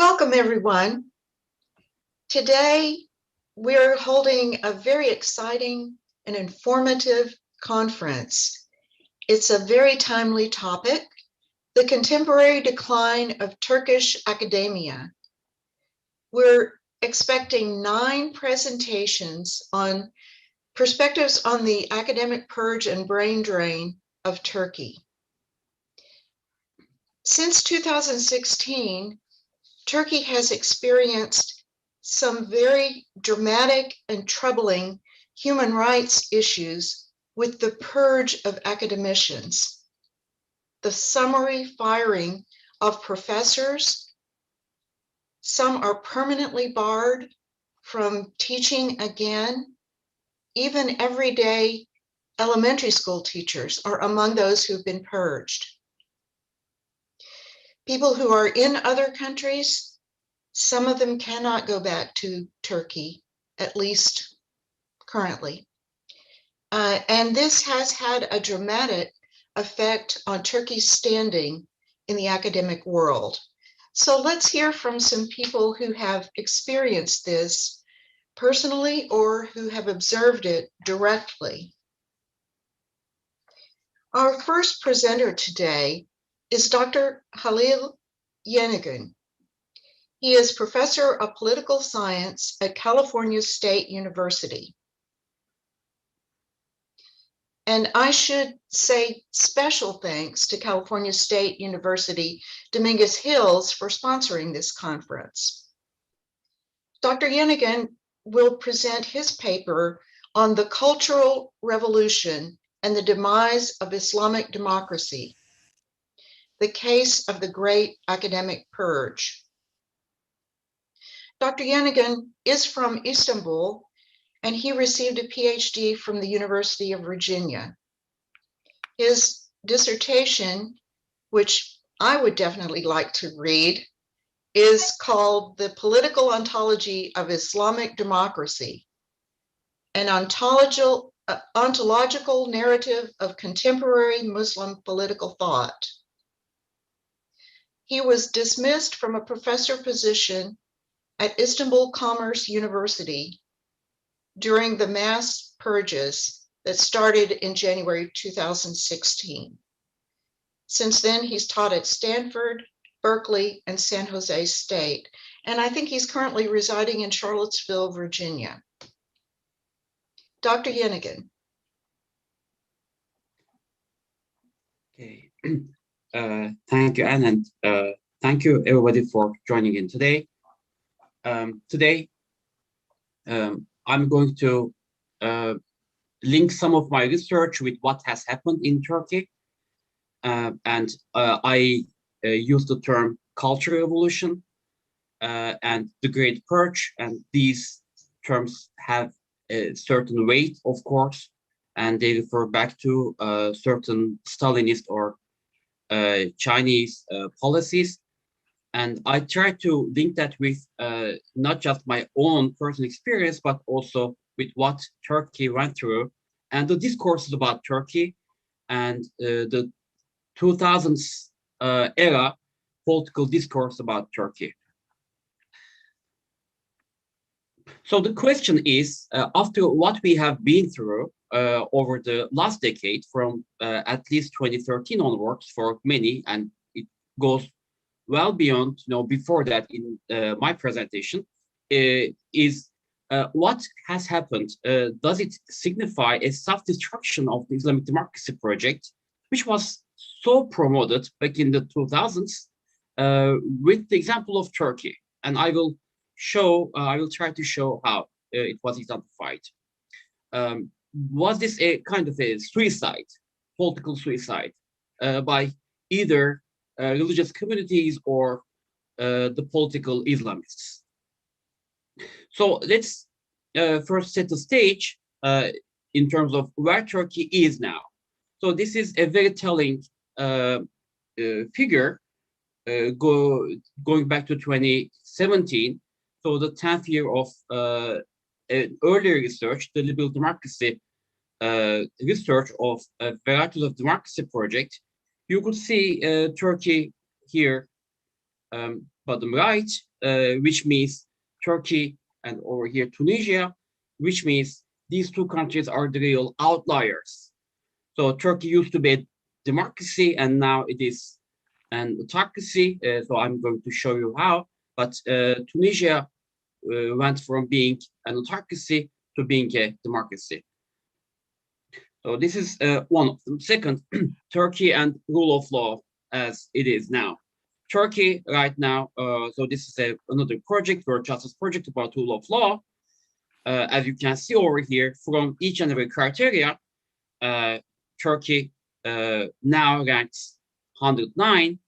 Welcome, everyone. Today, we're holding a very exciting and informative conference. It's a very timely topic, the contemporary decline of Turkish academia. We're expecting 9 presentations on perspectives on the academic purge and brain drain of Turkey. Since 2016, Turkey has experienced some very dramatic and troubling human rights issues with the purge of academicians, the summary firing of professors. Some are permanently barred from teaching again. Even everyday elementary school teachers are among those who've been purged. People who are in other countries, some of them cannot go back to Turkey, at least currently. And this has had a dramatic effect on Turkey's standing in the academic world. So let's hear from some people who have experienced this personally or who have observed it directly. Our first presenter today is Dr. Halil Yenigin. He is professor of political science at California State University. And I should say special thanks to California State University Dominguez Hills for sponsoring this conference. Dr. Yenigin will present his paper on the Cultural Revolution and the Demise of Islamic Democracy, the case of the Great Academic Purge. Dr. Yenigin is from Istanbul, and he received a PhD from the University of Virginia. His dissertation, which I would definitely like to read, is called The Political Ontology of Islamic Democracy, an ontological narrative of contemporary Muslim political thought. He was dismissed from a professor position at Istanbul Commerce University during the mass purges that started in January 2016. Since then, he's taught at Stanford, Berkeley, and San Jose State, and I think he's currently residing in Charlottesville, Virginia. Dr. Yenigin. Okay. Thank you, Anne, and thank you everybody for joining in today. Today, I'm going to link some of my research with what has happened in Turkey. And I use the term cultural revolution and the Great Purge. And these terms have a certain weight, of course, and they refer back to certain Stalinist or Chinese policies. And I try to link that with not just my own personal experience, but also with what Turkey went through and the discourses about Turkey and the 2000s era political discourse about Turkey. So the question is, after what we have been through over the last decade, from at least 2013 onwards for many, and it goes well beyond, before that in my presentation, is what has happened? Does it signify a self-destruction of the Islamic democracy project, which was so promoted back in the 2000s, with the example of Turkey? And I will try to show how it was exemplified. Was this a kind of a suicide, political suicide, by either religious communities or the political Islamists? So let's first set the stage in terms of where Turkey is now. So this is a very telling figure going back to 2017. So the 10th year of earlier research, the liberal democracy research of Varieties of Democracy project. You could see Turkey here bottom right, which means Turkey, and over here Tunisia, which means these two countries are the real outliers. So Turkey used to be a democracy, and now it is an autocracy. So I'm going to show you how. But Tunisia went from being an autocracy to being a democracy. So this is one of them. Second, Turkey and rule of law as it is now. Turkey right now, so this is another project, World Justice Project about rule of law. As you can see over here, from each and every criteria, Turkey now ranks 109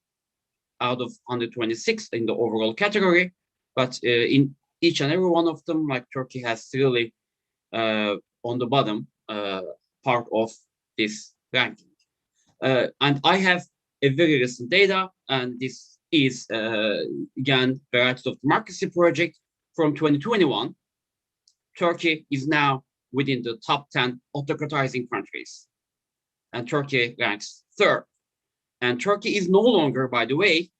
out of 126 in the overall category. But in each and every one of them, like Turkey has really on the bottom part of this ranking. And I have a very recent data, and this is again Varieties of Democracy project from 2021. Turkey is now within the top 10 autocratizing countries, and Turkey ranks third. And Turkey is no longer, by the way,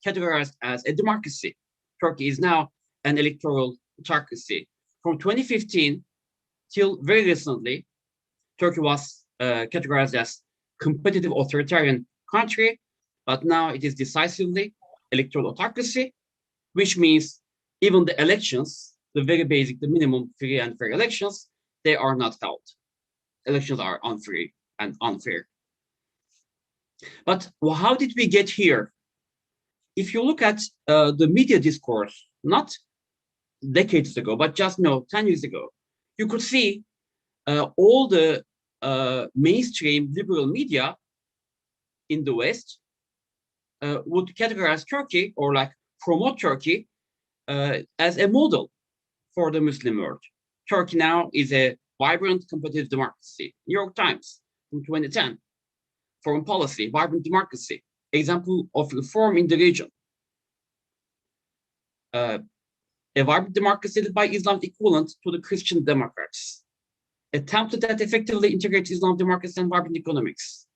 categorized as a democracy. Turkey is now an electoral autocracy. From 2015 till very recently, Turkey was categorized as competitive authoritarian country, but now it is decisively electoral autocracy, which means even the elections, the very basic, the minimum free and fair elections, they are not held. Elections are unfree and unfair. But how did we get here? If you look at the media discourse, not decades ago, but just 10 years ago, you could see all the mainstream liberal media in the West would categorize Turkey or like promote Turkey as a model for the Muslim world. Turkey now is a vibrant competitive democracy. New York Times from 2010. Foreign policy, vibrant democracy, example of reform in the region. A vibrant democracy led by Islam equivalent to the Christian Democrats. A template that effectively integrates Islam democracy and vibrant economics.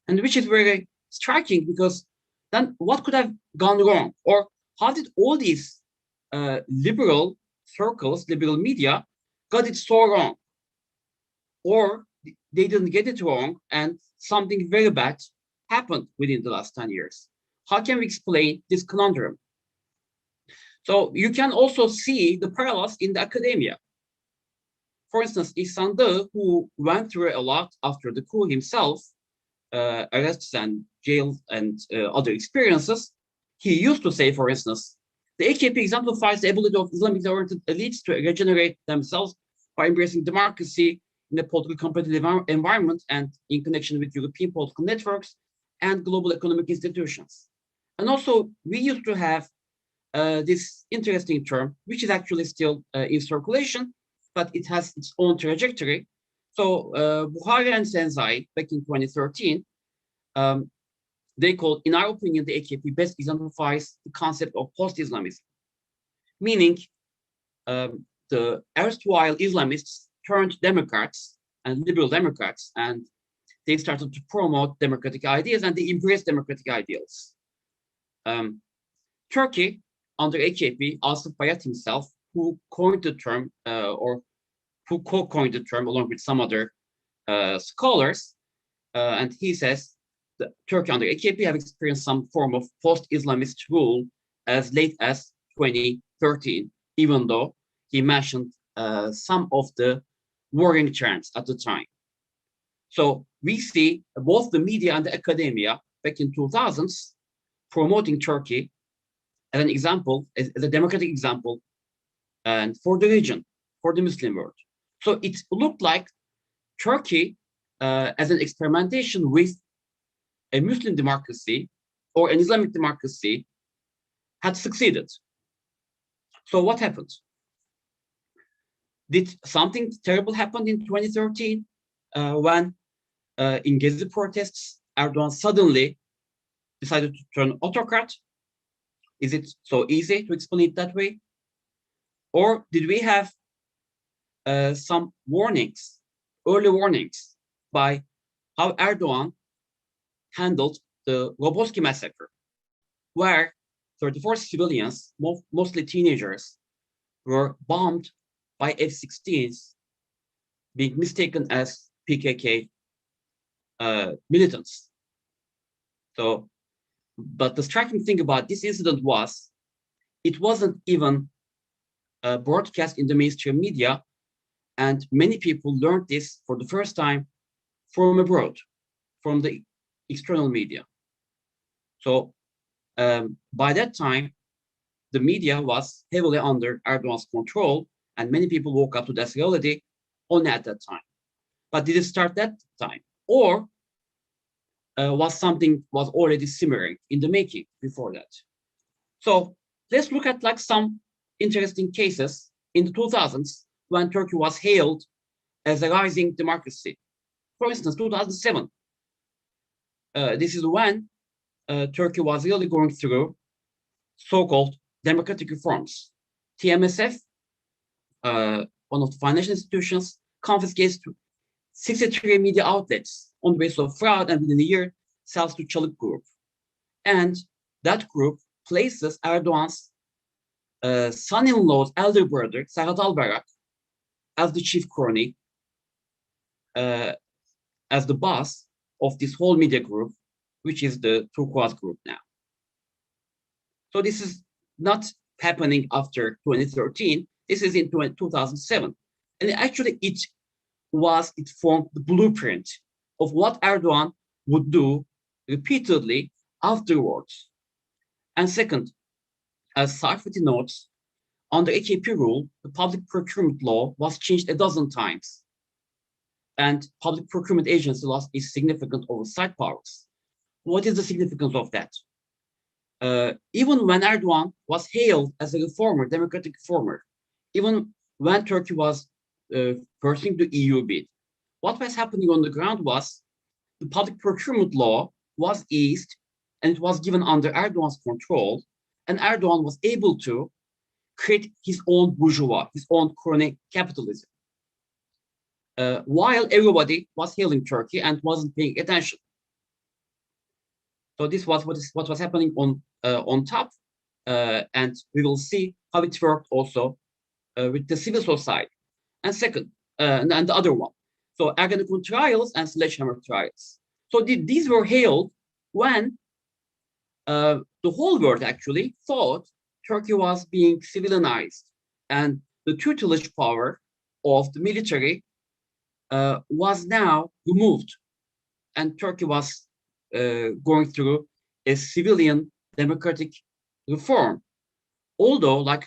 And which is very striking, because then what could have gone wrong? Or how did all these liberal circles, liberal media, got it so wrong? Or they didn't get it wrong and something very bad happened within the last 10 years. How can we explain this conundrum? So you can also see the parallels in the academia. For instance, İhsan Dağı, who went through a lot after the coup himself, arrests and jails and other experiences, he used to say, for instance, the AKP exemplifies the ability of Islamic-oriented elites to regenerate themselves by embracing democracy in a politically competitive environment and in connection with European political networks and global economic institutions. And also, we used to have this interesting term, which is actually still in circulation, but it has its own trajectory. So Buhari and Senzai, back in 2013, they called, in our opinion, the AKP best exemplifies the concept of post-Islamism, meaning the erstwhile Islamists turned Democrats and liberal Democrats, and they started to promote democratic ideas and they embraced democratic ideals. Turkey, under AKP, Asif Bayat himself, who coined the term, or who co-coined the term along with some other scholars, and he says that Turkey under AKP have experienced some form of post-Islamist rule as late as 2013, even though he mentioned some of the worrying trends at the time. So we see both the media and the academia back in 2000s promoting Turkey as an example, as a democratic example, and for the region, for the Muslim world. So it looked like Turkey, as an experimentation with a Muslim democracy or an Islamic democracy, had succeeded. So what happened? Did something terrible happen in 2013 when in Gezi protests, Erdogan suddenly decided to turn autocrat? Is it so easy to explain it that way? Or did we have some warnings, early warnings, by how Erdogan handled the Roboski massacre, where 34 civilians, mostly teenagers, were bombed by F-16s, being mistaken as PKK militants. So, but the striking thing about this incident was it wasn't even broadcast in the mainstream media, and many people learned this for the first time from abroad, from the external media. So by that time, the media was heavily under Erdogan's control, and many people woke up to that reality only at that time. But did it start that time, or was something was already simmering in the making before that? So let's look at like some interesting cases in the 2000s when Turkey was hailed as a rising democracy. For instance, 2007. This is when Turkey was really going through so-called democratic reforms. TMSF, one of the financial institutions, confiscates 63 media outlets on the basis of fraud, and within a year sells to Çalık Group. And that group places Erdogan's son-in-law's elder brother, Serhat Albayrak, as the chief crony, as the boss of this whole media group, which is the Turkuaz group now. So this is not happening after 2013. This is in 2007. And actually it formed the blueprint of what Erdogan would do repeatedly afterwards. And second, as Sarfati notes, under AKP rule, the public procurement law was changed a dozen times. And public procurement agency lost its significant oversight powers. What is the significance of that? Even when Erdogan was hailed as a reformer, democratic reformer, even when Turkey was pursuing the EU bid, what was happening on the ground was the public procurement law was eased and it was given under Erdogan's control, and Erdogan was able to create his own bourgeois, his own crony capitalism, while everybody was hailing Turkey and wasn't paying attention. So this was what was happening on top, and we will see how it worked also with the civil society. And second, and the other one, so Ergenekon trials and sledgehammer trials. So these were hailed when the whole world actually thought Turkey was being civilianized, and the tutelage power of the military was now removed, and Turkey was going through a civilian democratic reform. Although, like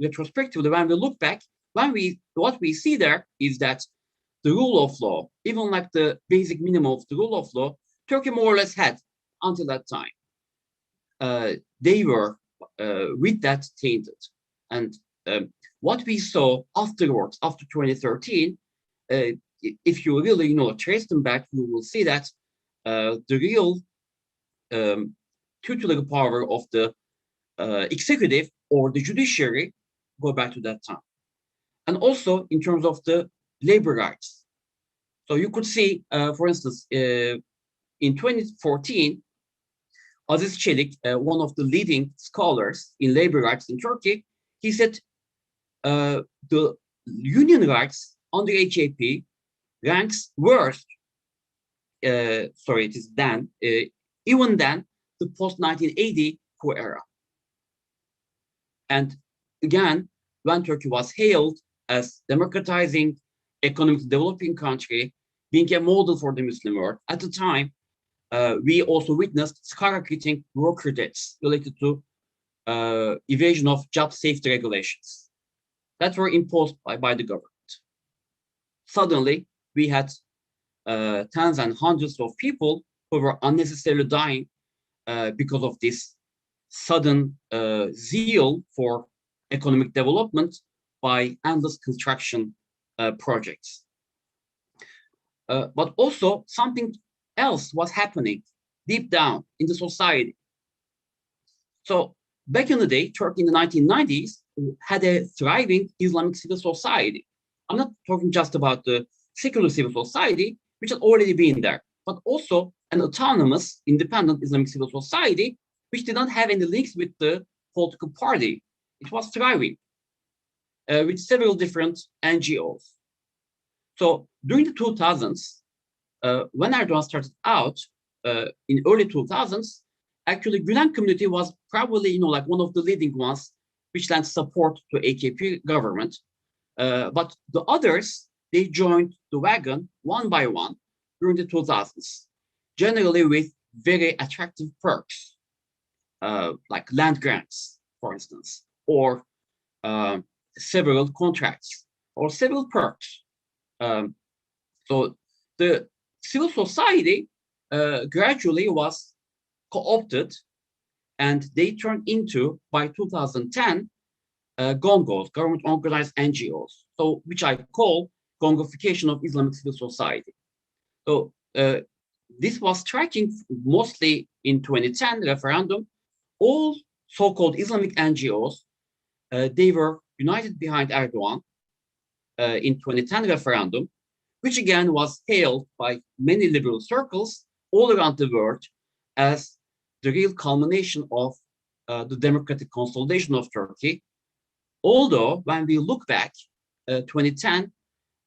retrospectively, when we look back, what we see there is that the rule of law, even like the basic minimum of the rule of law, Turkey more or less had until that time. They were with that tainted, and what we saw afterwards, after 2013, if you really trace them back, you will see that the real tutelary power of the executive or the judiciary go back to that time. And also in terms of the labor rights. So you could see, for instance, in 2014, Aziz Çelik, one of the leading scholars in labor rights in Turkey, he said the union rights under AKP ranks worse, even than the post-1980 coup era. And again, when Turkey was hailed as democratizing, economically developing country, being a model for the Muslim world, at the time, we also witnessed skyrocketing worker deaths related to evasion of job safety regulations that were imposed by the government. Suddenly, we had tens and hundreds of people who were unnecessarily dying because of this sudden zeal for economic development by endless construction projects. But also something else was happening deep down in the society. So back in the day, Turkey in the 1990s had a thriving Islamic civil society. I'm not talking just about the secular civil society, which had already been there, but also an autonomous, independent Islamic civil society, which did not have any links with the political party. It was thriving with several different NGOs. So during the 2000s, when Erdogan started out in early 2000s, actually Gülen community was probably like one of the leading ones which lent support to AKP government. But the others, they joined the wagon one by one during the 2000s, generally with very attractive perks, like land grants, for instance, or several contracts, or several perks. So the civil society gradually was co-opted, and they turned into, by 2010, GONGOs, government organized NGOs, so which I call Gongification of Islamic civil society. So this was striking mostly in 2010 referendum. All so-called Islamic NGOs, they were united behind Erdogan in 2010 referendum, which again was hailed by many liberal circles all around the world as the real culmination of the democratic consolidation of Turkey. Although when we look back, 2010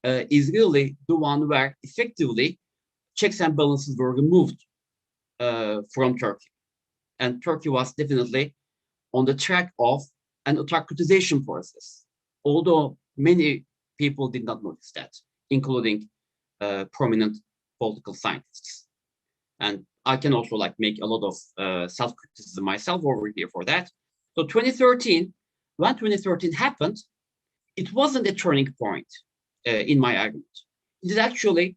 is really the one where effectively checks and balances were removed from Turkey. And Turkey was definitely on the track of an autocratization process, although many people did not notice that, including prominent political scientists. And I can also make a lot of self-criticism myself over here for that. So 2013, when 2013 happened, it wasn't a turning point in my argument. It is actually,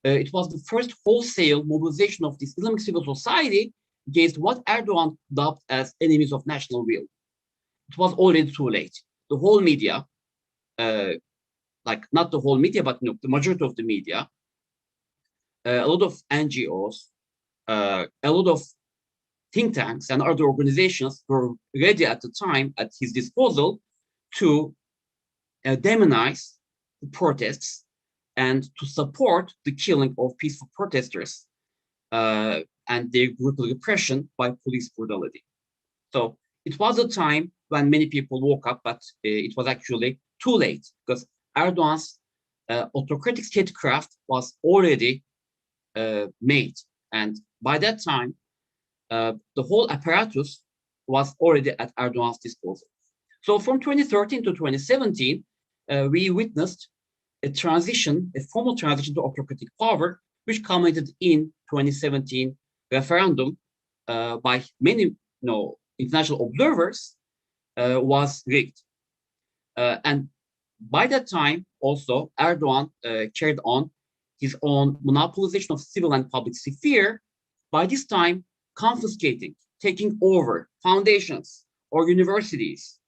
it was the first wholesale mobilization of this Islamic civil society against what Erdogan dubbed as enemies of national will. It was already too late. The whole media, not the whole media, but the majority of the media, a lot of NGOs, a lot of think tanks and other organizations were ready at the time at his disposal to demonize the protests and to support the killing of peaceful protesters and their brutal repression by police brutality. So it was a time when many people woke up, but it was actually too late because Erdogan's autocratic statecraft was already made. And by that time, the whole apparatus was already at Erdogan's disposal. So from 2013 to 2017, we witnessed a transition, a formal transition to autocratic power, which culminated in 2017 referendum by many international observers was rigged. And by that time, also, Erdogan carried on his own monopolization of civil and public sphere, by this time confiscating, taking over foundations or universities.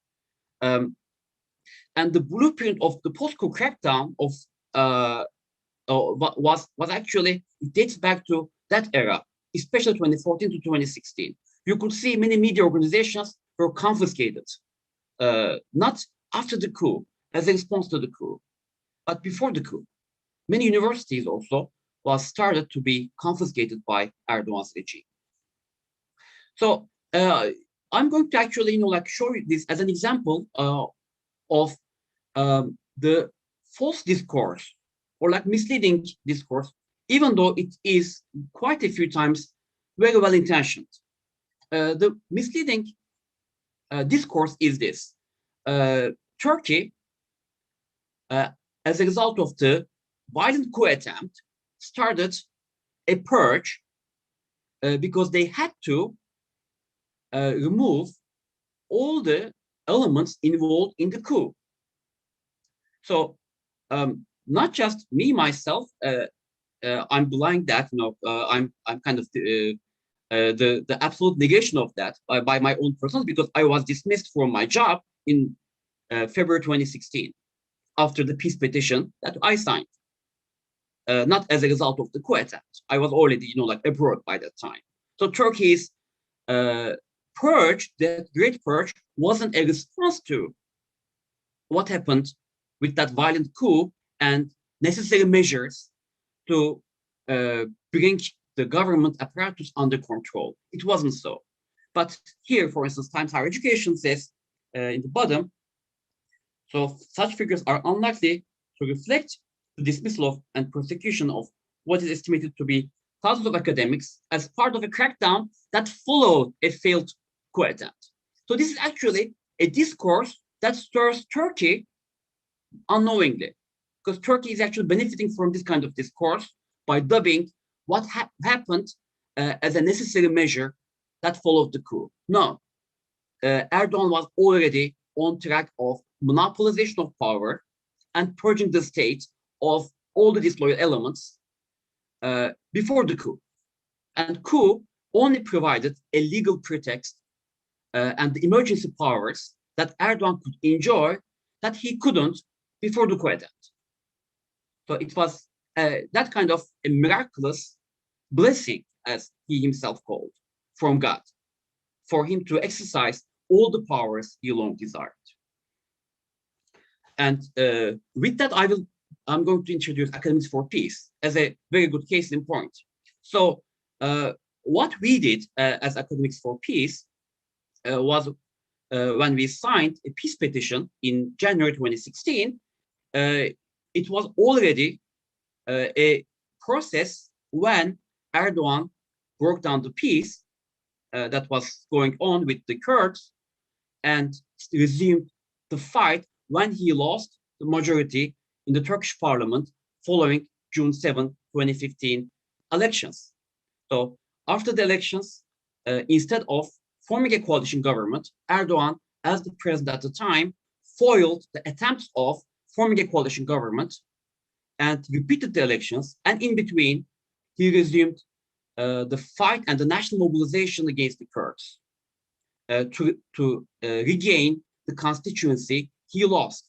And the blueprint of the post-coup crackdown was actually, it dates back to that era, especially 2014 to 2016. You could see many media organizations were confiscated, not after the coup, as a response to the coup, but before the coup. Many universities also was started to be confiscated by Erdogan's regime. So I'm going to actually, show you this as an example of the false discourse or misleading discourse, even though it is quite a few times very well intentioned. The misleading discourse is this: Turkey, as a result of the violent coup attempt, started a purge because they had to remove all the elements involved in the coup. So not just me myself, I'm blind that I'm kind of the absolute negation of that by my own persons, because I was dismissed from my job in February 2016 after the peace petition that I signed. Not as a result of the coup attempt. I was already abroad by that time. So Turkey's purge, the Great Purge, wasn't a response to what happened with that violent coup and necessary measures to bring the government apparatus under control. It wasn't so. But here, for instance, Times Higher Education says in the bottom, so such figures are unlikely to reflect the dismissal of and prosecution of what is estimated to be thousands of academics as part of a crackdown that followed a failed coup attempt. So this is actually a discourse that stirs Turkey unknowingly, because Turkey is actually benefiting from this kind of discourse by dubbing what happened as a necessary measure that followed the coup. No, Erdogan was already on track of monopolization of power and purging the state of all the disloyal elements before the coup. And coup only provided a legal pretext and the emergency powers that Erdogan could enjoy that he couldn't before the coup attempt. So it was that kind of a miraculous blessing, as he himself called, from God, for him to exercise all the powers he long desired. And with that, I'm going to introduce Academics for Peace as a very good case in point. So what we did as Academics for Peace was when we signed a peace petition in January 2016, it was already a process when Erdogan broke down the peace that was going on with the Kurds and resumed the fight when he lost the majority in the Turkish parliament following June 7, 2015 elections. So after the elections, instead of forming a coalition government, Erdogan, as the president at the time, foiled the attempts of forming a coalition government and repeated the elections. And in between, he resumed the fight and the national mobilization against the Kurds to regain the constituency he lost.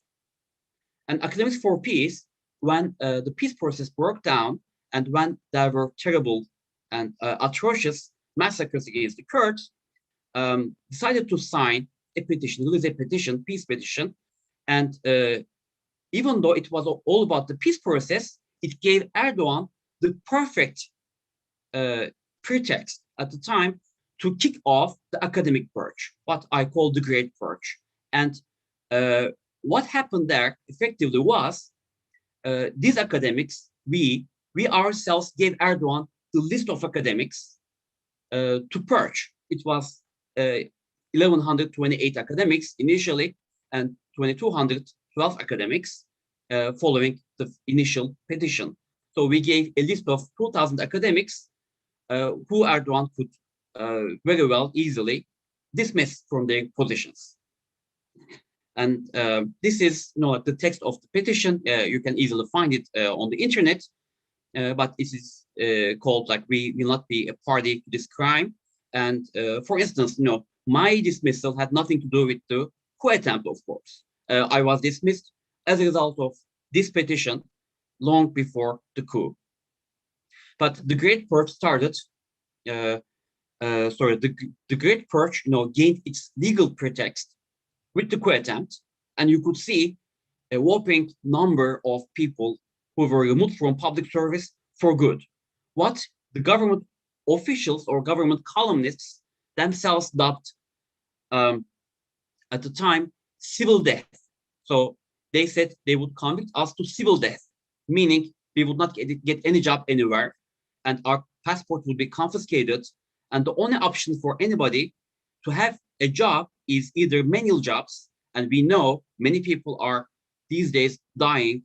And Academics for Peace, when the peace process broke down and when there were terrible and atrocious massacres against the Kurds, decided to sign a petition, release a petition, peace petition. And even though it was all about the peace process, it gave Erdogan the perfect pretext at the time to kick off the academic purge, what I call the Great Purge. And what happened there effectively was these academics, we ourselves gave Erdogan the list of academics to purge. It was 1,128 academics initially and 2,212 academics following the initial petition. So we gave a list of 2,000 academics who Erdogan could very well easily dismiss from their positions. And this is the text of the petition. You can easily find it on the internet, but it is called like "We will not be a party to this crime." And for instance, my dismissal had nothing to do with the coup attempt, of course. I was dismissed as a result of this petition long before the coup. But the Great Purge started. The Great Purge, gained its legal pretext with the coup attempt, and you could see a whopping number of people who were removed from public service for good. What the government officials or government columnists themselves dubbed at the time civil death. So they said they would convict us to civil death, meaning we would not get any job anywhere, and our passport would be confiscated. And the only option for anybody to have a job is either manual jobs, and we know many people are these days dying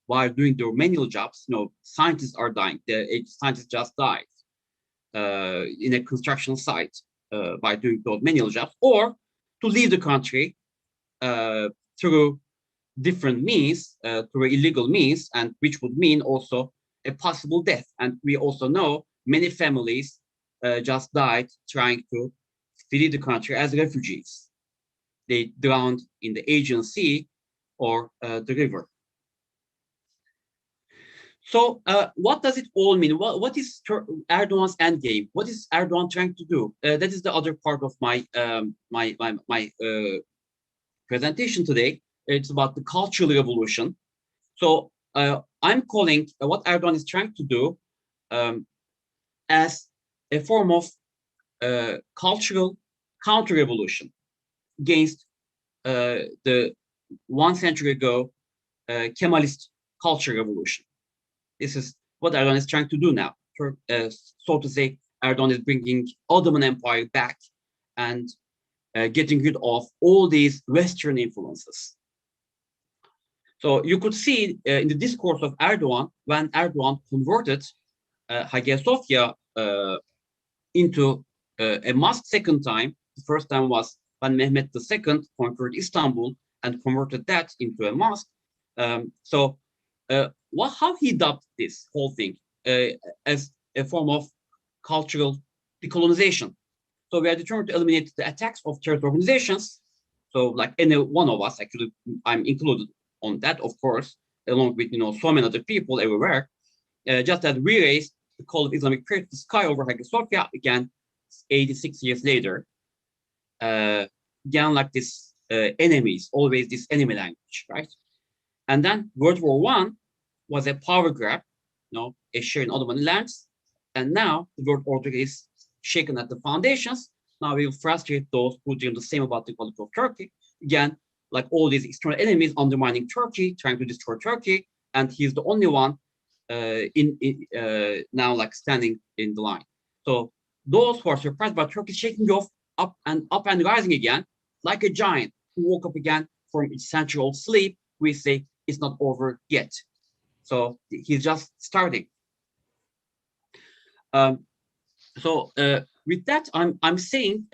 while doing their manual jobs. Scientists are dying. The scientist just died in a construction site by doing those manual jobs, or to leave the country through different means, through illegal means, and which would mean also a possible death. And we also know many families just died trying to flee the country as refugees. They drowned in the Aegean Sea or the river. So what does it all mean? What is Erdogan's endgame? What is Erdogan trying to do? That is the other part of my presentation today. It's about the cultural revolution. So I'm calling what Erdogan is trying to do as a form of cultural counter-revolution against the 1 century ago Kemalist culture revolution. This is what Erdogan is trying to do now. So to say, Erdogan is bringing Ottoman Empire back and getting rid of all these Western influences. So you could see in the discourse of Erdogan, when Erdogan converted Hagia Sophia into a mosque second time. The first time was when Mehmet II conquered Istanbul and converted that into a mosque. How he dubbed this whole thing as a form of cultural decolonization. So we are determined to eliminate the attacks of terrorist organizations. So like any one of us, actually, I'm included on that, of course, along with so many other people everywhere. Just that we raised the call of Islamic prayer to the sky over Hagia Sophia again, 86 years later. Again, like this enemies, always this enemy language, right? And then World War I was a power grab, a share in Ottoman lands. And now the world order is shaken at the foundations. Now we will frustrate those who dream the same about the quality of Turkey. Again, like all these external enemies undermining Turkey, trying to destroy Turkey. And he's the only one now like standing in the line. So those who are surprised by Turkey shaking off up and rising again, like a giant who woke up again from its century-old sleep, we say it's not over yet. So he's just starting. With that, I'm saying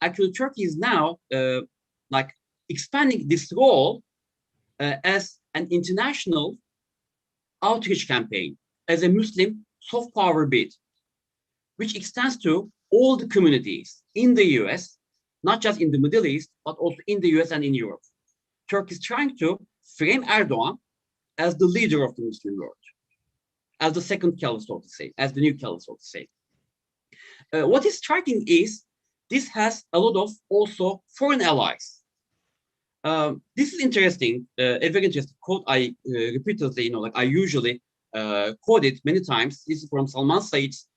actually Turkey is now like expanding this role as an international outreach campaign, as a Muslim soft power bid, which extends to all the communities in the US, not just in the Middle East, but also in the US and in Europe. Turkey is trying to frame Erdogan as the leader of the Muslim world, as the second caliph, so to say, as the new caliph, so to say. What is striking is this has a lot of also foreign allies. This is interesting, a very interesting quote. I repeatedly, I usually quote it many times. This is from Salman Said's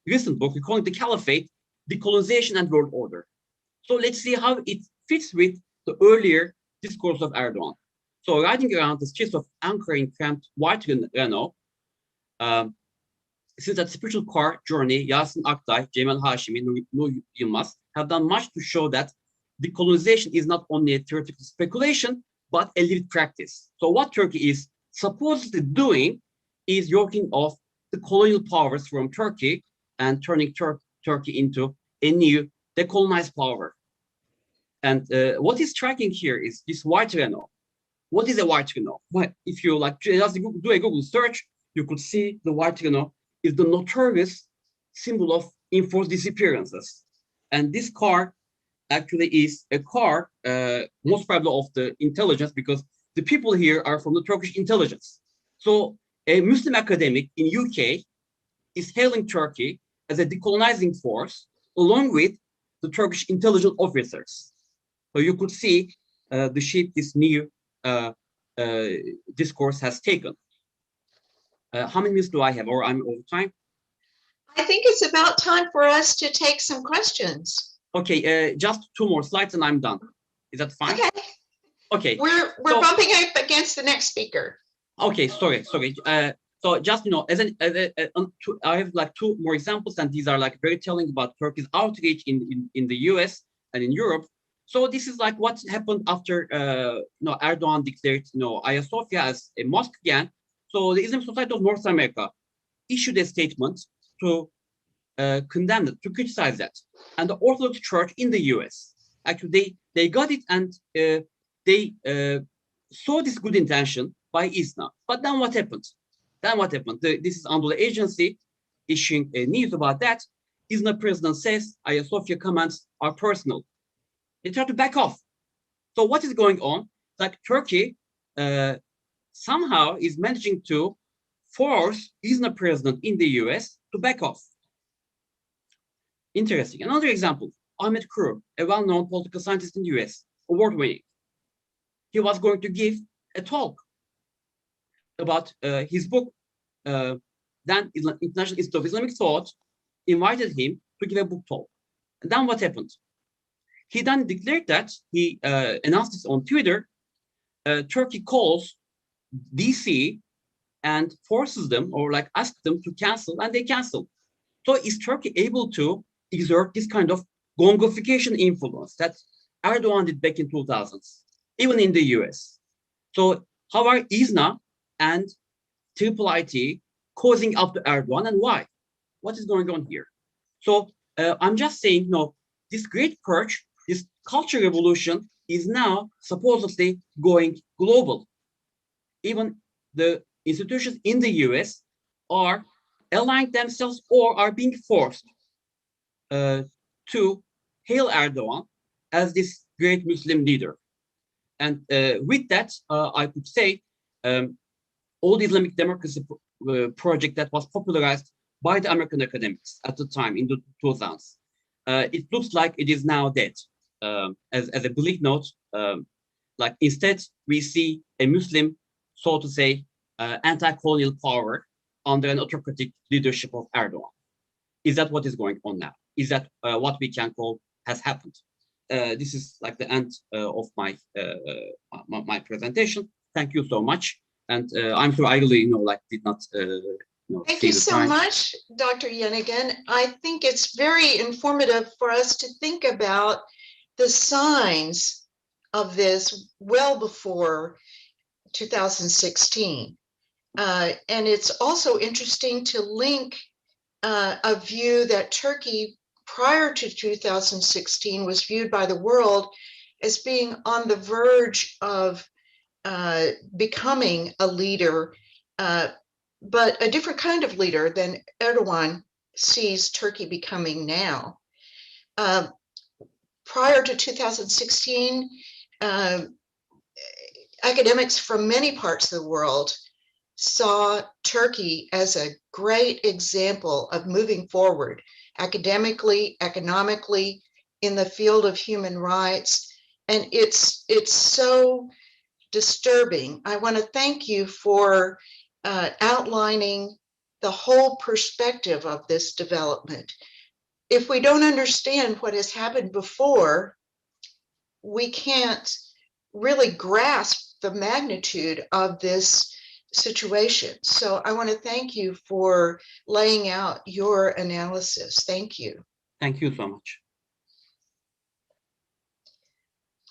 recent book, we call it The Caliphate, Decolonization and World Order. So let's see how it fits with the earlier discourse of Erdogan. So riding around the streets of Ankara in cramped white Renault, since that spiritual car journey, Yasin Aktay, Cemal Hashimi, Nur Yilmaz have done much to show that decolonization is not only a theoretical speculation, but a lived practice. So what Turkey is supposedly doing is yoking off the colonial powers from Turkey and turning Turkey into a new decolonized power. And what is striking here is this white Renault. What is a white Renault? Well, if you just do a Google search, you could see the white Renault is the notorious symbol of enforced disappearances. And this car actually is a car, most probably of the intelligence, because the people here are from the Turkish intelligence. So a Muslim academic in UK is hailing Turkey as a decolonizing force, along with the Turkish intelligence officers. So you could see the shape this new discourse has taken. How many minutes do I have, or I'm over time? I think it's about time for us to take some questions. Okay, just 2 more slides and I'm done. Is that fine? Okay. Okay. We're bumping up against the next speaker. Okay, sorry. So just I have like 2 more examples, and these are like very telling about Turkey's outreach in the US and in Europe. So this is like what happened after Erdogan declared Hagia Sophia as a mosque again. So the Islamic Society of North America issued a statement to condemn it, to criticize that. And the Orthodox Church in the US, actually they got it, and they saw this good intention by ISNA. But then what happened? This is Anadolu Agency issuing news about that. ISNA president says Hagia Sophia comments are personal. They try to back off. So what is going on? Like Turkey somehow is managing to force ISNA president in the US to back off. Interesting. Another example, Ahmet Kuru, a well-known political scientist in the US, award-winning. He was going to give a talk about his book. Then International Institute of Islamic Thought invited him to give a book talk. And then what happened? He then declared that he announced this on Twitter. Turkey calls DC and forces them or like asks them to cancel, and they cancel. So is Turkey able to exert this kind of gongification influence that Erdogan did back in 2000s, even in the US? So how are ISNA and IT causing up to Erdogan, and why? What is going on here? So I'm just saying, this great purge, this culture revolution is now supposedly going global. Even the institutions in the US are aligning themselves or are being forced to hail Erdogan as this great Muslim leader. And with that, I could say all the Islamic democracy project that was popularized by the American academics at the time in the 2000s, it looks like it is now dead. As a bleak note, like instead we see a Muslim, so to say, anti-colonial power under an autocratic leadership of Erdogan. Is that what is going on now? Is that what we can call has happened? This is like the end of my my presentation. Thank you so much. And I'm sure I really, did not, Thank you so much, Dr. Yenigen. I think it's very informative for us to think about the signs of this well before 2016. And it's also interesting to link a view that Turkey prior to 2016 was viewed by the world as being on the verge of becoming a leader, but a different kind of leader than Erdogan sees Turkey becoming now. Prior to 2016, academics from many parts of the world saw Turkey as a great example of moving forward academically, economically, in the field of human rights. And it's so disturbing. I want to thank you for outlining the whole perspective of this development. If we don't understand what has happened before, we can't really grasp the magnitude of this situation. So I want to thank you for laying out your analysis. Thank you. Thank you so much.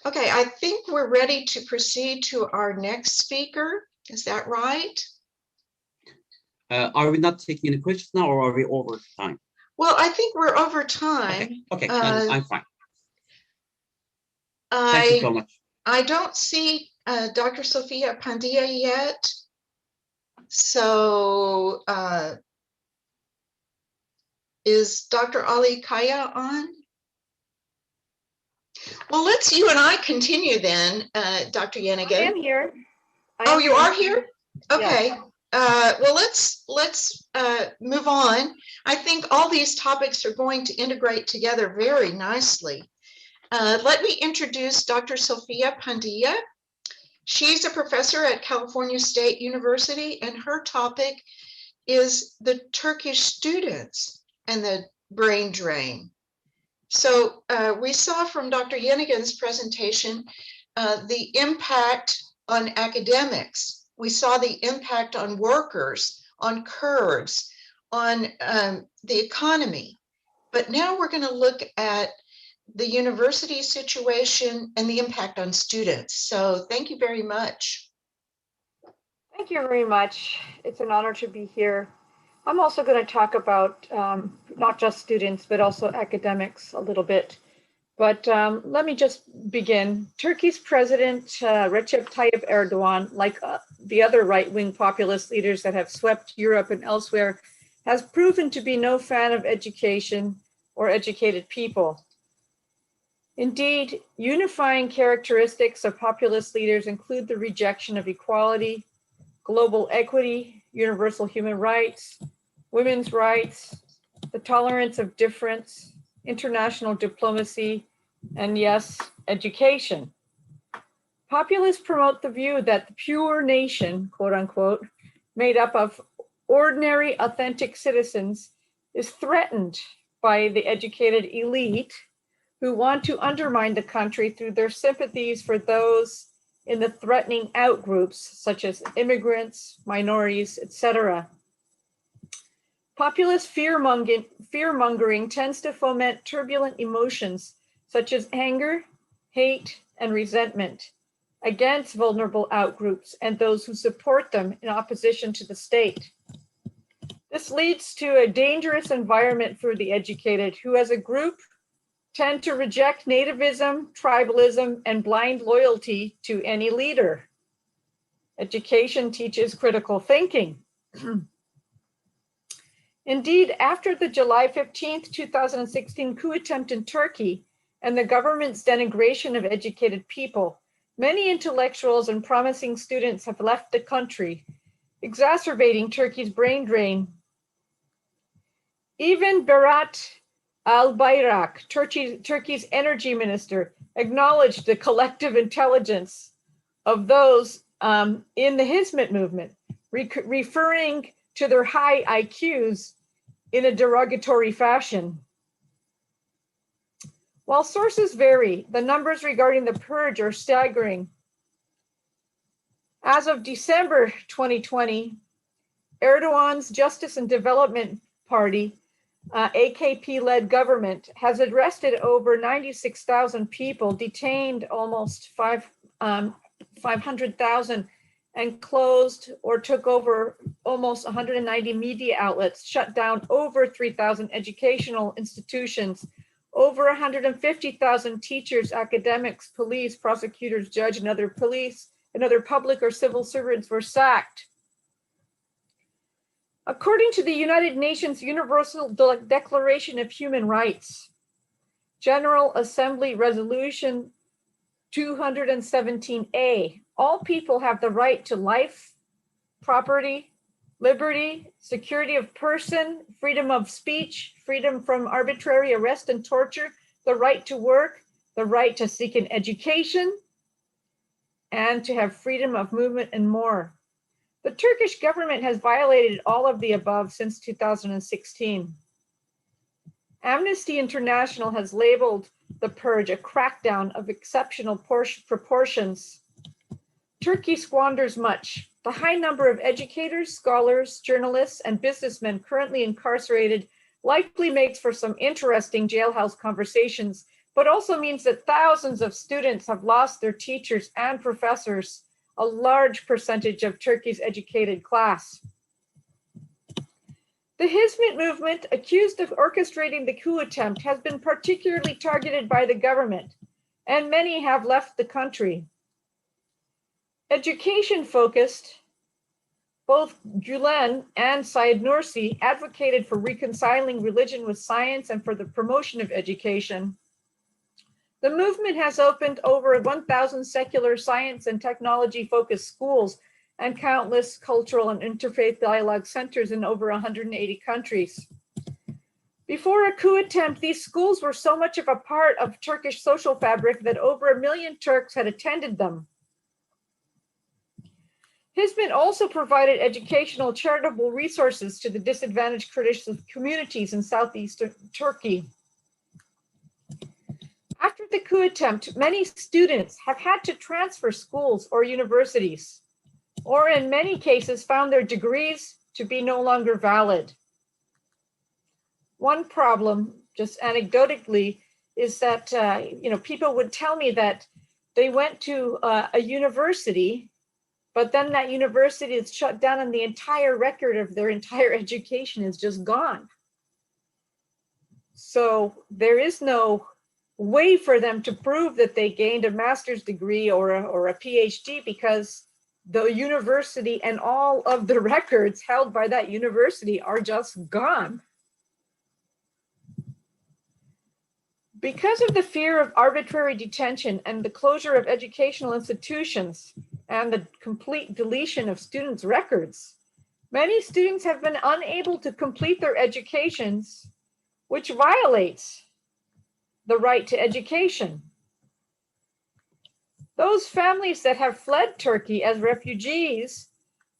Okay, I think we're ready to proceed to our next speaker. Is that right? Are we not taking any questions now, or are we over time? Well, I think we're over time. Okay, then I'm fine. Thank you so much. I don't see Dr. Sofia Pandilla yet. So is Dr. Ali Kaya on? Well, let's you and I continue then, Dr. Yenigen. I am here. You are here? Okay. Yes. Well, let's move on. I think all these topics are going to integrate together very nicely. Let me introduce Dr. Sofia Pandilla. She's a professor at California State University, and her topic is the Turkish students and the brain drain. So we saw from Dr. Yenigen's presentation the impact on academics. We saw the impact on workers, on Kurds, on the economy. But now we're going to look at the university situation and the impact on students. So thank you very much. Thank you very much. It's an honor to be here. I'm also going to talk about not just students, but also academics a little bit. But let me just begin. Turkey's President Recep Tayyip Erdogan, like the other right-wing populist leaders that have swept Europe and elsewhere, has proven to be no fan of education or educated people. Indeed, unifying characteristics of populist leaders include the rejection of equality, global equity, universal human rights, women's rights, the tolerance of difference, international diplomacy, and yes, education. Populists promote the view that the pure nation, quote unquote, made up of ordinary, authentic citizens is threatened by the educated elite who want to undermine the country through their sympathies for those in the threatening out groups, such as immigrants, minorities, etc. Populist fear-mongering tends to foment turbulent emotions such as anger, hate, and resentment against vulnerable outgroups and those who support them in opposition to the state. This leads to a dangerous environment for the educated, who as a group tend to reject nativism, tribalism, and blind loyalty to any leader. Education teaches critical thinking. Indeed, after the July 15th, 2016 coup attempt in Turkey and the government's denigration of educated people, many intellectuals and promising students have left the country, exacerbating Turkey's brain drain. Even Berat Albayrak, Turkey's energy minister, acknowledged the collective intelligence of those in the Hizmet movement, referring to their high IQs in a derogatory fashion. While sources vary, the numbers regarding the purge are staggering. As of December 2020, Erdogan's Justice and Development Party, AKP-led government, has arrested over 96,000 people, detained almost 500,000, and closed or took over almost 190 media outlets, shut down over 3,000 educational institutions, over 150,000 teachers, academics, police, prosecutors, judge, and other public or civil servants were sacked. According to the United Nations Universal Declaration of Human Rights, General Assembly Resolution 217A, all people have the right to life, property, liberty, security of person, freedom of speech, freedom from arbitrary arrest and torture, the right to work, the right to seek an education, and to have freedom of movement and more. The Turkish government has violated all of the above since 2016. Amnesty International has labeled the purge a crackdown of exceptional proportions. Turkey squanders much. The high number of educators, scholars, journalists, and businessmen currently incarcerated likely makes for some interesting jailhouse conversations, but also means that thousands of students have lost their teachers and professors, a large percentage of Turkey's educated class. The Hizmet movement, accused of orchestrating the coup attempt, has been particularly targeted by the government, and many have left the country. Education-focused, both Gülen and Said Nursi advocated for reconciling religion with science and for the promotion of education. The movement has opened over 1,000 secular science and technology-focused schools and countless cultural and interfaith dialogue centers in over 180 countries. Before a coup attempt, these schools were so much of a part of Turkish social fabric that over 1 million Turks had attended them. Hizmet also provided educational charitable resources to the disadvantaged Kurdish communities in southeastern Turkey. After the coup attempt, many students have had to transfer schools or universities, or in many cases found their degrees to be no longer valid. One problem, just anecdotally, is that people would tell me that they went to a university, but then that university is shut down and the entire record of their entire education is just gone. So there is no way for them to prove that they gained a master's degree or a PhD, because the university and all of the records held by that university are just gone. Because of the fear of arbitrary detention and the closure of educational institutions and the complete deletion of students' records, many students have been unable to complete their educations, which violates the right to education. Those families that have fled Turkey as refugees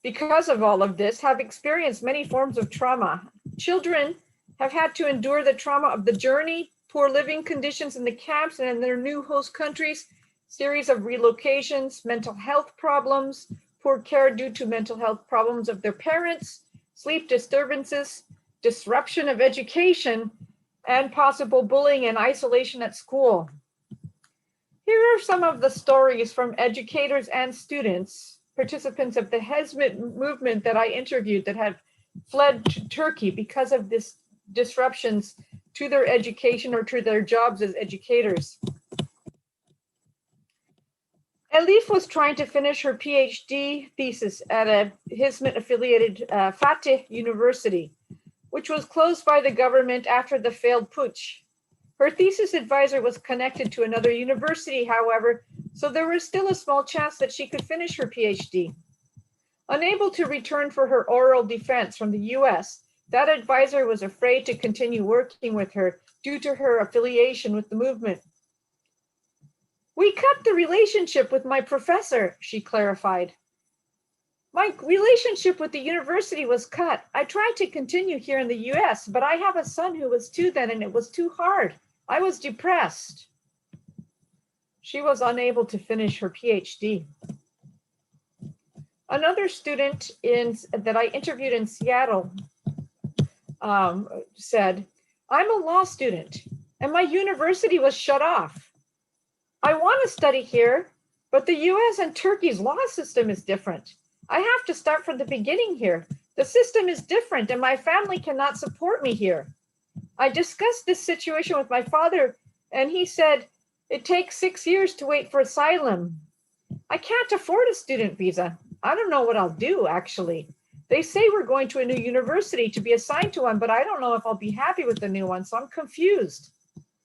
because of all of this have experienced many forms of trauma. Children have had to endure the trauma of the journey, poor living conditions in the camps and in their new host countries, series of relocations, mental health problems, poor care due to mental health problems of their parents, sleep disturbances, disruption of education, and possible bullying and isolation at school. Here are some of the stories from educators and students, participants of the Hizmet movement that I interviewed that have fled to Turkey because of this disruptions to their education or to their jobs as educators. Elif was trying to finish her PhD thesis at a Hizmet-affiliated Fatih University, which was closed by the government after the failed putsch. Her thesis advisor was connected to another university, however, so there was still a small chance that she could finish her PhD. Unable to return for her oral defense from the US, that advisor was afraid to continue working with her due to her affiliation with the movement. "We cut the relationship with my professor," she clarified. "My relationship with the university was cut. I tried to continue here in the US, but I have a son who was 2 then and it was too hard. I was depressed." She was unable to finish her PhD. Another student that I interviewed in Seattle said, "I'm a law student and my university was shut off. I want to study here, but the US and Turkey's law system is different. I have to start from the beginning here. The system is different and my family cannot support me here. I discussed this situation with my father and he said, it takes 6 years to wait for asylum. I can't afford a student visa. I don't know what I'll do, actually. They say we're going to a new university to be assigned to one, but I don't know if I'll be happy with the new one, so I'm confused.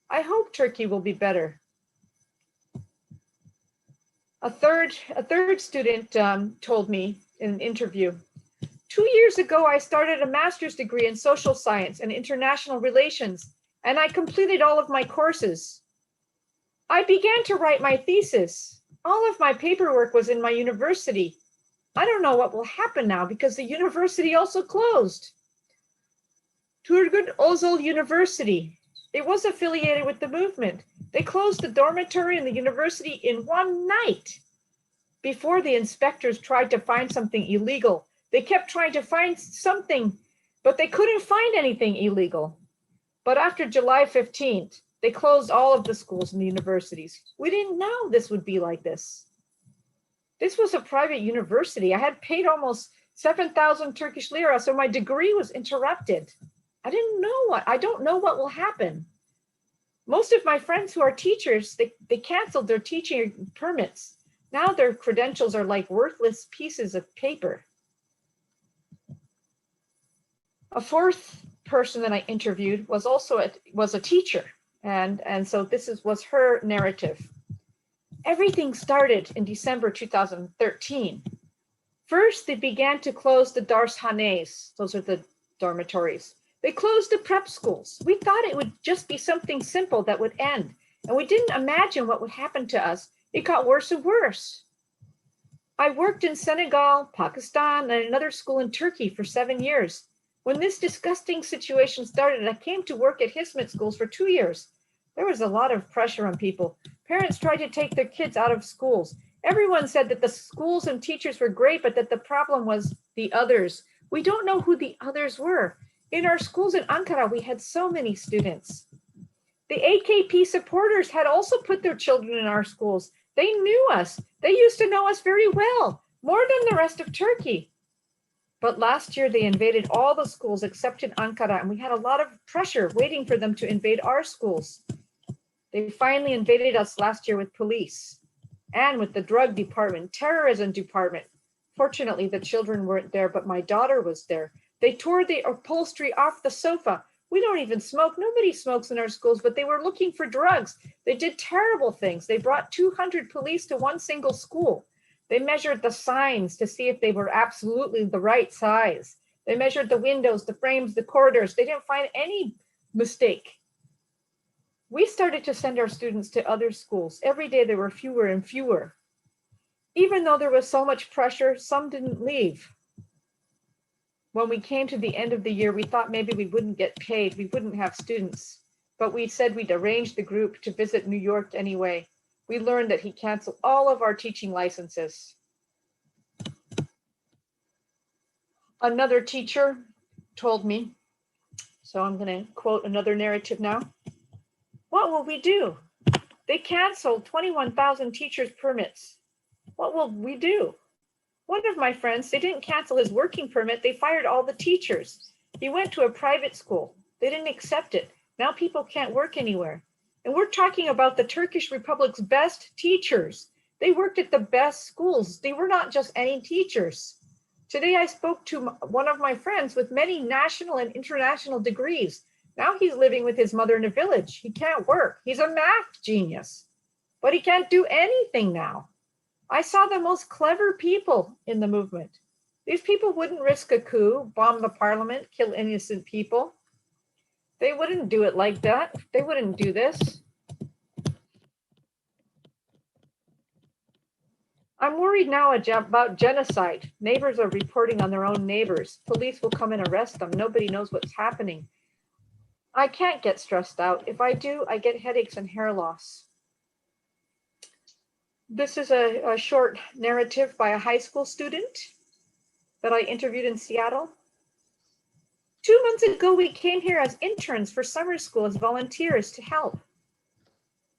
I hope Turkey will be better." A third student told me in an interview, 2 years ago, I started a master's degree in social science and international relations, and I completed all of my courses. I began to write my thesis. All of my paperwork was in my university. I don't know what will happen now because the university also closed. Turgut Özal University. It was affiliated with the movement. They closed the dormitory and the university in one night. Before the inspectors tried to find something illegal, they kept trying to find something, but they couldn't find anything illegal. But after July 15th, they closed all of the schools and the universities. We didn't know this would be like this. This was a private university. I had paid almost 7,000 Turkish lira, so my degree was interrupted. I don't know what will happen. Most of my friends who are teachers, they canceled their teaching permits. Now their credentials are like worthless pieces of paper. A fourth person that I interviewed was a teacher, and so this was her narrative. Everything started in December 2013. First, they began to close the darshanes. Those are the dormitories. They closed the prep schools. We thought it would just be something simple that would end, and we didn't imagine what would happen to us. It got worse and worse. I worked in Senegal, Pakistan, and another school in Turkey for 7 years. When this disgusting situation started, I came to work at Hizmet schools for 2 years. There was a lot of pressure on people. Parents tried to take their kids out of schools. Everyone said that the schools and teachers were great, but that the problem was the others. We don't know who the others were. In our schools in Ankara, we had so many students. The AKP supporters had also put their children in our schools. They knew us. They used to know us very well, more than the rest of Turkey. But last year, they invaded all the schools except in Ankara, and we had a lot of pressure waiting for them to invade our schools. They finally invaded us last year with police and with the drug department, terrorism department. Fortunately, the children weren't there, but my daughter was there. They tore the upholstery off the sofa. We don't even smoke. Nobody smokes in our schools, but they were looking for drugs. They did terrible things. They brought 200 police to one single school. They measured the signs to see if they were absolutely the right size. They measured the windows, the frames, the corridors. They didn't find any mistake. We started to send our students to other schools. Every day there were fewer and fewer. Even though there was so much pressure, some didn't leave. when we came to the end of the year, we thought maybe we wouldn't get paid, we wouldn't have students, but we said we'd arrange the group to visit New York anyway. We learned that he canceled all of our teaching licenses. Another teacher told me, so I'm going to quote another narrative now. What will we do? They canceled 21,000 teachers' permits. What will we do? One of my friends, they didn't cancel his working permit. They fired all the teachers. He went to a private school. They didn't accept it. Now people can't work anywhere. And we're talking about the Turkish Republic's best teachers. They worked at the best schools. They were not just any teachers. Today I spoke to one of my friends with many national and international degrees. Now he's living with his mother in a village. He can't work. He's a math genius, but he can't do anything now. I saw the most clever people in the movement. These people wouldn't risk a coup, bomb the parliament, kill innocent people. They wouldn't do it like that. They wouldn't do this. I'm worried now about genocide. Neighbors are reporting on their own neighbors. Police will come and arrest them. Nobody knows what's happening. I can't get stressed out. If I do, I get headaches and hair loss. This is a short narrative by a high school student that I interviewed in Seattle. 2 months ago, we came here as interns for summer school as volunteers to help.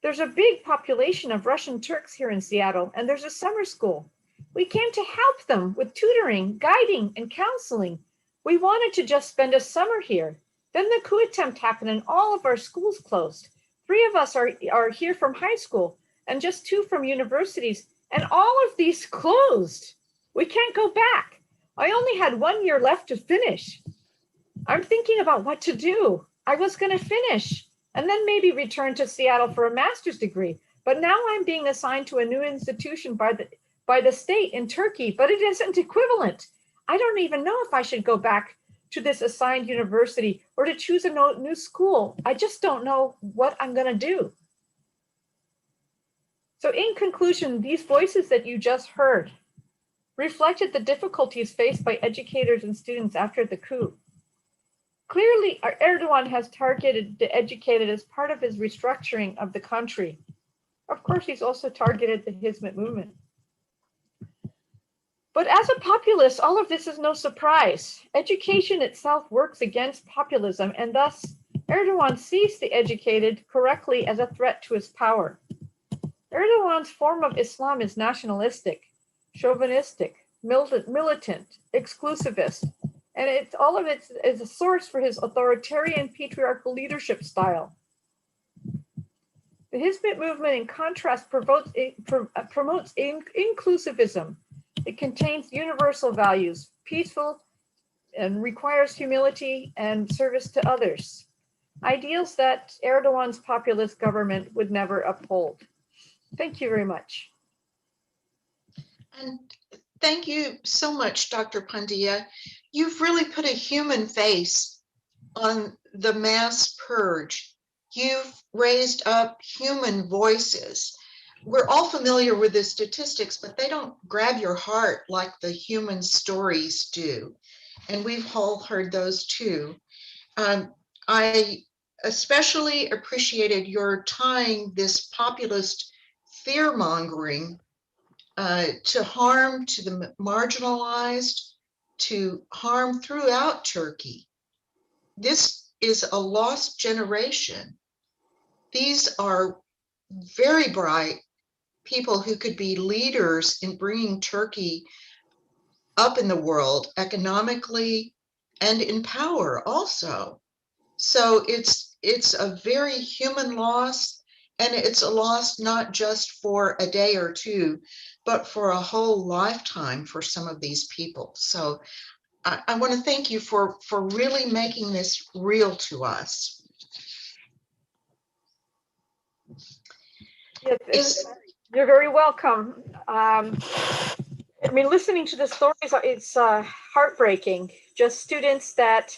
There's a big population of Russian Turks here in Seattle, and there's a summer school. We came to help them with tutoring, guiding, and counseling. We wanted to just spend a summer here. Then the coup attempt happened and all of our schools closed. 3 of us are here from high school and just 2 from universities, and all of these closed. We can't go back. I only had 1 year left to finish. I'm thinking about what to do. I was going to finish and then maybe return to Seattle for a master's degree. But now I'm being assigned to a new institution by the state in Turkey, but it isn't equivalent. I don't even know if I should go back to this assigned university or to choose a new school. I just don't know what I'm going to do. So in conclusion, these voices that you just heard reflected the difficulties faced by educators and students after the coup. Clearly, Erdogan has targeted the educated as part of his restructuring of the country. Of course, he's also targeted the Hizmet movement. But as a populist, all of this is no surprise. Education itself works against populism, and thus Erdogan sees the educated correctly as a threat to his power. Erdogan's form of Islam is nationalistic, chauvinistic, militant, exclusivist, and all of it is a source for his authoritarian patriarchal leadership style. The Hizmet movement, in contrast, promotes inclusivism. It contains universal values, peaceful, and requires humility and service to others. Ideals that Erdogan's populist government would never uphold. Thank you very much. And thank you so much, Dr. Pandya. You've really put a human face on the mass purge. You've raised up human voices. We're all familiar with the statistics, but they don't grab your heart like the human stories do. And we've all heard those too. I especially appreciated your tying this populist fear-mongering to harm to the marginalized, to harm throughout Turkey. This is a lost generation. These are very bright people who could be leaders in bringing Turkey up in the world economically and in power also. So it's a very human loss, and it's a loss not just for a day or two, but for a whole lifetime for some of these people. So I want to thank you for really making this real to us. Yes, you're very welcome. I mean, listening to the stories, it's heartbreaking. Just students that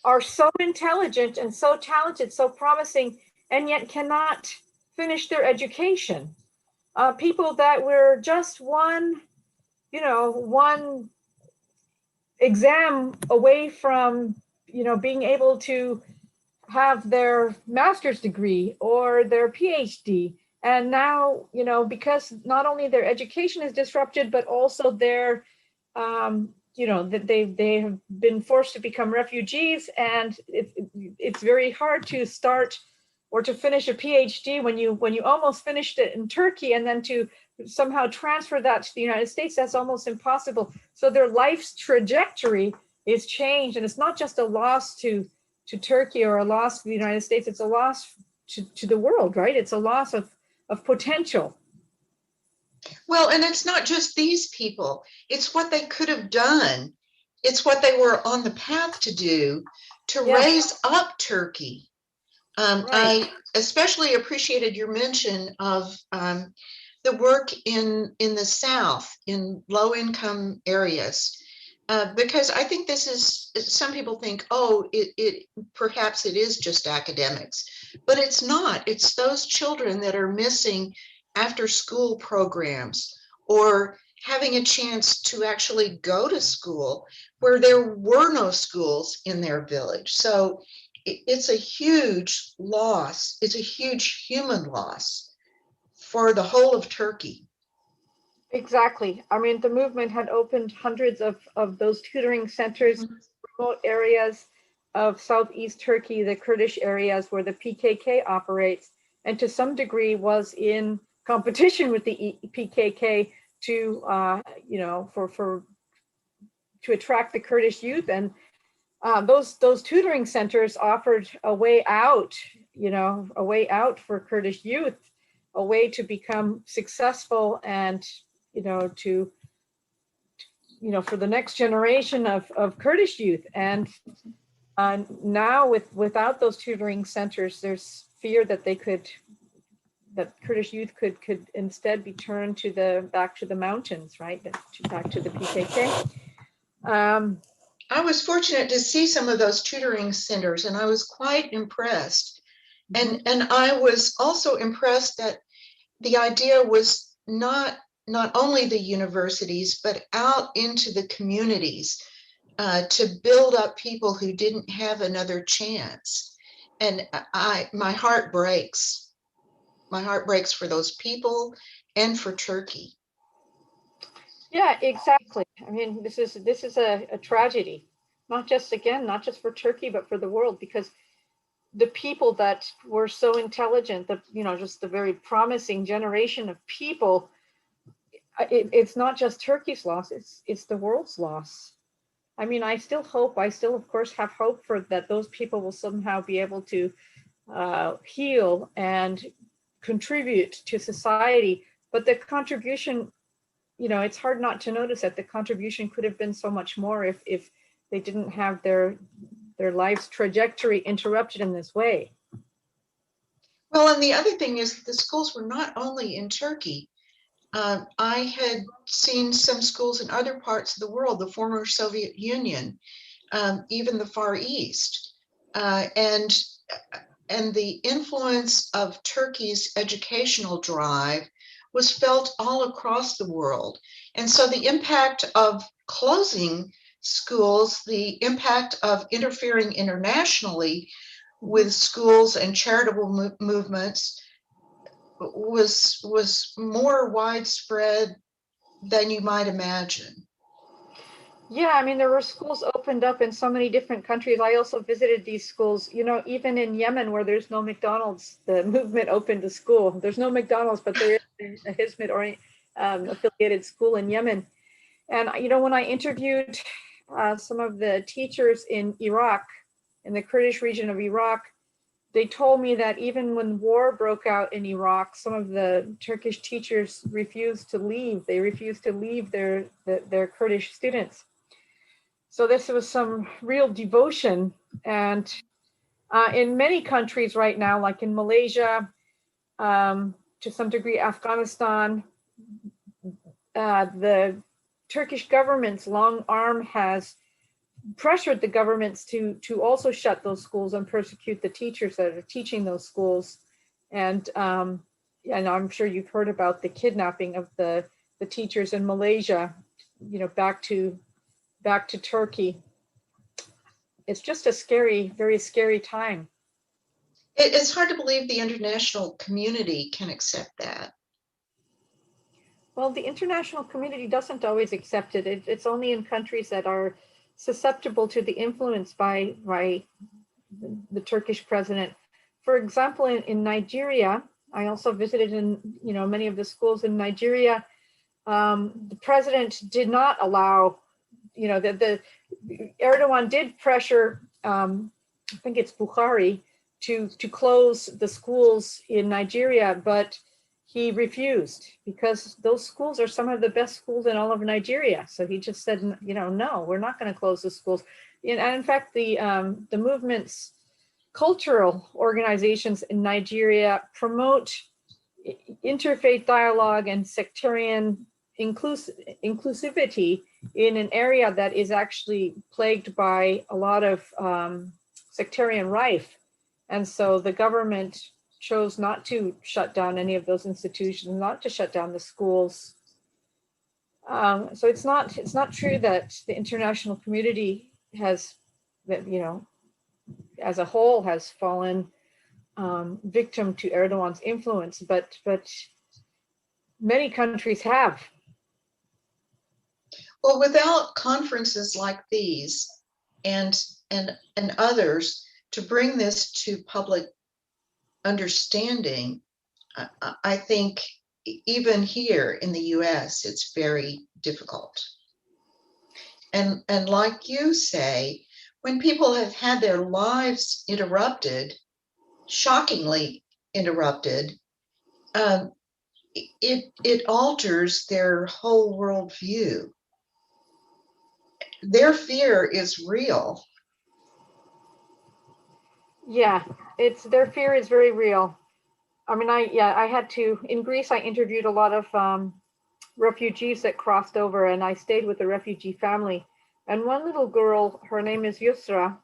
are so intelligent and so talented, so promising, and yet cannot finish their education. People that were just one exam away from, being able to have their master's degree or their PhD. And now, because not only their education is disrupted, but also their, that they have been forced to become refugees, and it's very hard to start or to finish a PhD when you almost finished it in Turkey, and then to somehow transfer that to the United States, that's almost impossible. So their life's trajectory is changed, and it's not just a loss to Turkey or a loss to the United States, it's a loss to the world, right? It's a loss of potential. Well, and it's not just these people, it's what they could have done. It's what they were on the path to do to raise up Turkey. Right. I especially appreciated your mention of the work in the South, in low-income areas, because I think this is, some people think, oh, it perhaps it is just academics, but it's not. It's those children that are missing after-school programs or having a chance to actually go to school where there were no schools in their village. So it's a huge loss. It's a huge human loss for the whole of Turkey. Exactly. I mean, the movement had opened hundreds of those tutoring centers, remote areas of Southeast Turkey, the Kurdish areas where the PKK operates, and to some degree was in competition with the PKK to, to attract the Kurdish youth. And those tutoring centers offered a way out, a way out for Kurdish youth, a way to become successful and, for the next generation of Kurdish youth. And now without those tutoring centers, there's fear that that Kurdish youth could instead be turned back to the mountains, right? Back to the PKK. I was fortunate to see some of those tutoring centers, and I was quite impressed. And I was also impressed that the idea was not only the universities, but out into the communities to build up people who didn't have another chance. And my heart breaks. My heart breaks for those people and for Turkey. Yeah, exactly. I mean, this is a tragedy, not just for Turkey, but for the world, because the people that were so intelligent, just the very promising generation of people, it's not just Turkey's loss, it's the world's loss. I mean, I still of course have hope for that those people will somehow be able to heal and contribute to society, but the contribution, it's hard not to notice that the contribution could have been so much more if they didn't have their life's trajectory interrupted in this way. Well, and the other thing is the schools were not only in Turkey. I had seen some schools in other parts of the world, the former Soviet Union, even the Far East, and the influence of Turkey's educational drive was felt all across the world. And so the impact of closing schools, the impact of interfering internationally with schools and charitable movements was more widespread than you might imagine. Yeah, I mean, there were schools opened up in so many different countries. I also visited these schools, even in Yemen where there's no McDonald's, the movement opened a school. There's no McDonald's, but there is a Hizmet affiliated school in Yemen. And, when I interviewed some of the teachers in Iraq, in the Kurdish region of Iraq, they told me that even when war broke out in Iraq, some of the Turkish teachers refused to leave. They refused to leave their Kurdish students. So this was some real devotion. And in many countries right now, like in Malaysia, to some degree Afghanistan, the Turkish government's long arm has pressured the governments to also shut those schools and persecute the teachers that are teaching those schools. And I'm sure you've heard about the kidnapping of the teachers in Malaysia, back to back to Turkey. It's just a scary, very scary time. It's hard to believe the international community can accept that. Well, the international community doesn't always accept it. It's only in countries that are susceptible to the influence by the Turkish president. For example, in Nigeria, I also visited in many of the schools in Nigeria. The president did not allow, the Erdogan did pressure, I think it's Bukhari, to close the schools in Nigeria, but he refused because those schools are some of the best schools in all of Nigeria. So he just said, no, we're not going to close the schools. And in fact, the movement's cultural organizations in Nigeria promote interfaith dialogue and sectarian inclusivity in an area that is actually plagued by a lot of sectarian rife. And so the government chose not to shut down any of those institutions, not to shut down the schools. So it's not true that the international community has, as a whole, has fallen victim to Erdogan's influence, but many countries have. Well, without conferences like these and others to bring this to public understanding, I think even here in the US, it's very difficult. And like you say, when people have had their lives interrupted, shockingly interrupted, it alters their whole worldview. Their fear is real. Yeah, their fear is very real. I mean, I had to, in Greece, I interviewed a lot of refugees that crossed over, and I stayed with a refugee family. And one little girl, her name is Yusra,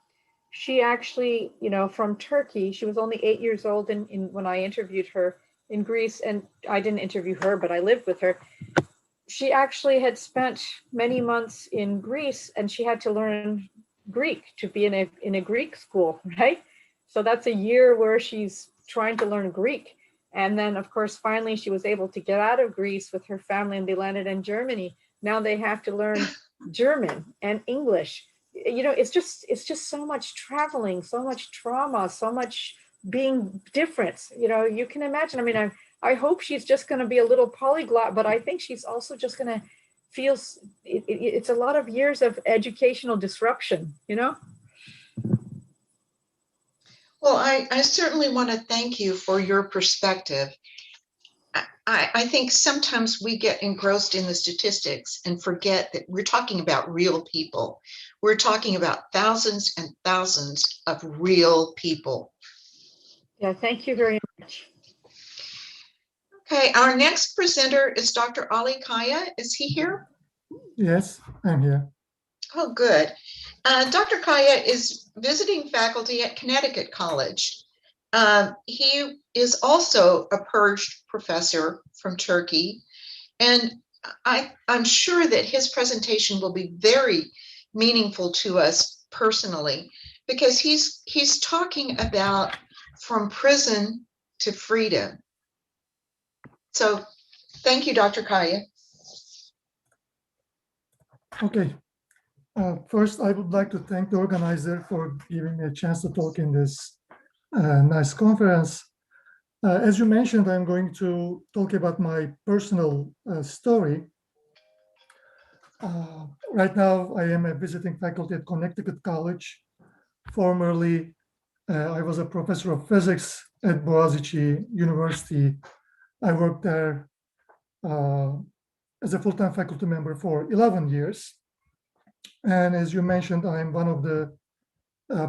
she actually, from Turkey, she was only 8 years old when I interviewed her in Greece, and I didn't interview her, but I lived with her. She actually had spent many months in Greece, and she had to learn Greek to be in a Greek school, right? So that's a year where she's trying to learn Greek. And then, of course, finally she was able to get out of Greece with her family, and they landed in Germany. Now they have to learn German and English. It's just so much traveling, so much trauma, so much being different. You can imagine. I mean, I hope she's just going to be a little polyglot, but I think she's also just going to feel it's a lot of years of educational disruption, Well, I certainly want to thank you for your perspective. I think sometimes we get engrossed in the statistics and forget that we're talking about real people. We're talking about thousands and thousands of real people. Yeah, thank you very much. Okay, our next presenter is Dr. Ali Kaya. Is he here? Yes, I'm here. Oh, good. Dr. Kaya is visiting faculty at Connecticut College. He is also a Purge professor from Turkey, and I'm sure that his presentation will be very meaningful to us personally, because he's talking about from prison to freedom. So thank you, Dr. Kaya. Okay. First, I would like to thank the organizer for giving me a chance to talk in this nice conference. As you mentioned, I'm going to talk about my personal story. Right now, I am a visiting faculty at Connecticut College. Formerly, I was a professor of physics at Boğaziçi University. I worked there as a full-time faculty member for 11 years. And as you mentioned, I'm one of the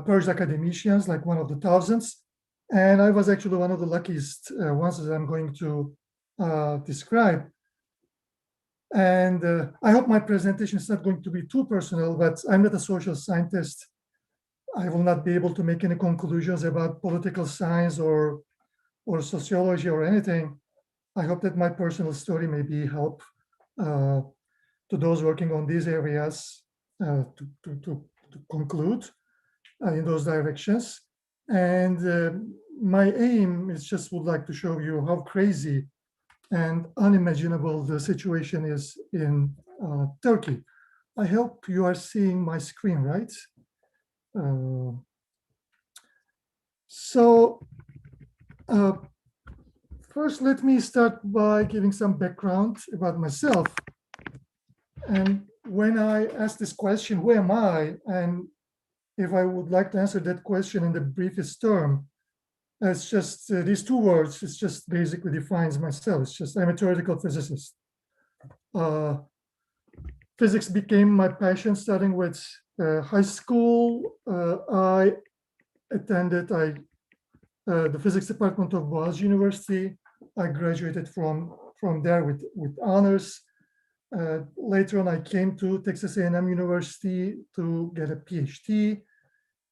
Purge academicians, like one of the thousands. And I was actually one of the luckiest ones that I'm going to describe. And I hope my presentation is not going to be too personal, but I'm not a social scientist. I will not be able to make any conclusions about political science or sociology or anything. I hope that my personal story may be help to those working on these areas to conclude in those directions. And my aim is just would like to show you how crazy and unimaginable the situation is in Turkey. I hope you are seeing my screen, right? First, let me start by giving some background about myself. And when I asked this question, who am I? And if I would like to answer that question in the briefest term, it's just these two words, it just basically defines myself. It's just, I'm a theoretical physicist. Physics became my passion starting with high school. I attended the physics department of Boğaziçi University. I graduated from there with honors. Later on, I came to Texas A&M University to get a PhD,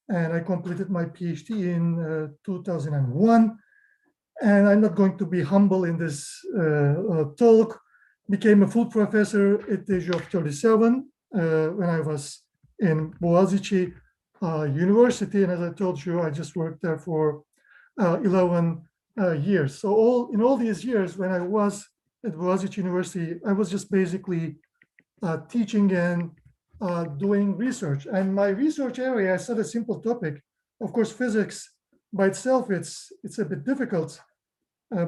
and I completed my PhD in 2001. And I'm not going to be humble in this talk. Became a full professor at the age of 37 when I was in Boğaziçi University. And as I told you, I just worked there for 11 years. So in all these years when I was at Boğaziçi University, I was just basically teaching and doing research. And my research area, I said a simple topic. Of course, physics by itself, it's a bit difficult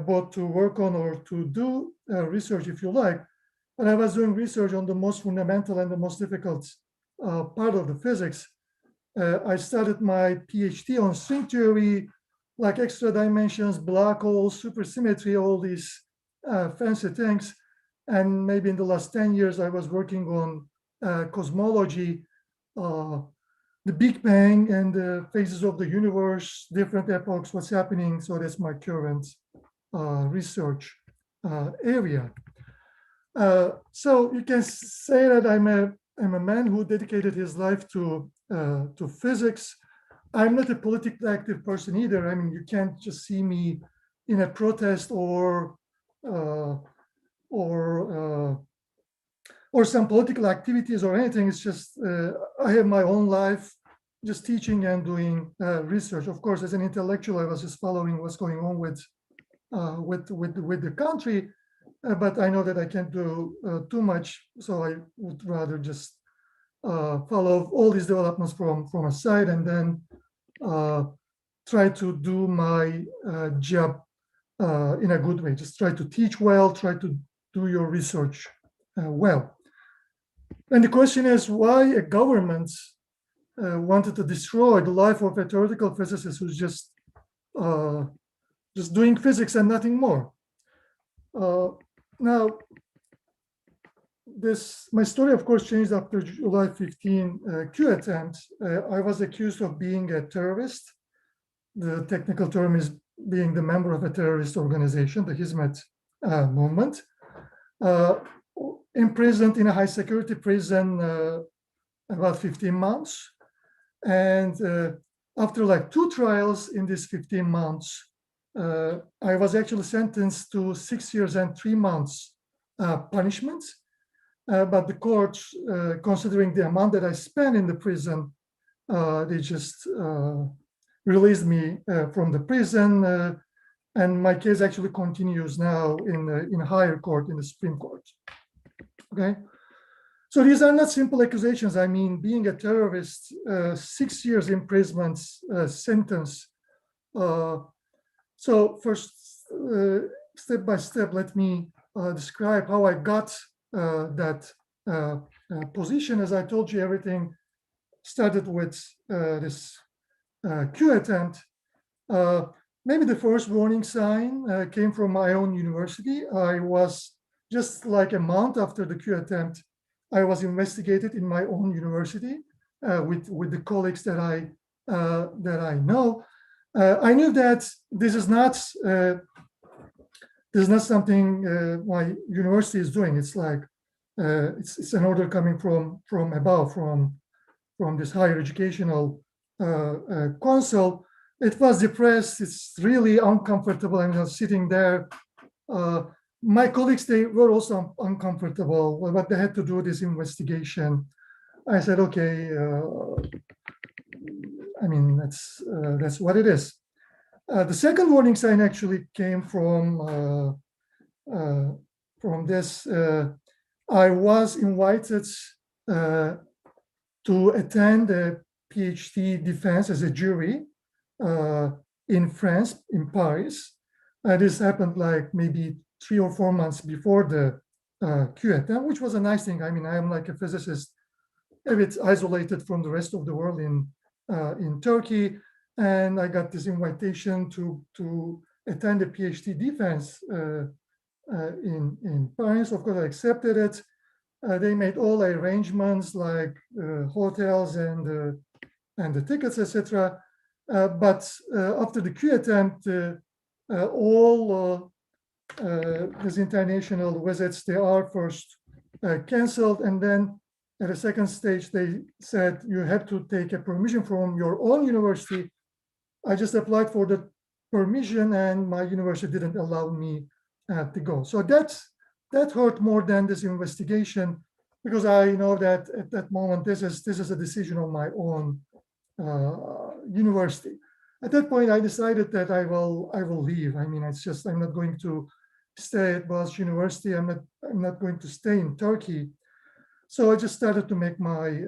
both to work on or to do research, if you like. But I was doing research on the most fundamental and the most difficult part of the physics. I started my PhD on string theory, like extra dimensions, black holes, supersymmetry, all these fancy things. And maybe in the last 10 years, I was working on cosmology, the Big Bang and the phases of the universe, different epochs, what's happening. So that's my current research area. So you can say that I'm a man who dedicated his life to physics. I'm not a politically active person either. I mean, you can't just see me in a protest or some political activities or anything. It's just I have my own life, just teaching and doing research. Of course, as an intellectual, I was just following what's going on with the country, but I know that I can't do too much, so I would rather just follow all these developments from a side and then try to do my job in a good way. Just try to teach well, try to do your research well. And the question is why a government wanted to destroy the life of a theoretical physicist who's just doing physics and nothing more. Now, my story, of course, changed after July 15 coup attempt. I was accused of being a terrorist. The technical term is being the member of a terrorist organization, the Hizmet movement. Imprisoned in a high security prison about 15 months. And after like 2 trials in these 15 months, I was actually sentenced to 6 years and 3 months punishment. But the court, considering the amount that I spent in the prison, they just released me from the prison. And my case actually continues now in a higher court, in the Supreme Court. Okay. So these are not simple accusations. I mean, being a terrorist, 6 years imprisonment sentence. So first, step by step, let me describe how I got that position. As I told you, everything started with this coup attempt. Maybe the first warning sign came from my own university. I was just like a month after the coup attempt, I was investigated in my own university with the colleagues that I know. I knew that this is not something my university is doing. It's like it's an order coming from above, from this higher educational council. It was depressed. It's really uncomfortable. I'm just sitting there. My colleagues, they were also uncomfortable, but they had to do this investigation. I said, okay, I mean, that's what it is. The second warning sign actually came from this. I was invited to attend a PhD defense as a jury in France, in Paris. This happened like maybe 3 or 4 months before the coup attempt, which was a nice thing. I mean, I'm like a physicist, a bit isolated from the rest of the world in Turkey, and I got this invitation to attend a PhD defense in Paris. Of course, I accepted it. They made all arrangements like hotels and the tickets, etc. But after the coup attempt, all these international visits, they are first canceled, and then at a second stage, they said you have to take a permission from your own university. I just applied for the permission, and my university didn't allow me to go. So that hurt more than this investigation, because I know that at that moment this is a decision of my own university. At that point, I decided that I will leave. I mean, it's just I'm not going to stay at Boğaziçi University. I'm not going to stay in Turkey. So I just started to make my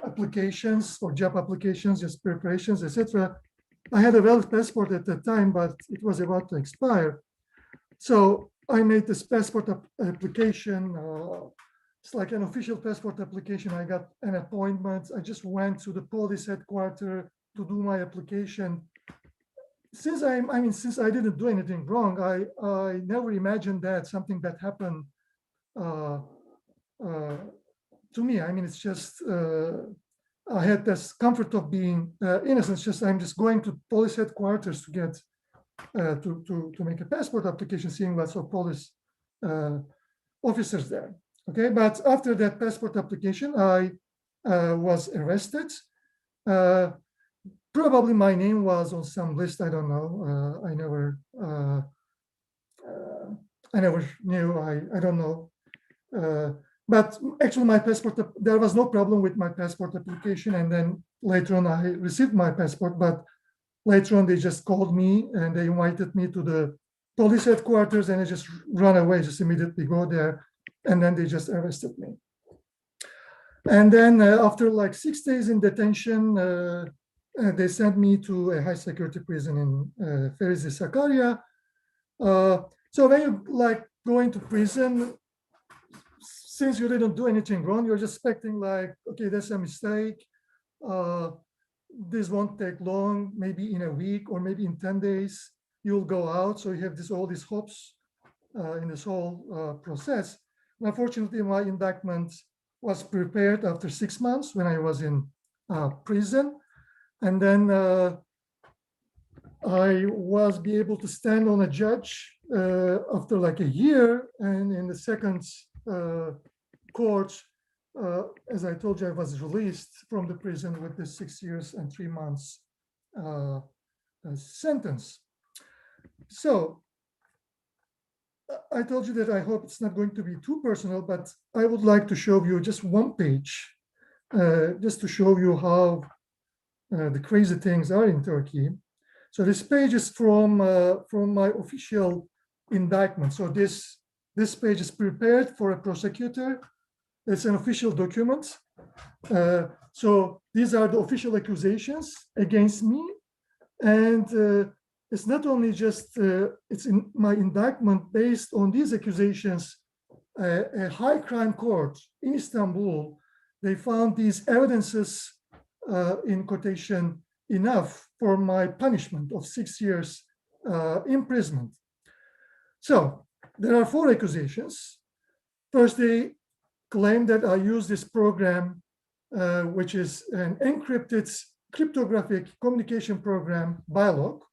applications for job applications, just preparations, etc. I had a valid passport at that time, but it was about to expire. So I made this passport application. It's like an official passport application. I got an appointment. I just went to the police headquarters to do my application. Since since I didn't do anything wrong, I never imagined that something that happened to me. I mean, it's just I had this comfort of being innocent. Just I'm just going to police headquarters to get to make a passport application, seeing lots of police officers there. Okay, but after that passport application, I was arrested. Probably my name was on some list. I don't know. I never knew. I don't know. But actually, my passport, there was no problem with my passport application. And then later on, I received my passport. But later on, they just called me and they invited me to the police headquarters, and I just run away, just immediately go there. And then they just arrested me. And then after like 6 days in detention, they sent me to a high security prison in Ferizi, Sakarya. So when you like going to prison, since you didn't do anything wrong, you're just expecting like, okay, that's a mistake. This won't take long, maybe in a week or maybe in 10 days, you'll go out. So you have all these hopes in this whole process. And unfortunately, my indictment was prepared after 6 months when I was in prison. And then I was be able to stand on a judge after like a year. And in the second court, as I told you, I was released from the prison with the 6 years and 3 months sentence. So I told you that I hope it's not going to be too personal, but I would like to show you just one page, just to show you how the crazy things are in Turkey. So this page is from my official indictment. So this page is prepared for a prosecutor. It's an official document. So these are the official accusations against me. And it's not only just, it's in my indictment based on these accusations, a high crime court in Istanbul, they found these evidences in quotation enough for my punishment of 6 years imprisonment. So there are 4 accusations. First, they claim that I use this program, which is an encrypted cryptographic communication program, Bilog.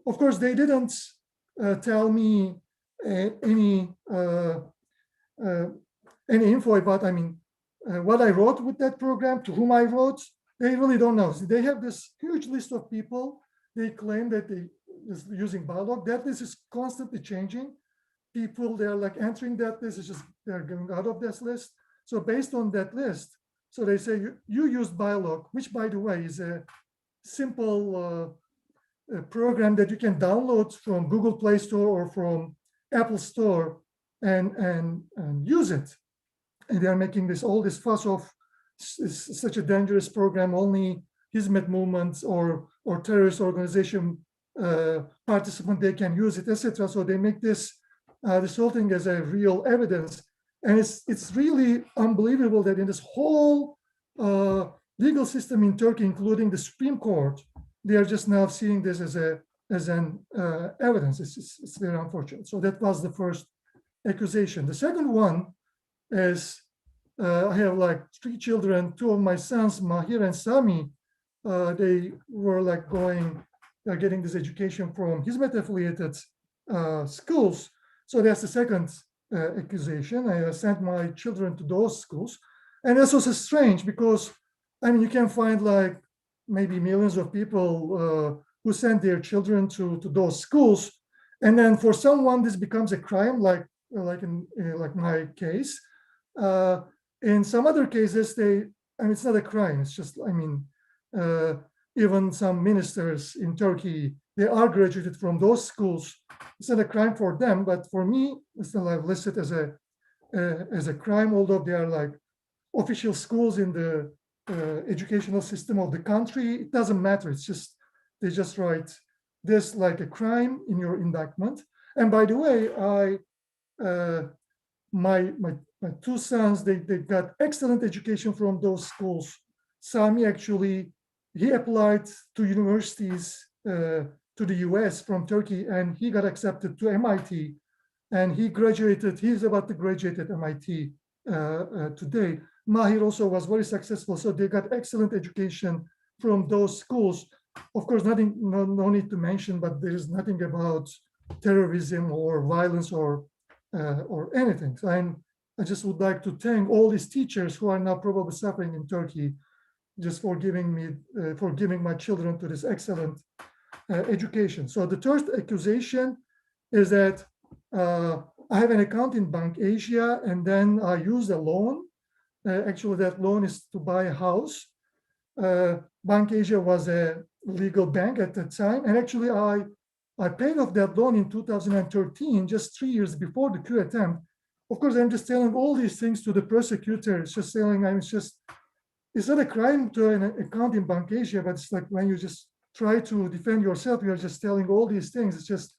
Of course, they didn't tell me any info about, what I wrote with that program, to whom I wrote. They really don't know. So they have this huge list of people. They claim that they is using Bilog. That list is constantly changing. People, they're like entering that list, it's just they're going out of this list. So based on that list, So they say you used Bylog, which, by the way, is a simple a program that you can download from Google Play Store or from Apple Store and use it. And they are making all this fuss of such a dangerous program. Only Hizmet movements or terrorist organization participant, they can use it, etc. So they make this whole thing as a real evidence. And it's really unbelievable that in this whole legal system in Turkey, including the Supreme Court, they are just now seeing this as an evidence. It's very unfortunate. So that was the first accusation. The second one is I have like 3 children. 2 of my sons, Mahir and Sami, they were like getting this education from Hizmet affiliated schools. So that's the second accusation. I sent my children to those schools. And that's also strange because, I mean, you can find like maybe millions of people who send their children to those schools. And then for someone, this becomes a crime, like in my case. In some other cases, it's not a crime. It's just, even some ministers in Turkey, they are graduated from those schools. It's not a crime for them, but for me, it's still listed as a crime, although they are like official schools in the educational system of the country. It doesn't matter. It's just, they just write this like a crime in your indictment. And by the way, my 2 sons, they got excellent education from those schools. Sami actually, he applied to universities to the US from Turkey, and he got accepted to MIT, and he graduated. He's about to graduate at MIT today. Mahir also was very successful, so they got excellent education from those schools. Of course, no need to mention, but there is nothing about terrorism or violence or anything. So I just would like to thank all these teachers who are now probably suffering in Turkey, just for giving my children to this excellent education. So the third accusation is that I have an account in Bank Asia, and then I used a loan. Actually, that loan is to buy a house. Bank Asia was a legal bank at the time, and actually I paid off that loan in 2013, just 3 years before the coup attempt. Of course, I'm just telling all these things to the prosecutor. It's just telling, it's not a crime to an account in Bank Asia, but it's like when you just try to defend yourself, you're just telling all these things. It's just,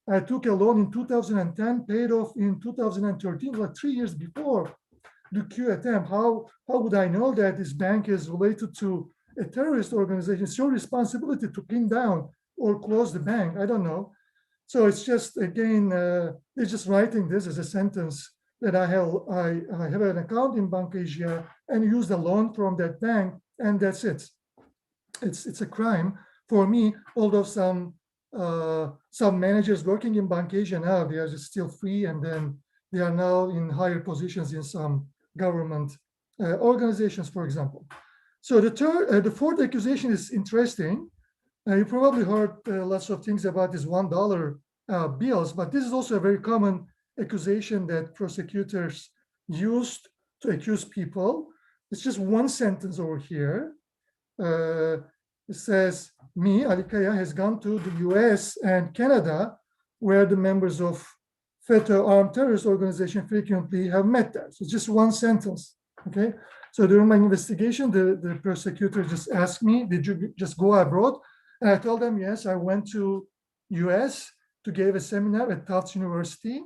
I took a loan in 2010, paid off in 2013, like 3 years before the coup attempt. How would I know that this bank is related to a terrorist organization? It's your responsibility to pin down or close the bank. I don't know. So it's just, again, they're just writing this as a sentence that I have an account in Bank Asia and use the loan from that bank, and that's it. It's a crime for me, although some managers working in Bank Asia now, they are just still free, and then they are now in higher positions in some government organizations, for example. So the fourth accusation is interesting. You probably heard lots of things about these $1 bills, but this is also a very common accusation that prosecutors used to accuse people. It's just one sentence over here. It says, me, Ali Kaya, has gone to the US and Canada, where the members of FETÖ armed terrorist organization frequently have met there. So just one sentence, okay? So during my investigation, the prosecutor just asked me, did you just go abroad? And I told them, yes, I went to US to give a seminar at Tufts University.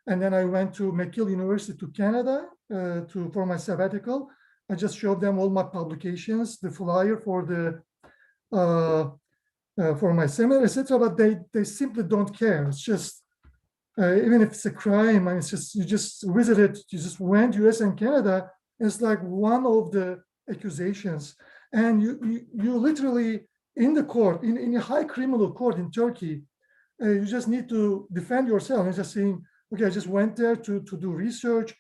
And then I went to McGill University to Canada for my sabbatical. I just showed them all my publications, the flyer for my seminar, etc. But they simply don't care. It's just, even if it's a crime, and it's just, you just visited, you just went US and Canada. It's like one of the accusations. And you literally, in the court, in a high criminal court in Turkey, you just need to defend yourself. It's just saying, okay, I just went there to do research.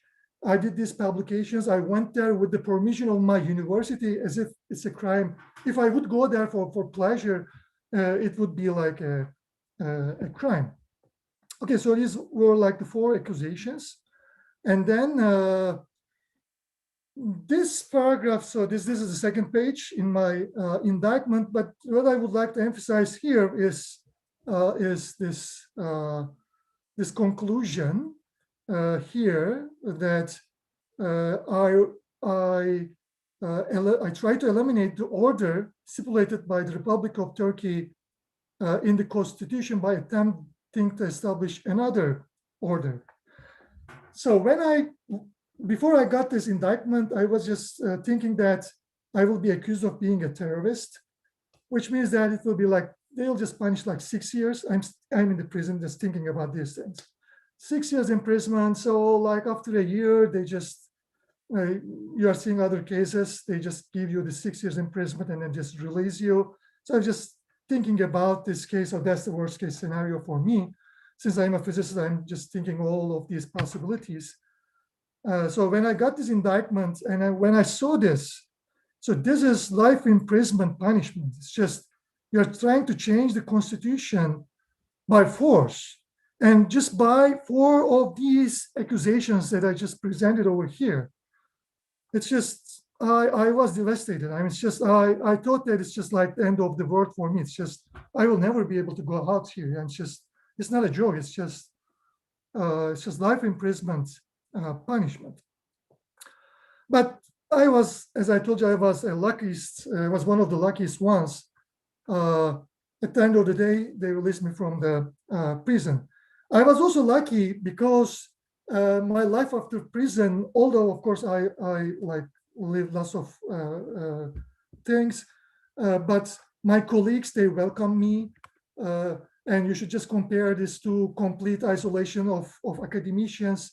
I did these publications. I went there with the permission of my university, as if it's a crime. If I would go there for pleasure, it would be like a crime. Okay, so these were like the 4 accusations. And then this paragraph, so this is the second page in my indictment, but what I would like to emphasize here is this this conclusion here that I try to eliminate the order stipulated by the Republic of Turkey in the Constitution by attempting to establish another order. So before I got this indictment, I was just thinking that I will be accused of being a terrorist, which means that it will be like, they'll just punish like 6 years. I'm in the prison just thinking about these things. 6 years imprisonment. So like after a year, they just, you are seeing other cases, they just give you the 6 years imprisonment and then just release you. So I'm just thinking about this case, or that's the worst case scenario for me. Since I'm a physicist, I'm just thinking all of these possibilities. So when I got this indictment and when I saw this, so this is life imprisonment punishment. It's just, you're trying to change the Constitution by force. And just by 4 of these accusations that I just presented over here, it's just, I was devastated. I mean, it's just, I thought that it's just like the end of the world for me. It's just, I will never be able to go out here. And it's just, it's not a joke. It's just life imprisonment punishment. But I was, as I told you, I was one of the luckiest ones. At the end of the day, they released me from the prison. I was also lucky because my life after prison, although of course I like lived lots of things, but my colleagues, they welcomed me. And you should just compare this to complete isolation of academicians.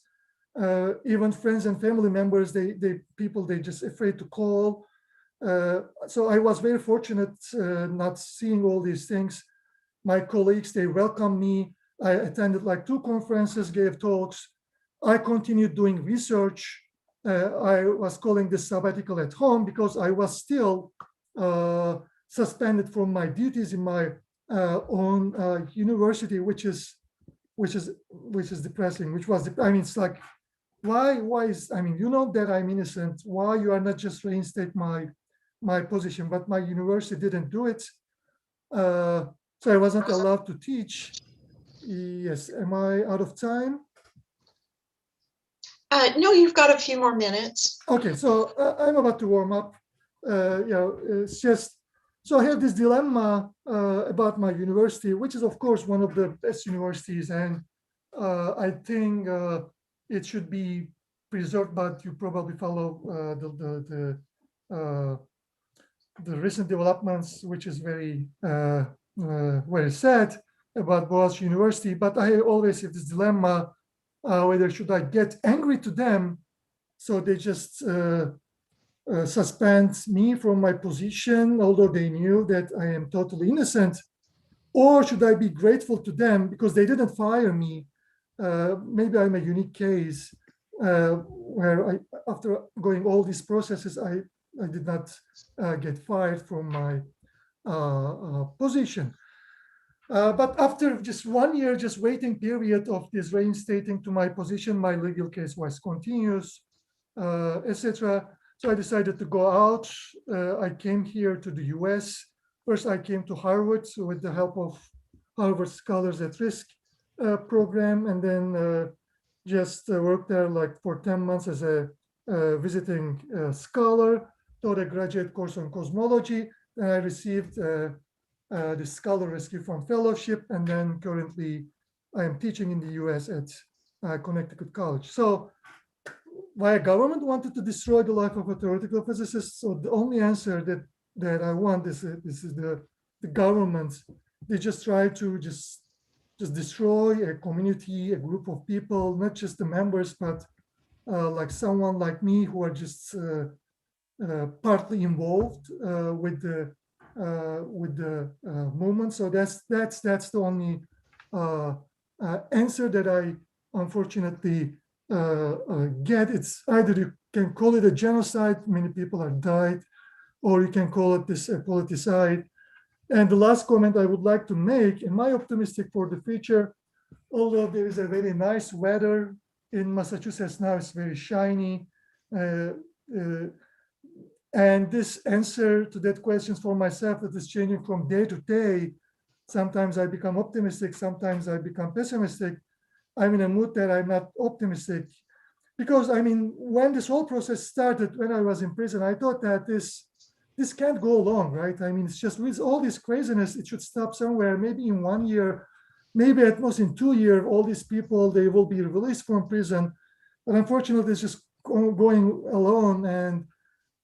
Even friends and family members, they just afraid to call. So I was very fortunate not seeing all these things. My colleagues, they welcomed me. I attended like 2 conferences, gave talks. I continued doing research. I was calling this sabbatical at home because I was still suspended from my duties in my own university, which is depressing. I mean, it's like, why is, I mean, you know that I'm innocent. Why you are not just reinstate my position? But my university didn't do it. So I wasn't allowed to teach. Yes, am I out of time? No, you've got a few more minutes. Okay, so I'm about to warm up. It's just, so I have this dilemma about my university, which is of course one of the best universities, and I think it should be preserved. But you probably follow the recent developments, which is very sad about Boğaziçi University. But I always have this dilemma whether should I get angry to them, so they just suspend me from my position, although they knew that I am totally innocent, or should I be grateful to them because they didn't fire me? Maybe I'm a unique case where after going all these processes, I did not get fired from my position. But after just 1 year, just waiting period of this reinstating to my position, my legal case was continuous, etc. So I decided to go out. I came here to the US. First, I came to Harvard with the help of Harvard Scholars at Risk program, and then just worked there like for 10 months as a visiting scholar, taught a graduate course on cosmology. And I received the Scholar Rescue Fund Fellowship, and then currently I am teaching in the US at Connecticut College. So why a government wanted to destroy the life of a theoretical physicist? So the only answer that I want is the government. They just try to just destroy a community, a group of people, not just the members, but like someone like me who are just partly involved with the movement. So that's the only answer that I unfortunately get. It's either you can call it a genocide, many people have died, or you can call it this politicide. And the last comment I would like to make, am I optimistic for the future? Although there is a very nice weather in Massachusetts now, it's very shiny. And this answer to that question for myself that is changing from day to day. Sometimes I become optimistic, sometimes I become pessimistic. I'm in a mood that I'm not optimistic. Because I mean, when this whole process started, when I was in prison, I thought that this can't go long, right? I mean, it's just with all this craziness, it should stop somewhere, maybe in 1 year, maybe at most in 2 years, all these people, they will be released from prison. But unfortunately, it's just going alone. And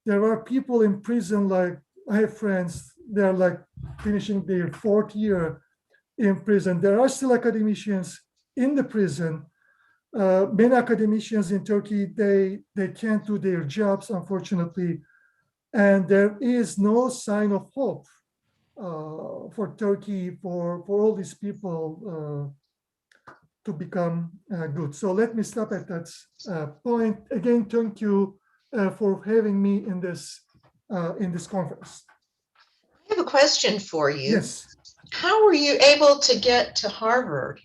there are people in prison, like I have friends, they're like finishing their 4th year in prison. There are still academicians in the prison. Many academicians in Turkey, they can't do their jobs, unfortunately. And there is no sign of hope for Turkey, for all these people to become good. So let me stop at that point. Again, thank you for having me in this conference. I have a question for you. Yes. How were you able to get to Harvard?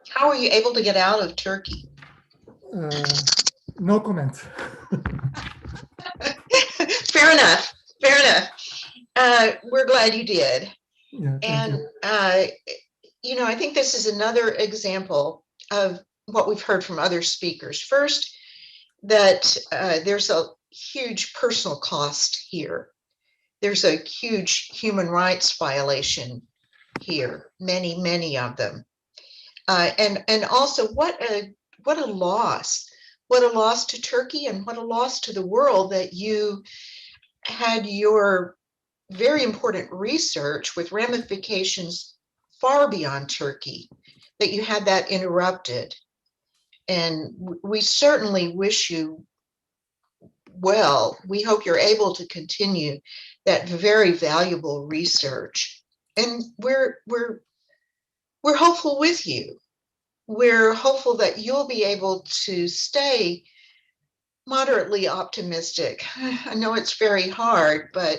How were you able to get out of Turkey? No comment. Fair enough. Fair enough. We're glad you did. Yeah, thank you. You know, I think this is another example of what we've heard from other speakers. First, that there's a huge personal cost here. There's a huge human rights violation here, many of them. And also what a loss to Turkey, and what a loss to the world that you had your very important research with ramifications far beyond Turkey, that you had that interrupted. And we certainly wish you well. We hope you're able to continue that very valuable research. And we're hopeful with you. We're hopeful that you'll be able to stay moderately optimistic. I know it's very hard, but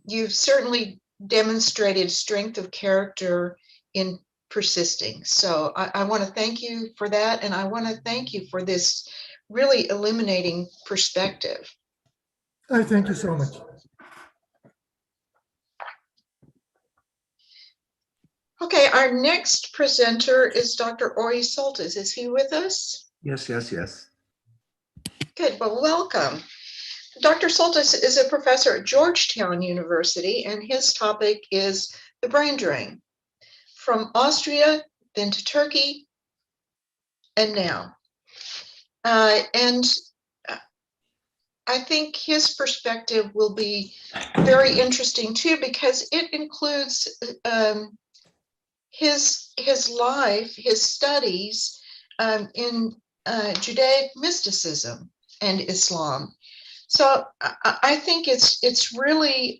you've certainly demonstrated strength of character in persisting. So I want to thank you for that. And I want to thank you for this really illuminating perspective. I thank you so much. Okay, our next presenter is Dr. Ori Soltis. Is he with us? Yes. Good, well, welcome. Dr. Soltis is a professor at Georgetown University, and his topic is the brain drain, from Austria, then to Turkey, and now. And I think his perspective will be very interesting too, because it includes his life, his studies in Judaic mysticism and Islam. So I think it's really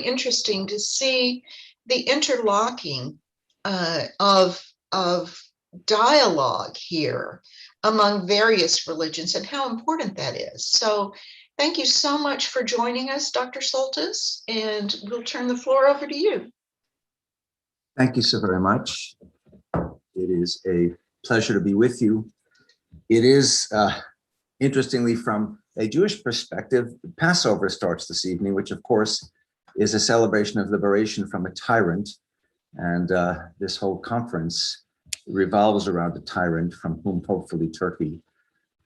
interesting to see the interlocking of dialogue here among various religions and how important that is. So thank you so much for joining us, Dr. Soltis, and we'll turn the floor over to you. Thank you so very much. It is a pleasure to be with you. It is, interestingly, from a Jewish perspective, Passover starts this evening, which of course is a celebration of liberation from a tyrant. And this whole conference revolves around a tyrant from whom hopefully Turkey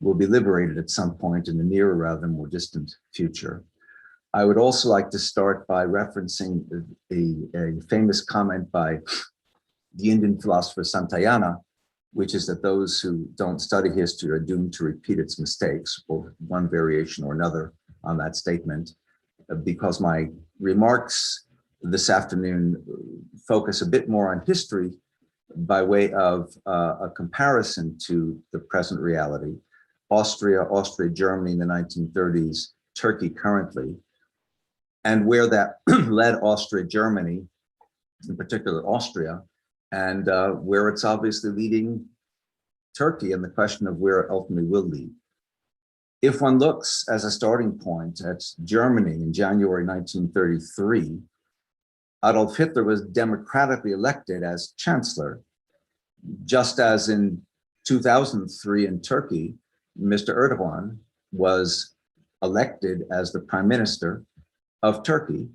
will be liberated at some point in the near or rather more distant future. I would also like to start by referencing a famous comment by the Indian philosopher Santayana, which is that those who don't study history are doomed to repeat its mistakes, or one variation or another on that statement, because my remarks this afternoon focus a bit more on history by way of a comparison to the present reality. Austria, Germany in the 1930s, Turkey currently, and where that led Austria, Germany, in particular Austria, and where it's obviously leading Turkey, and the question of where it ultimately will lead. If one looks as a starting point at Germany in January 1933, Adolf Hitler was democratically elected as chancellor, just as in 2003 in Turkey, Mr. Erdogan was elected as the prime minister of Turkey.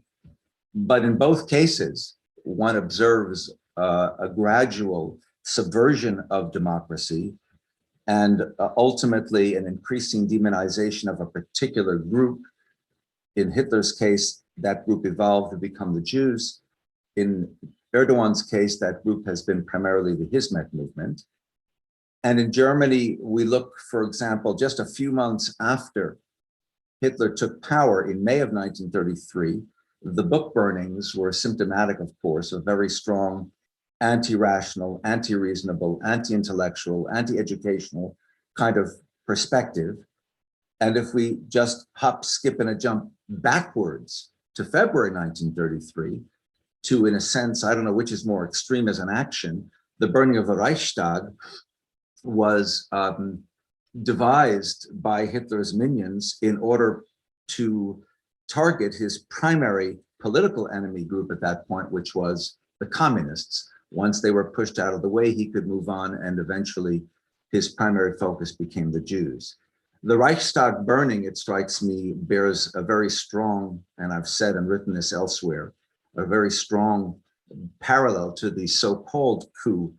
But in both cases, one observes a gradual subversion of democracy and ultimately an increasing demonization of a particular group. In Hitler's case, that group evolved to become the Jews. In Erdogan's case, that group has been primarily the Hizmet movement. And in Germany, we look, for example, just a few months after Hitler took power in May of 1933, the book burnings were symptomatic, of course, of very strong anti-rational, anti-reasonable, anti-intellectual, anti-educational kind of perspective. And if we just hop, skip, and a jump backwards to February 1933, to, in a sense, I don't know which is more extreme as an action, the burning of the Reichstag was devised by Hitler's minions in order to target his primary political enemy group at that point, which was the communists. Once they were pushed out of the way, he could move on, and eventually his primary focus became the Jews. The Reichstag burning, it strikes me, bears a very strong, and I've said and written this elsewhere, a very strong parallel to the so-called coup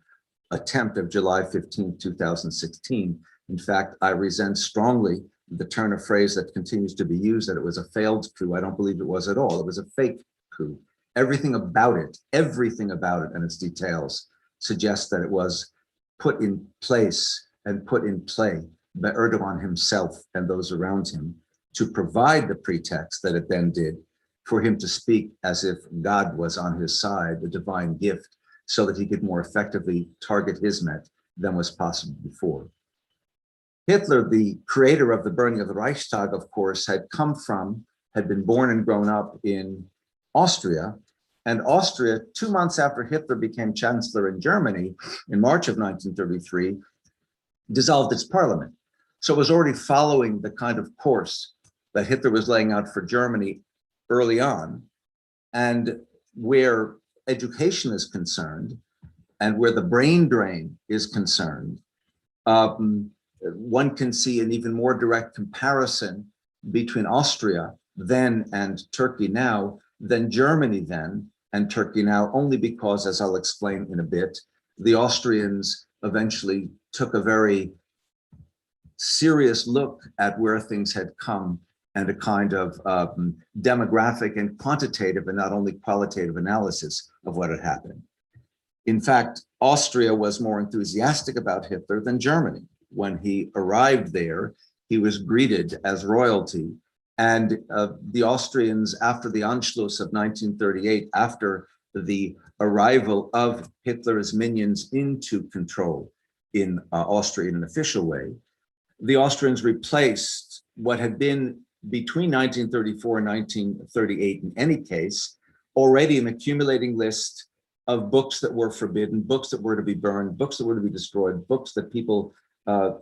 attempt of July 15, 2016. In fact, I resent strongly the turn of phrase that continues to be used, that it was a failed coup. I don't believe it was at all. It was a fake coup. Everything about it and its details suggests that it was put in place and put in play by Erdogan himself and those around him to provide the pretext that it then did for him to speak as if God was on his side, the divine gift, so that he could more effectively target Hizmet than was possible before. Hitler, the creator of the burning of the Reichstag, of course, had been born and grown up in Austria. And Austria, 2 months after Hitler became chancellor in Germany in March of 1933, dissolved its parliament. So it was already following the kind of course that Hitler was laying out for Germany early on. And where education is concerned, and where the brain drain is concerned, one can see an even more direct comparison between Austria then and Turkey now than Germany then and Turkey now, only because, as I'll explain in a bit, the Austrians eventually took a very serious look at where things had come and a kind of demographic and quantitative and not only qualitative analysis of what had happened. In fact, Austria was more enthusiastic about Hitler than Germany. When he arrived there, he was greeted as royalty. And the Austrians, after the Anschluss of 1938, after the arrival of Hitler's minions into control in Austria in an official way, the Austrians replaced what had been between 1934 and 1938, in any case, already an accumulating list of books that were forbidden, books that were to be burned, books that were to be destroyed, books that people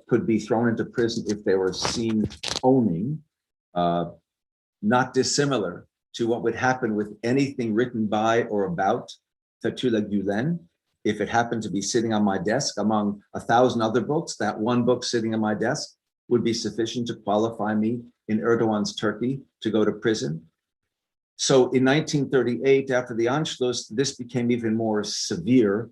could be thrown into prison if they were seen owning, not dissimilar to what would happen with anything written by or about Fethullah Gülen. If it happened to be sitting on my desk among 1,000 other books, that one book sitting on my desk would be sufficient to qualify me in Erdogan's Turkey to go to prison. So in 1938, after the Anschluss, this became even more severe,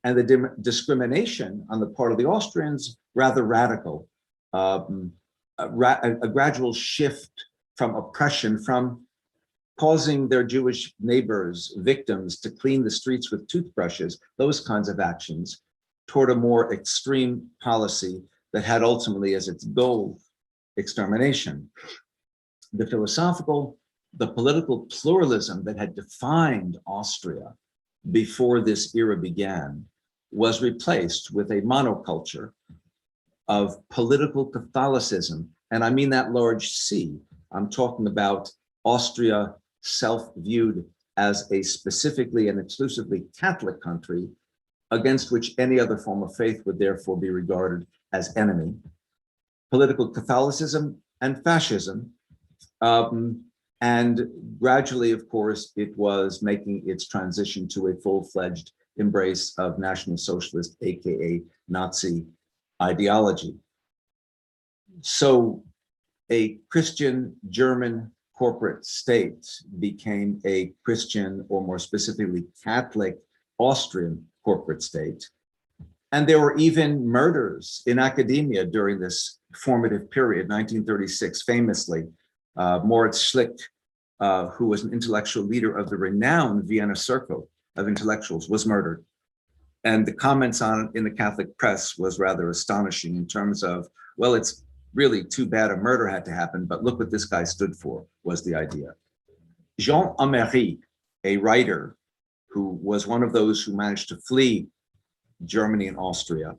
and the discrimination on the part of the Austrians, rather radical, a gradual shift from oppression, from causing their Jewish neighbors, victims, to clean the streets with toothbrushes, those kinds of actions, toward a more extreme policy that had ultimately as its goal extermination. The philosophical, the political pluralism that had defined Austria before this era began was replaced with a monoculture of political Catholicism. And I mean that large C. I'm talking about Austria self-viewed as a specifically and exclusively Catholic country against which any other form of faith would therefore be regarded as enemy. Political Catholicism and fascism. And gradually, of course, it was making its transition to a full-fledged embrace of National Socialist, AKA Nazi ideology. So a Christian German corporate state became a Christian, or more specifically Catholic Austrian corporate state. And there were even murders in academia during this formative period. 1936, famously, Moritz Schlick, who was an intellectual leader of the renowned Vienna Circle of Intellectuals, was murdered. And the comments on it in the Catholic press was rather astonishing in terms of, well, it's really too bad a murder had to happen, but look what this guy stood for, was the idea. Jean Améry, a writer who was one of those who managed to flee Germany and Austria,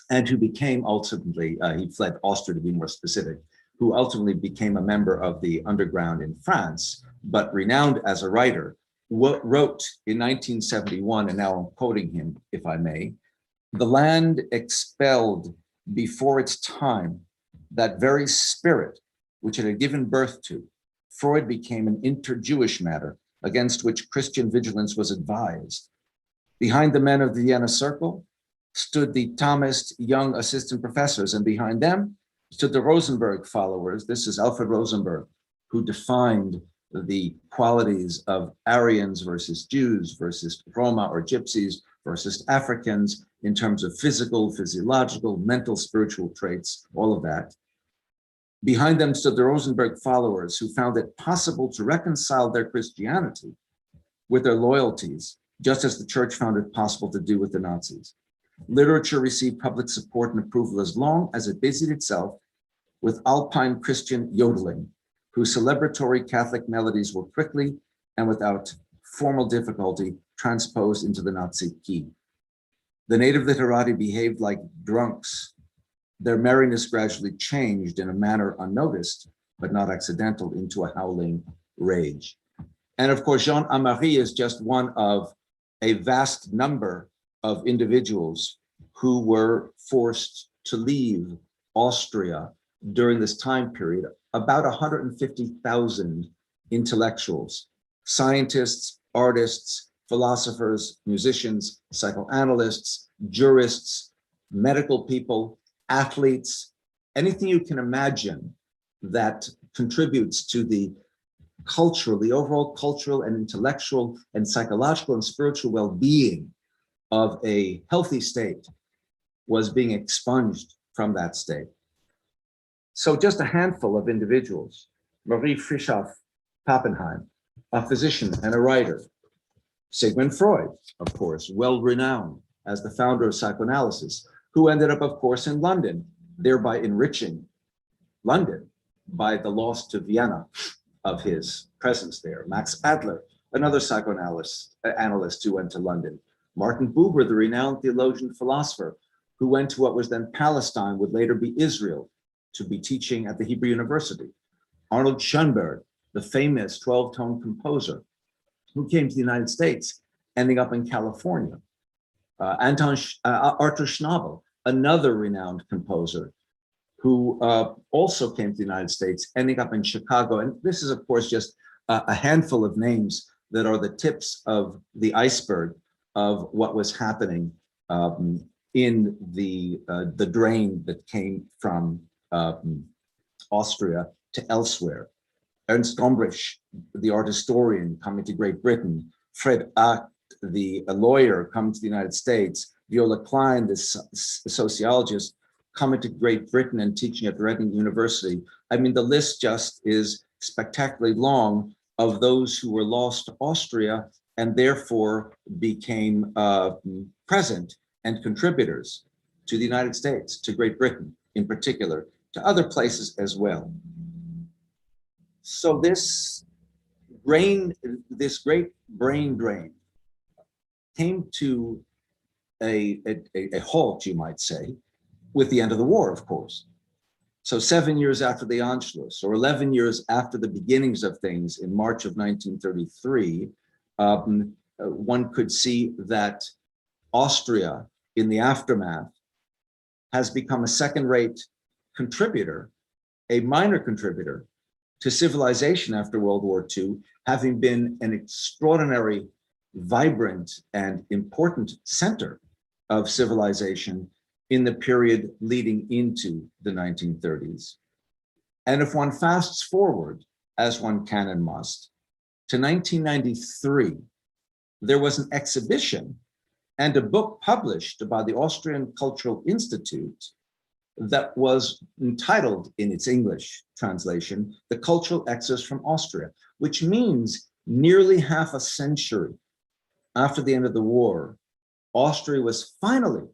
and who became ultimately, he fled Austria to be more specific, who ultimately became a member of the underground in France, but renowned as a writer, wrote in 1971, and now I'm quoting him, if I may, "The land expelled before its time that very spirit which it had given birth to. Freud became an inter-Jewish matter against which Christian vigilance was advised. Behind the men of the Vienna Circle stood the Thomist young assistant professors, and behind them stood the Rosenberg followers." This is Alfred Rosenberg, who defined the qualities of Aryans versus Jews versus Roma or Gypsies versus Africans in terms of physical, physiological, mental, spiritual traits, all of that. Behind them stood the Rosenberg followers, who found it possible to reconcile their Christianity with their loyalties, just as the church found it possible to do with the Nazis. Literature received public support and approval as long as it busied itself with Alpine Christian yodeling, whose celebratory Catholic melodies were quickly and without formal difficulty transposed into the Nazi key. The native literati behaved like drunks. Their merriness gradually changed in a manner unnoticed, but not accidental, into a howling rage. And of course, Jean Améry is just one of a vast number of individuals who were forced to leave Austria during this time period. About 150,000 intellectuals, scientists, artists, philosophers, musicians, psychoanalysts, jurists, medical people, athletes, anything you can imagine that contributes to the cultural, the overall cultural and intellectual and psychological and spiritual well-being of a healthy state was being expunged from that state. So just a handful of individuals: Marie Frischoff Pappenheim, a physician and a writer; Sigmund Freud, of course, well-renowned as the founder of psychoanalysis, who ended up, of course, in London, thereby enriching London by the loss to Vienna of his presence there. Max Adler, another psychoanalyst who went to London. Martin Buber, the renowned theologian philosopher, who went to what was then Palestine, would later be Israel, to be teaching at the Hebrew University. Arnold Schoenberg, the famous 12-tone composer, who came to the United States, ending up in California. Arthur Schnabel, another renowned composer, who also came to the United States, ending up in Chicago. And this is, of course, just a handful of names that are the tips of the iceberg of what was happening in the drain that came from Austria to elsewhere. Ernst Gombrich, the art historian, coming to Great Britain. Fred Acht, the lawyer, coming to the United States. Viola Klein, the sociologist, coming to Great Britain and teaching at Reading University. I mean, the list just is spectacularly long of those who were lost to Austria and therefore became present and contributors to the United States, to Great Britain in particular, to other places as well. So this great brain drain came to a halt, you might say, with the end of the war, of course. So 7 years after the Anschluss, or 11 years after the beginnings of things in March of 1933, one could see that Austria, in the aftermath, has become a second-rate contributor, a minor contributor to civilization after World War II, having been an extraordinary, vibrant, and important center of civilization in the period leading into the 1930s. And if one fasts forward, as one can and must, to 1993, there was an exhibition and a book published by the Austrian Cultural Institute that was entitled, in its English translation, The Cultural Exodus from Austria, which means nearly half a century after the end of the war, Austria was finally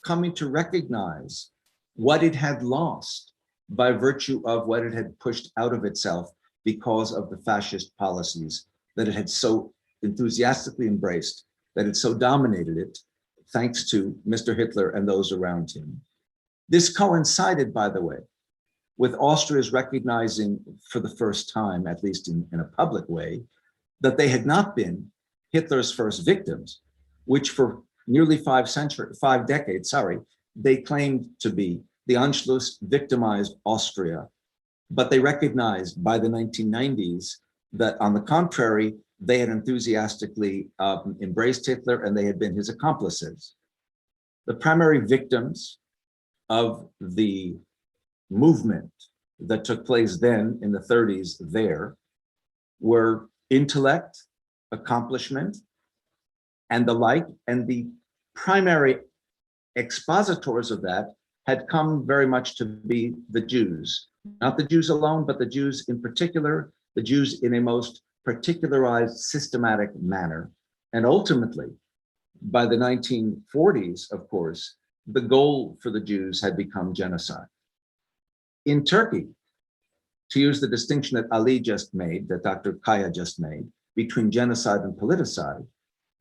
coming to recognize what it had lost by virtue of what it had pushed out of itself because of the fascist policies that it had so enthusiastically embraced, that it so dominated it, thanks to Mr. Hitler and those around him. This coincided, by the way, with Austria's recognizing for the first time, at least in a public way, that they had not been Hitler's first victims, which for nearly 5 decades, they claimed to be the Anschluss victimized Austria. But they recognized by the 1990s that, on the contrary, they had enthusiastically embraced Hitler and they had been his accomplices. The primary victims of the movement that took place then in the 30s there were intellect, accomplishment, and the like, and the primary expositors of that had come very much to be the Jews, not the Jews alone, but the Jews in particular, the Jews in a most particularized, systematic manner. And ultimately, by the 1940s, of course, the goal for the Jews had become genocide. In Turkey, to use the distinction that Ali just made, that Dr. Kaya just made, between genocide and politicide,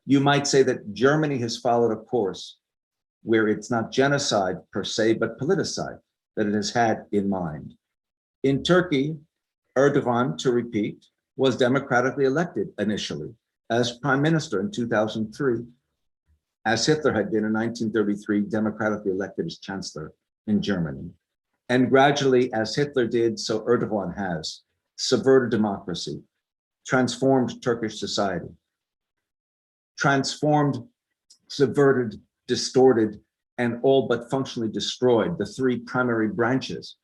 you might say that Germany has followed a course where it's not genocide per se, but politicide that it has had in mind. In Turkey, Erdogan, to repeat, was democratically elected initially as prime minister in 2003, as Hitler had been in 1933, democratically elected as chancellor in Germany. And gradually, as Hitler did, so Erdogan has subverted democracy, transformed Turkish society, transformed, subverted, distorted, and all but functionally destroyed the 3 primary branches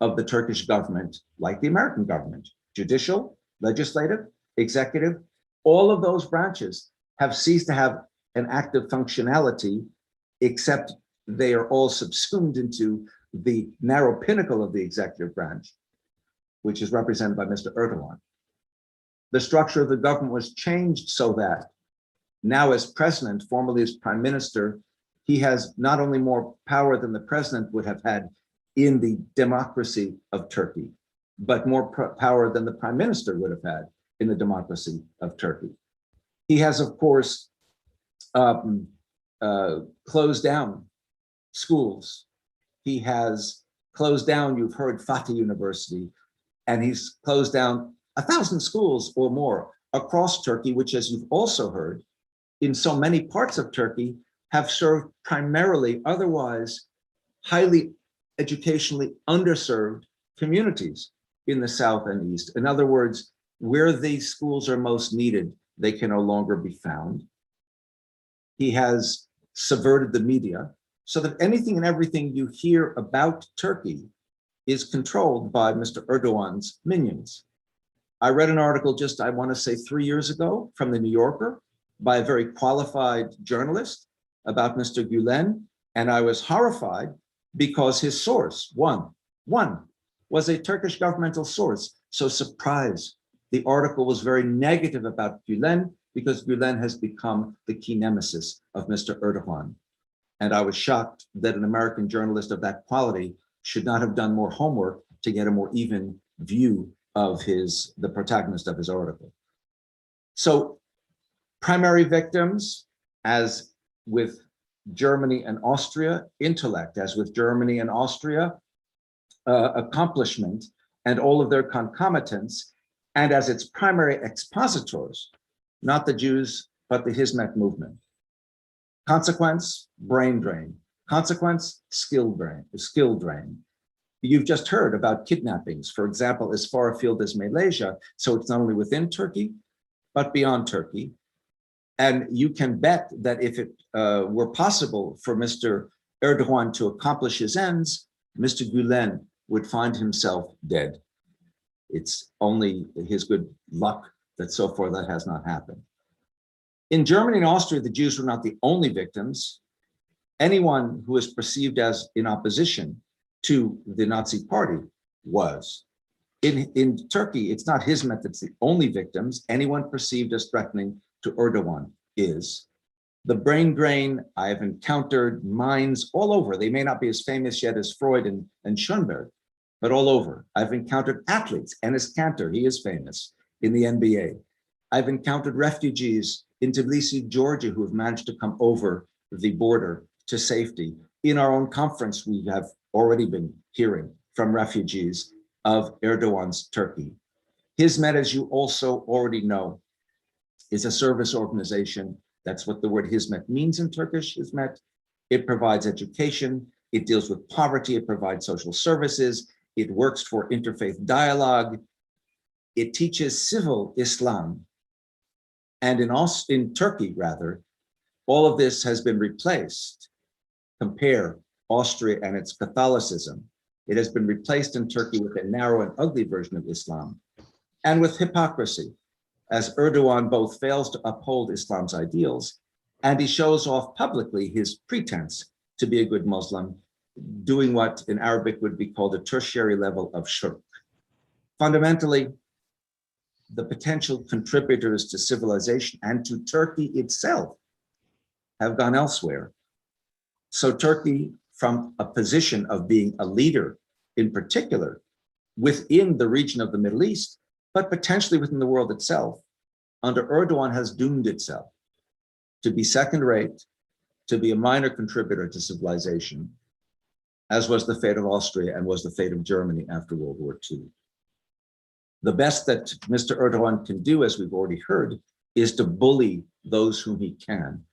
of the Turkish government, like the American government: judicial, legislative, executive. All of those branches have ceased to have an active functionality, except they are all subsumed into the narrow pinnacle of the executive branch, which is represented by Mr. Erdogan. The structure of the government was changed so that now, as president, formerly as prime minister, he has not only more power than the president would have had in the democracy of Turkey, but more power than the prime minister would have had in the democracy of Turkey. He has, of course, closed down schools. He has closed down, you've heard, Fatih University, and he's closed down 1,000 schools or more across Turkey, which, as you've also heard, in so many parts of Turkey, have served primarily otherwise highly educationally underserved communities in the South and East. In other words, where these schools are most needed, they can no longer be found. He has subverted the media so that anything and everything you hear about Turkey is controlled by Mr. Erdogan's minions. I read an article just, I want to say 3 years ago, from the New Yorker by a very qualified journalist about Mr. Gülen, and I was horrified because his source, one, was a Turkish governmental source. So surprise, the article was very negative about Gülen because Gülen has become the key nemesis of Mr. Erdogan. And I was shocked that an American journalist of that quality should not have done more homework to get a more even view of the protagonist of his article. So primary victims, as with Germany and Austria, intellect, as with Germany and Austria, accomplishment, and all of their concomitants, and as its primary expositors, not the Jews, but the Hizmet movement. Consequence, brain drain. Consequence, skill drain. You've just heard about kidnappings, for example, as far afield as Malaysia. So it's not only within Turkey, but beyond Turkey. And you can bet that if it were possible for Mr. Erdogan to accomplish his ends, Mr. Gülen would find himself dead. It's only his good luck that so far that has not happened. In Germany and Austria, the Jews were not the only victims. Anyone who was perceived as in opposition to the Nazi party was. In Turkey, it's not Hizmet that's the only victims. Anyone perceived as threatening to Erdogan is. The brain drain, I've encountered minds all over. They may not be as famous yet as Freud and Schoenberg, but all over. I've encountered athletes, Enes Kanter, he is famous in the NBA. I've encountered refugees in Tbilisi, Georgia, who have managed to come over the border to safety. In our own conference, we have already been hearing from refugees of Erdogan's Turkey. Hizmet, as you also already know, is a service organization. That's what the word Hizmet means in Turkish, Hizmet. It provides education, it deals with poverty, it provides social services, it works for interfaith dialogue, it teaches civil Islam. And in Turkey, rather, all of this has been replaced. Compare Austria and its Catholicism. It has been replaced in Turkey with a narrow and ugly version of Islam, and with hypocrisy, as Erdogan both fails to uphold Islam's ideals, and he shows off publicly his pretense to be a good Muslim, doing what in Arabic would be called a tertiary level of shirk. Fundamentally, the potential contributors to civilization and to Turkey itself have gone elsewhere. So Turkey, from a position of being a leader, in particular, within the region of the Middle East, but potentially within the world itself, under Erdogan has doomed itself to be second-rate, to be a minor contributor to civilization, as was the fate of Austria and was the fate of Germany after World War II. The best that Mr. Erdogan can do, as we've already heard, is to bully those whom he can.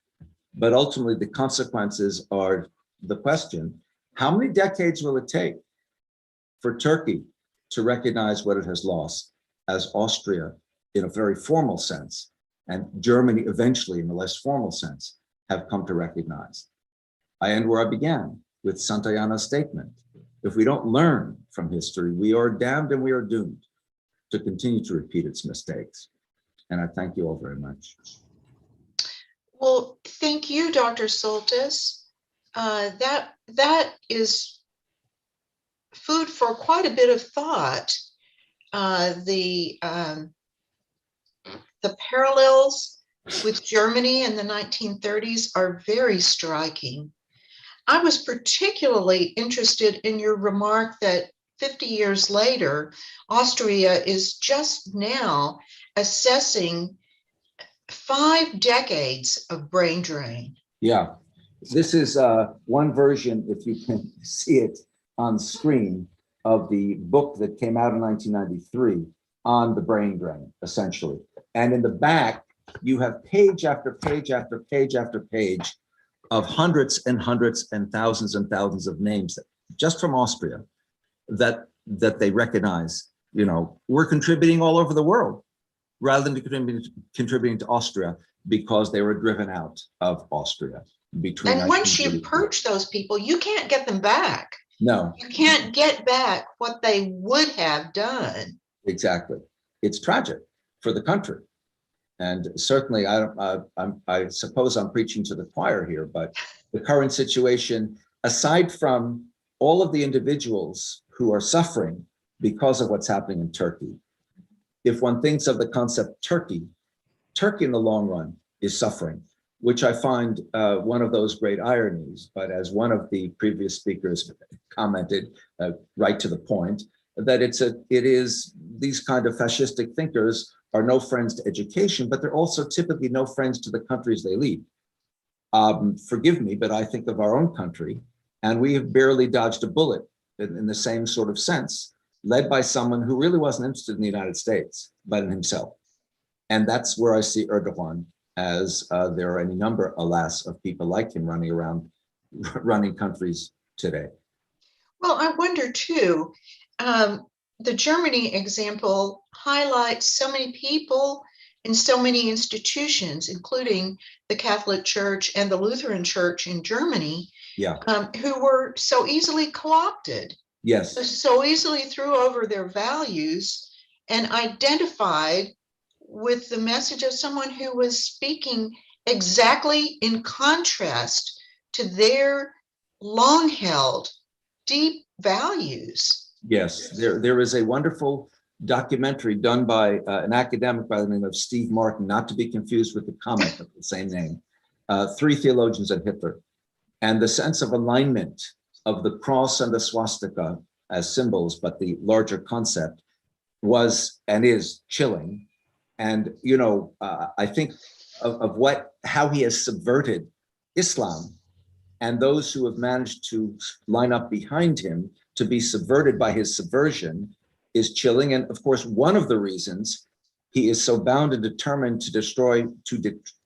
But ultimately, the consequences are the question: how many decades will it take for Turkey to recognize what it has lost, as Austria, in a very formal sense, and Germany eventually in a less formal sense, have come to recognize? I end where I began, with Santayana's statement. If we don't learn from history, we are damned and we are doomed to continue to repeat its mistakes. And I thank you all very much. Well, thank you, Dr. Soltis. That is food for quite a bit of thought. The parallels with Germany in the 1930s are very striking. I was particularly interested in your remark that 50 years later, Austria is just now assessing 5 decades of brain drain. Yeah, this is one version, if you can see it on screen, of the book that came out in 1993 on the brain drain, essentially. And in the back, you have page after page after page after page of hundreds and hundreds and thousands of names that, just from Austria, that they recognize, you know, we're contributing all over the world, rather than contributing to Austria because they were driven out of Austria between. And once you purge those people, you can't get them back. No. You can't get back what they would have done. Exactly. It's tragic for the country. And certainly, I suppose I'm preaching to the choir here, but the current situation, aside from all of the individuals who are suffering because of what's happening in Turkey, if one thinks of the concept Turkey in the long run is suffering, which I find one of those great ironies. But as one of the previous speakers commented, right to the point, that it is these kind of fascistic thinkers are no friends to education, but they're also typically no friends to the countries they lead. Forgive me, but I think of our own country, and we have barely dodged a bullet in the same sort of sense, led by someone who really wasn't interested in the United States, but in himself. And that's where I see Erdogan, as there are any number, alas, of people like him running around, running countries today. Well, I wonder too, the Germany example highlights so many people in so many institutions, including the Catholic Church and the Lutheran Church in Germany, Yeah. Who were so easily co-opted. Yes, so easily threw over their values and identified with the message of someone who was speaking exactly in contrast to their long held deep values. yes. There is a wonderful documentary done by an academic by the name of Steve Martin, not to be confused with the comic of the same name, Three Theologians and Hitler. And the sense of alignment of the cross and the swastika as symbols, but the larger concept was and is chilling. And, you know, I think of how he has subverted Islam, and those who have managed to line up behind him to be subverted by his subversion is chilling. And of course, one of the reasons he is so bound and determined to destroy Fethullah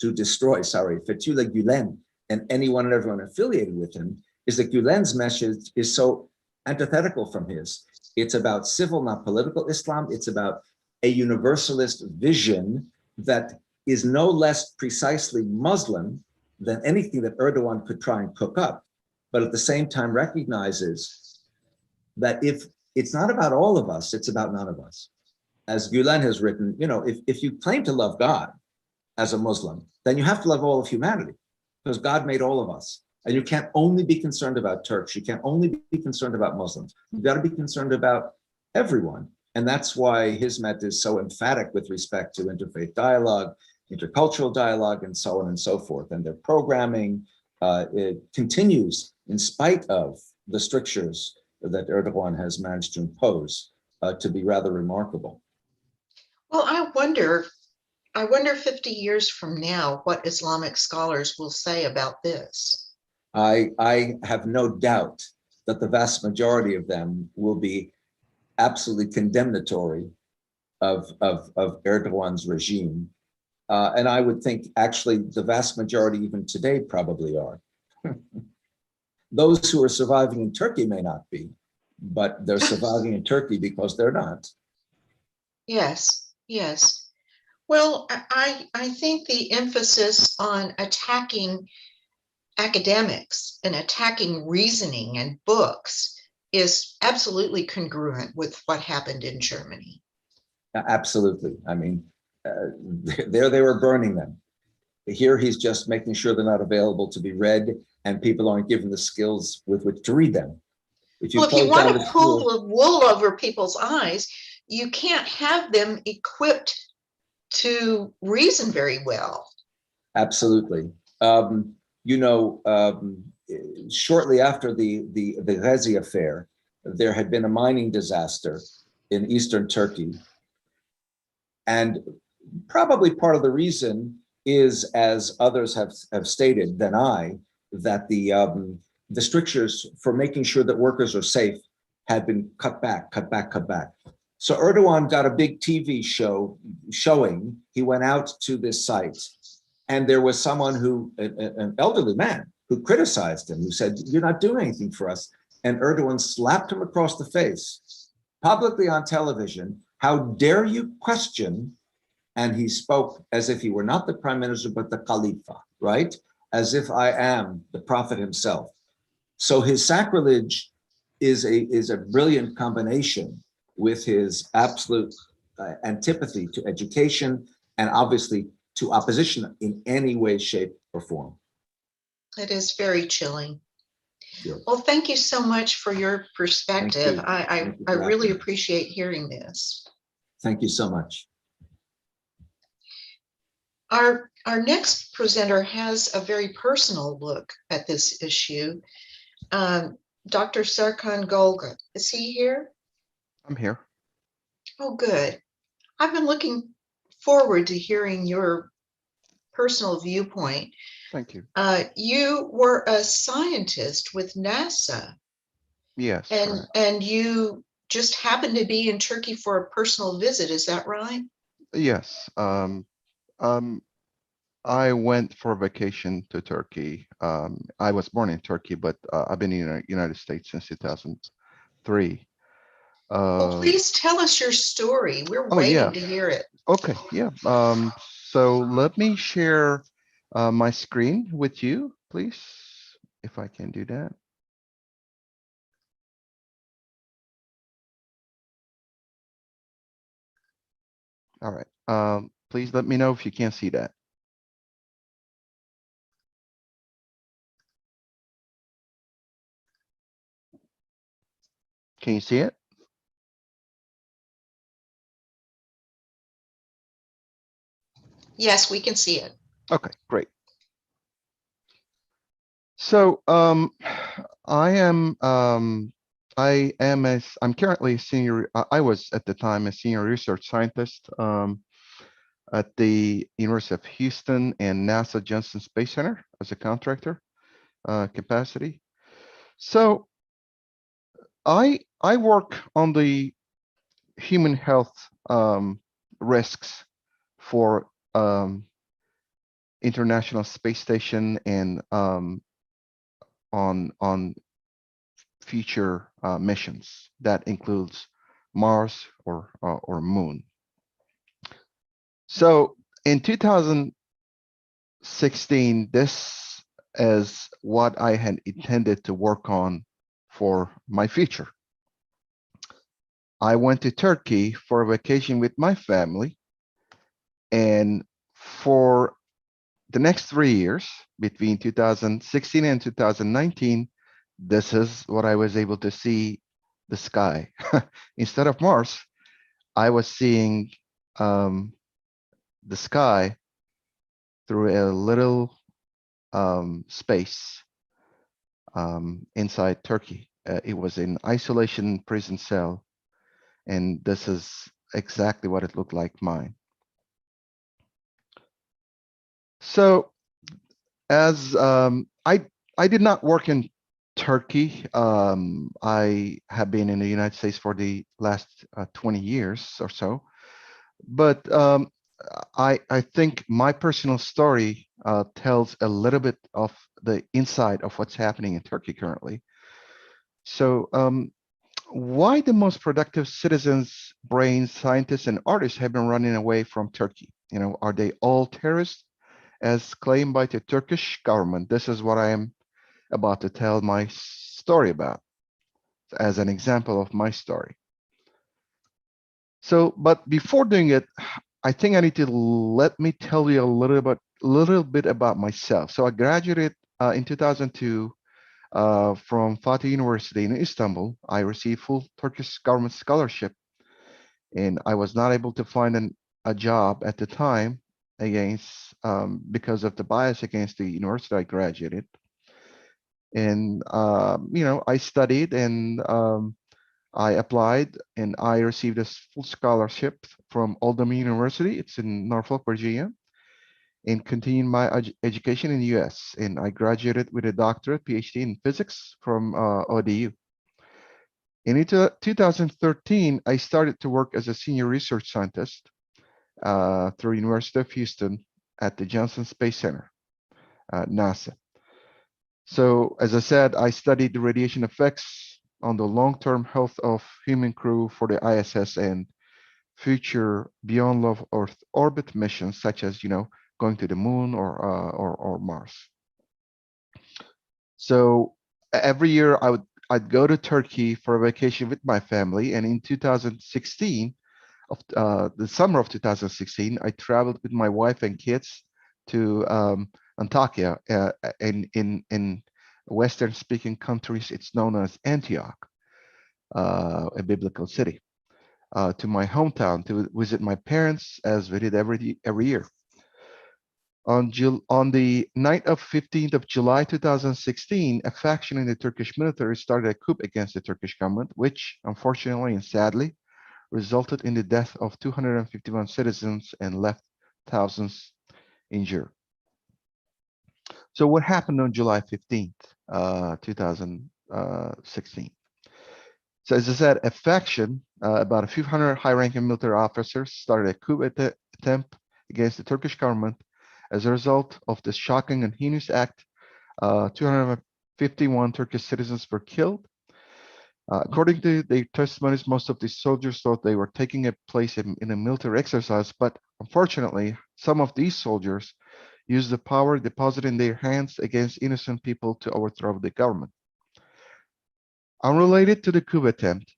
Gulen and anyone and everyone affiliated with him is that Gulen's message is so antithetical from his. It's about civil, not political Islam. It's about a universalist vision that is no less precisely Muslim than anything that Erdogan could try and cook up, but at the same time recognizes that if it's not about all of us, it's about none of us. As Gulen has written, you know, if you claim to love God as a Muslim, then you have to love all of humanity because God made all of us. And you can't only be concerned about Turks. You can't only be concerned about Muslims. You've got to be concerned about everyone. And that's why Hizmet is so emphatic with respect to interfaith dialogue, intercultural dialogue, and so on and so forth. And their programming it continues in spite of the strictures that Erdogan has managed to impose to be rather remarkable. Well, I wonder 50 years from now what Islamic scholars will say about this. I have no doubt that the vast majority of them will be absolutely condemnatory of Erdogan's regime. And I would think actually the vast majority even today probably are. Those who are surviving in Turkey may not be, but they're surviving in Turkey because they're not. Yes, yes. Well, I think the emphasis on attacking academics and attacking reasoning and books is absolutely congruent with what happened in Germany. Absolutely. I mean, there they were burning them. Here he's just making sure they're not available to be read and people aren't given the skills with which to read them. If you want to pull the wool over people's eyes, you can't have them equipped to reason very well. Absolutely. You know, shortly after the Gezi affair, there had been a mining disaster in eastern Turkey. And probably part of the reason is, as others have stated than I, that the strictures for making sure that workers are safe had been cut back. So Erdogan got a big TV show showing. He went out to this site, and there was someone an elderly man, who criticized him, who said, "You're not doing anything for us." And Erdogan slapped him across the face, publicly on television. "How dare you question?" And he spoke as if he were not the prime minister, but the Khalifa, right? As if I am the prophet himself. So his sacrilege is a brilliant combination with his absolute antipathy to education and obviously to opposition in any way, shape, or form. It is very chilling. Sure. Well, thank you so much for your perspective. Thank you I really appreciate hearing this. Thank you so much. Our next presenter has a very personal look at this issue. Dr. Serkan Golga, is he here? I'm here. Oh, good. I've been looking forward to hearing your personal viewpoint. Thank you. You were a scientist with NASA. Yes. And you just happened to be in Turkey for a personal visit, is that right? Yes. I went for vacation to Turkey. I was born in Turkey, but I've been in the United States since 2003. Well, please tell us your story. We're waiting to hear it. Okay, yeah. So let me share my screen with you, please, if I can do that. All right. Please let me know if you can't see that. Can you see it? Yes, we can see it. Okay, great. So I'm currently a senior. I was at the time a senior research scientist at the University of Houston and NASA Johnson Space Center as a contractor capacity. So I work on the human health risks for International Space Station and on future missions. That includes Mars or Moon. So in 2016, this is what I had intended to work on for my future. I went to Turkey for a vacation with my family, and for the next 3 years, between 2016 and 2019, this is what I was able to see the sky. Instead of Mars, I was seeing the sky through a little space inside Turkey. It was an isolation prison cell, and this is exactly what it looked like mine. So as I did not work in Turkey. I have been in the United States for the last 20 years or so, but I think my personal story tells a little bit of the inside of what's happening in Turkey currently. So why the most productive citizens, brains, scientists, and artists have been running away from Turkey? You know, are they all terrorists as claimed by the Turkish government? This is what I am about to tell my story about as an example of my story. So, but before doing it, I think I need to let me tell you a little bit about myself. So I graduated in 2002 from Fatih University in Istanbul. I received full Turkish government scholarship, and I was not able to find a job at the time against because of the bias against the university I graduated. And you know, I studied and I applied and I received a full scholarship from Uludere University. It's in Norfolk, Virginia, and continued my education in the US. And I graduated with a doctorate, PhD in physics from ODU. In 2013, I started to work as a senior research scientist through University of Houston at the Johnson Space Center, NASA. So as I said, I studied the radiation effects on the long-term health of human crew for the ISS and future beyond low Earth orbit missions, such as, you know, going to the moon or Mars. So every year I'd go to Turkey for a vacation with my family, and in 2016, the summer of 2016, I traveled with my wife and kids to Antakya. In Western-speaking countries, it's known as Antioch, a biblical city, to my hometown to visit my parents, as we did every year. On the night of 15th of July 2016, a faction in the Turkish military started a coup against the Turkish government, which unfortunately and sadly resulted in the death of 251 citizens and left thousands injured. So what happened on July 15th, 2016? So as I said, a faction, about a few hundred high-ranking military officers, started a coup attempt against the Turkish government. As a result of this shocking and heinous act, 251 Turkish citizens were killed. According to their testimonies, most of these soldiers thought they were taking a place in a military exercise, but unfortunately, some of these soldiers used the power deposited in their hands against innocent people to overthrow the government. Unrelated to the coup attempt,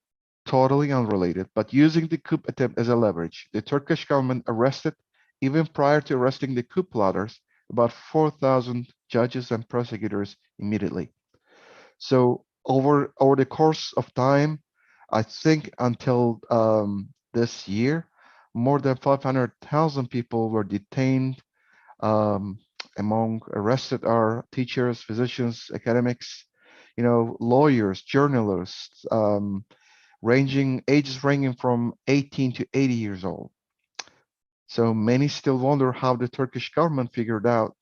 totally unrelated, but using the coup attempt as a leverage, the Turkish government arrested, even prior to arresting the coup plotters, about 4,000 judges and prosecutors immediately. So over the course of time, I think until this year, more than 500,000 people were detained. Among arrested are teachers, physicians, academics, lawyers, journalists, ages ranging from 18 to 80 years old. So many still wonder how the Turkish government figured out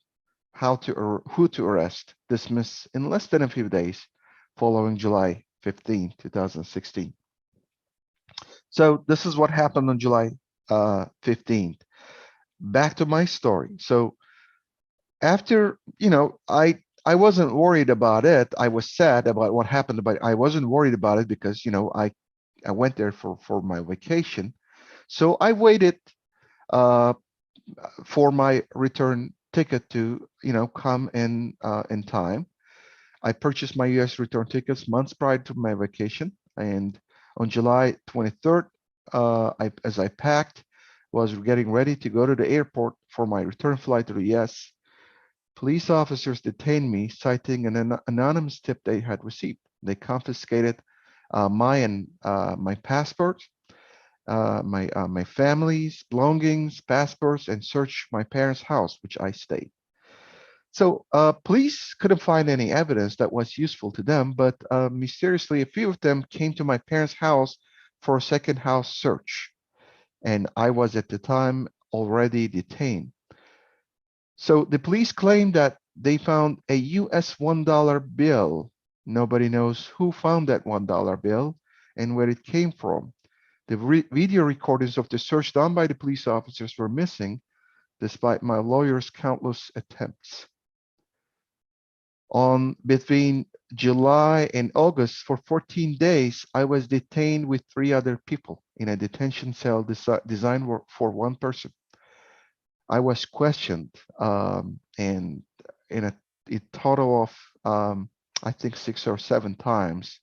who to arrest, dismiss in less than a few days following July 15, 2016. So this is what happened on July 15th. Back to my story. So after, I wasn't worried about it. I was sad about what happened, but I wasn't worried about it because, I went there for my vacation. So I waited for my return ticket to, come in time. I purchased my U.S. return tickets months prior to my vacation, and on July 23rd, as I packed, was getting ready to go to the airport for my return flight to the U.S., police officers detained me, citing an anonymous tip they had received. They confiscated my passport, my family's belongings, passports, and searched my parents' house, which I stayed. So police couldn't find any evidence that was useful to them, but mysteriously, a few of them came to my parents' house for a second house search, and I was at the time already detained. So the police claimed that they found a US $1 bill. Nobody knows who found that $1 bill and where it came from. The video recordings of the search done by the police officers were missing, despite my lawyer's countless attempts. Between July and August, for 14 days, I was detained with 3 other people in a detention cell designed for one person. I was questioned, and in a total of, I think 6 or 7 times.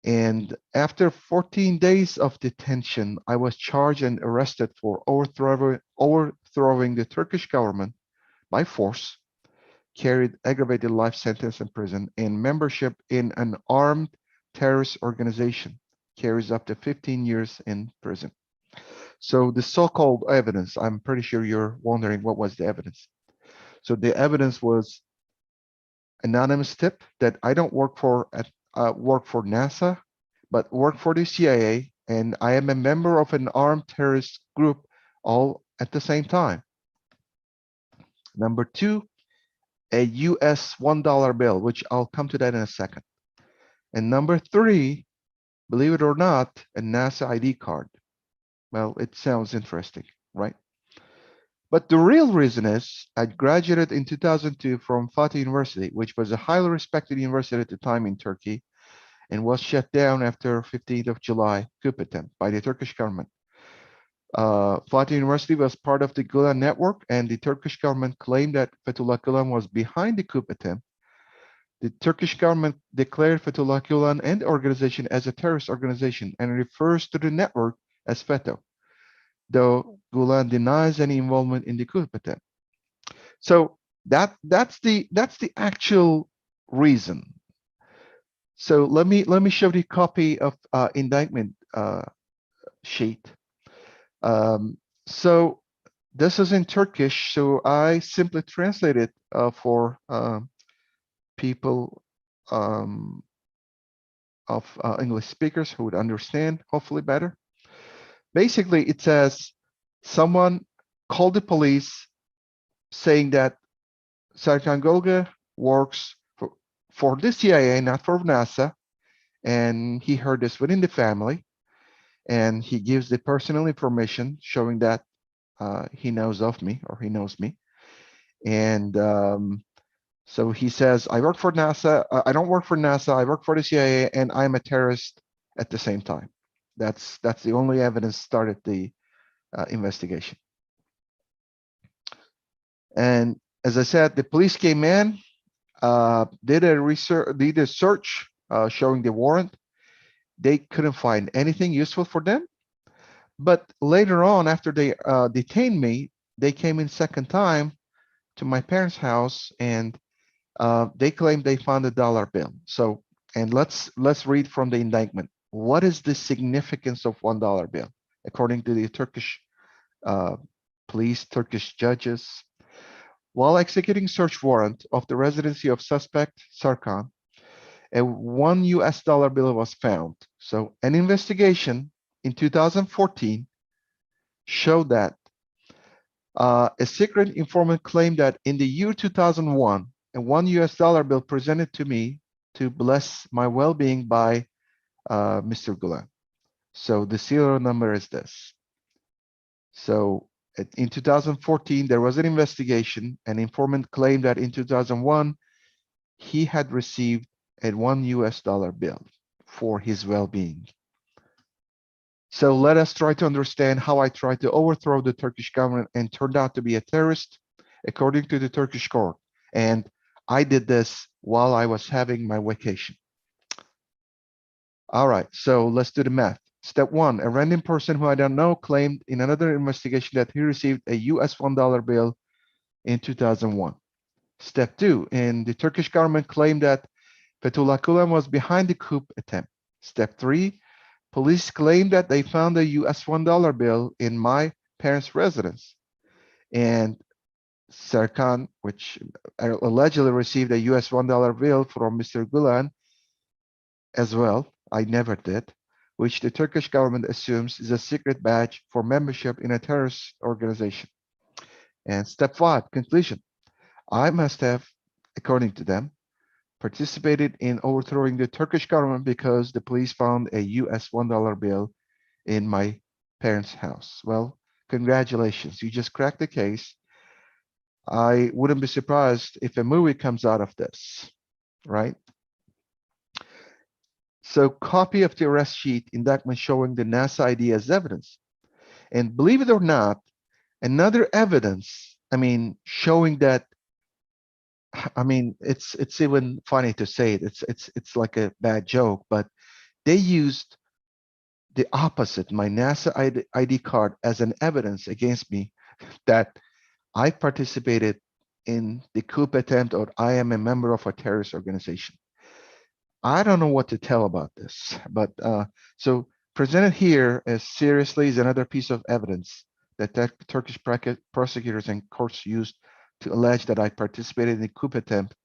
And after 14 days of detention, I was charged and arrested for overthrowing the Turkish government by force, carried aggravated life sentence in prison, and membership in an armed terrorist organization carries up to 15 years in prison. So the so-called evidence, I'm pretty sure you're wondering what was the evidence. So the evidence was anonymous tip that I don't work for NASA, but work for the CIA, and I am a member of an armed terrorist group all at the same time. Number 2, a US $1 bill, which I'll come to that in a second. And number 3, believe it or not, a NASA ID card. Well, it sounds interesting, right? But the real reason is I graduated in 2002 from Fatih University, which was a highly respected university at the time in Turkey, and was shut down after 15th of July coup attempt by the Turkish government. Fatih University was part of the Gulen network, and the Turkish government claimed that Fethullah Gulen was behind the coup attempt. The Turkish government declared Fethullah Gulen and the organization as a terrorist organization and refers to the network as FETÖ, though Gulen denies any involvement in the coup attempt. So that's the actual reason. So let me show the copy of indictment sheet. So this is in Turkish, so I simply translate it for people of English speakers who would understand, hopefully better. Basically, it says someone called the police saying that Serkan Golga works for the CIA, not for NASA, and he heard this within the family, and he gives the personal information showing that he knows of me, or he knows me. And so he says, I work for NASA. I don't work for NASA. I work for the CIA, and I'm a terrorist at the same time. That's the only evidence started the investigation. And as I said, the police came in, did a search showing the warrant, they couldn't find anything useful for them. But later on, after they detained me, they came in second time to my parents' house, and they claimed they found a dollar bill. So, and let's read from the indictment. What is the significance of $1 bill? According to the Turkish police, Turkish judges, while executing search warrant of the residency of suspect Sarkan, a $1 bill was found. So an investigation in 2014 showed that a secret informant claimed that in the year 2001, a $1 bill presented to me to bless my well-being by Mr. Gulen. So the serial number is this. So in 2014, there was an investigation. An informant claimed that in 2001, he had received a $1 bill for his well-being. So let us try to understand how I tried to overthrow the Turkish government and turned out to be a terrorist, according to the Turkish court. And I did this while I was having my vacation. All right, so let's do the math. Step one, a random person who I don't know claimed in another investigation that he received a US $1 bill in 2001. Step two, and the Turkish government claimed that Fethullah Gulen was behind the coup attempt. Step three, police claimed that they found a US $1 bill in my parents' residence. And Serkan, which allegedly received a US $1 bill from Mr. Gulen as well, I never did, which the Turkish government assumes is a secret badge for membership in a terrorist organization. And step five, conclusion. I must have, according to them, participated in overthrowing the Turkish government because the police found a US $1 bill in my parents' house. Well, congratulations, you just cracked the case. I wouldn't be surprised if a movie comes out of this, right? So copy of the arrest sheet, indictment showing the NASA ID as evidence. And believe it or not, another evidence, showing that, it's even funny to say it. It's like a bad joke, but they used the opposite, my NASA ID card, as an evidence against me that I participated in the coup attempt or I am a member of a terrorist organization. I don't know what to tell about this, but so presented here as seriously is another piece of evidence that Turkish prosecutors and courts used to allege that I participated in a coup attempt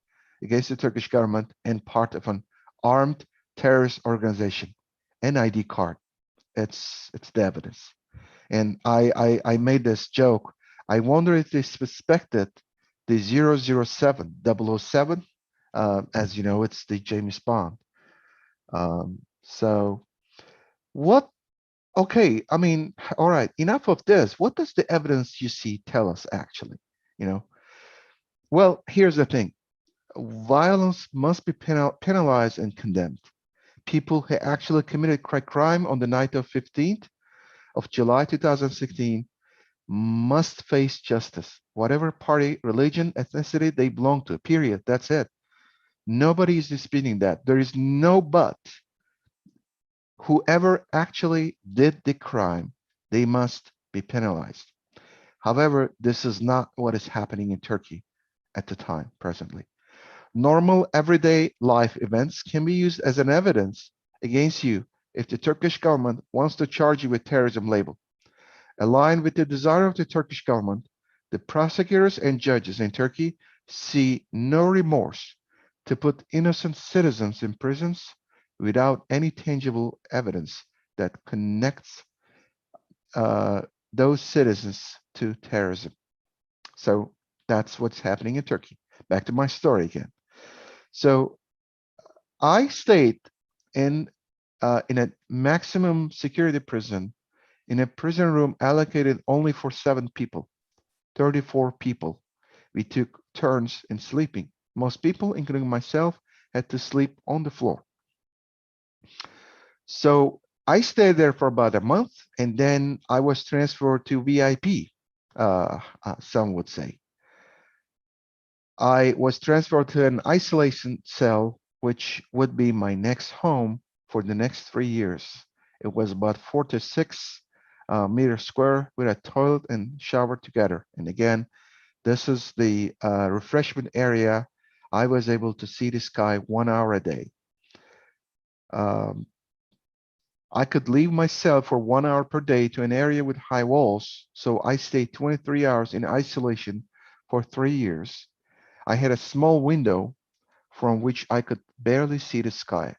against the Turkish government and part of an armed terrorist organization. An ID card. It's the evidence. And I made this joke. I wonder if they suspected the 007, 007, as you know, it's the James Bond. So what, okay, all right, enough of this. What does the evidence you see tell us actually? Well, here's the thing. Violence must be penalized and condemned. People who actually committed crime on the night of 15th of July 2016 must face justice, whatever party, religion, ethnicity they belong to, period. That's it. Nobody is disputing that. There is no but. Whoever actually did the crime, they must be penalized. However, this is not what is happening in Turkey at the time, presently. Normal everyday life events can be used as an evidence against you if the Turkish government wants to charge you with terrorism label. Aligned with the desire of the Turkish government, the prosecutors and judges in Turkey see no remorse to put innocent citizens in prisons without any tangible evidence that connects those citizens to terrorism. So that's what's happening in Turkey. Back to my story again. So I stayed in a maximum security prison, in a prison room allocated only for 7 people, 34 people. We took turns in sleeping. Most people, including myself, had to sleep on the floor. So I stayed there for about a month, and then I was transferred to VIP, some would say. I was transferred to an isolation cell, which would be my next home for the next 3 years. It was about 4 to 6 meters square with a toilet and shower together. And again, this is the refreshment area. I was able to see the sky 1 hour a day. I could leave my cell for 1 hour per day to an area with high walls. So I stayed 23 hours in isolation for 3 years. I had a small window from which I could barely see the sky.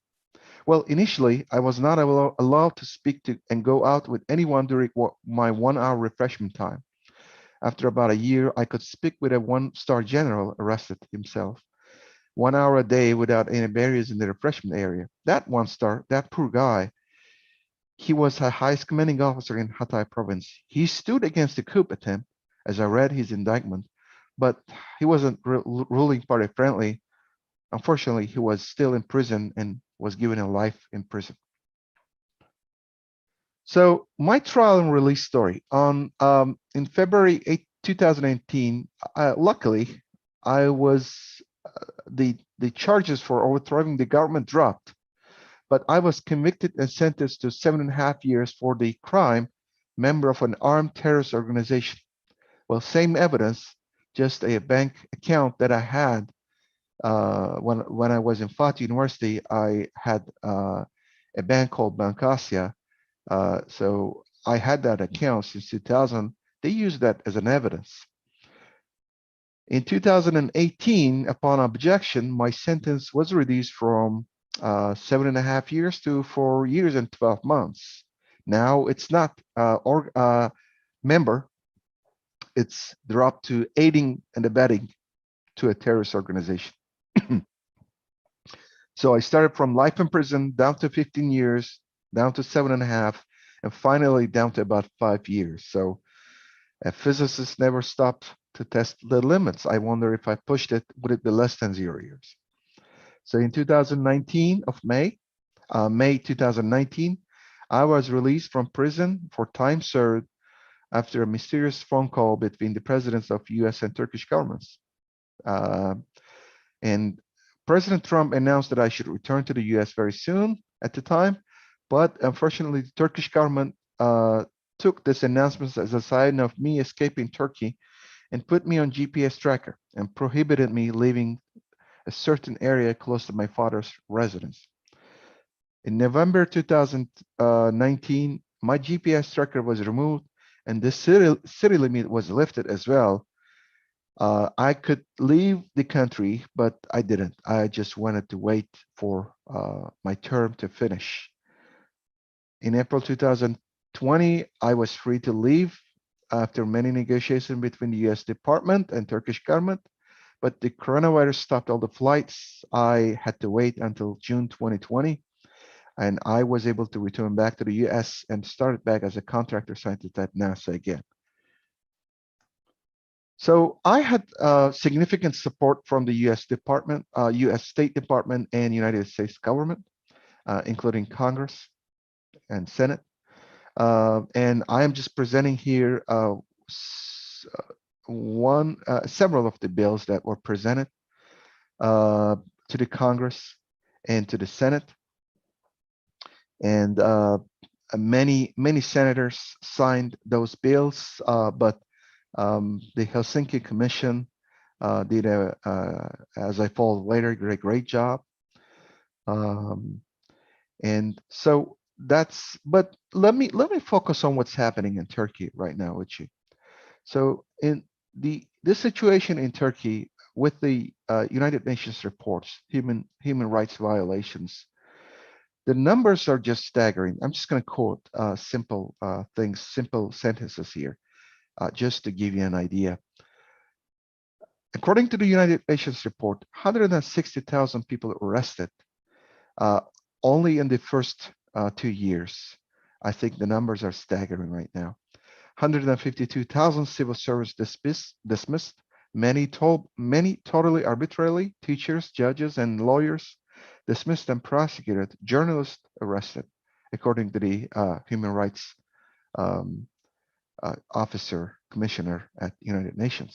Well, initially, I was not allowed to speak to and go out with anyone during my 1 hour refreshment time. After about a year, I could speak with a 1-star general arrested himself 1 hour a day without any barriers in the refreshment area. That 1-star, that poor guy, he was the highest commanding officer in Hatay province. He stood against the coup attempt, as I read his indictment, but he wasn't ruling party friendly. Unfortunately, he was still in prison and was given a life in prison. So my trial and release story in February 8, 2018. Luckily, I was the charges for overthrowing the government dropped, but I was convicted and sentenced to 7.5 years for the crime, member of an armed terrorist organization. Well, same evidence, just a bank account that I had when I was in Fatih University. I had a bank called Bancasia. So I had that account since 2000. They used that as an evidence. In 2018, upon objection, my sentence was reduced from 7.5 years to 4 years and 12 months. Now it's not member, it's dropped to aiding and abetting to a terrorist organization. So I started from life in prison down to 15 years, down to 7.5, and finally down to about 5 years. So a physicist never stopped to test the limits. I wonder if I pushed it, would it be less than 0 years? So in 2019 of May 2019, I was released from prison for time served after a mysterious phone call between the presidents of US and Turkish governments. And President Trump announced that I should return to the US very soon at the time, but unfortunately, the Turkish government took this announcement as a sign of me escaping Turkey and put me on GPS tracker and prohibited me leaving a certain area close to my father's residence. In November 2019, my GPS tracker was removed and the city limit was lifted as well. I could leave the country, but I didn't. I just wanted to wait for my term to finish. In April 2020, I was free to leave after many negotiations between the US Department and Turkish government, but the coronavirus stopped all the flights. I had to wait until June 2020, and I was able to return back to the US and started back as a contractor scientist at NASA again. So I had significant support from the US Department, US State Department, and United States government, including Congress and Senate. And I am just presenting here several of the bills that were presented to the Congress and to the Senate. And many senators signed those bills, but the Helsinki Commission did, as I followed later, a great job. And so but let me focus on what's happening in Turkey right now with you. So in this situation in Turkey with the United Nations reports, human rights violations, the numbers are just staggering. I'm just going to quote simple things, simple sentences here, just to give you an idea. According to the United Nations report, 160,000 people arrested only in the first 2 years. I think the numbers are staggering right now. 152,000 civil service dismissed, many totally arbitrarily, teachers, judges, and lawyers dismissed and prosecuted, journalists arrested, according to the human rights officer, commissioner at United Nations.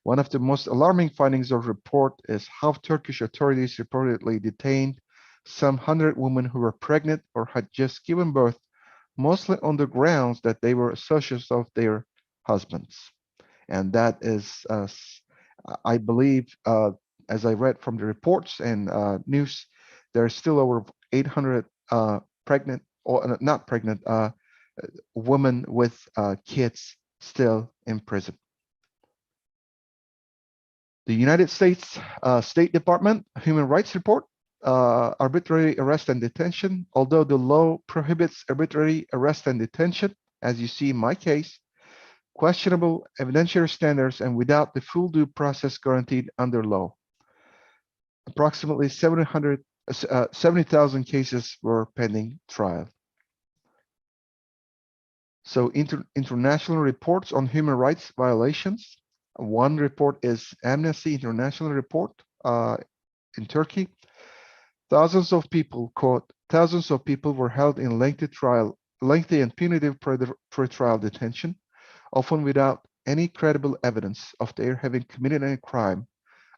One of the most alarming findings of the report is how Turkish authorities reportedly detained some 100 women who were pregnant or had just given birth, mostly on the grounds that they were associates of their husbands. And that is, I believe, as I read from the reports and news, there are still over 800 pregnant, or not pregnant, women with kids still in prison. The United States State Department Human Rights Report, arbitrary arrest and detention. Although the law prohibits arbitrary arrest and detention, as you see in my case, questionable evidentiary standards and without the full due process guaranteed under law. Approximately 70,000 cases were pending trial. So international reports on human rights violations. One report is Amnesty International report in Turkey. Thousands of people, quote, thousands of people were held in lengthy and punitive pre-trial detention, often without any credible evidence of their having committed any crime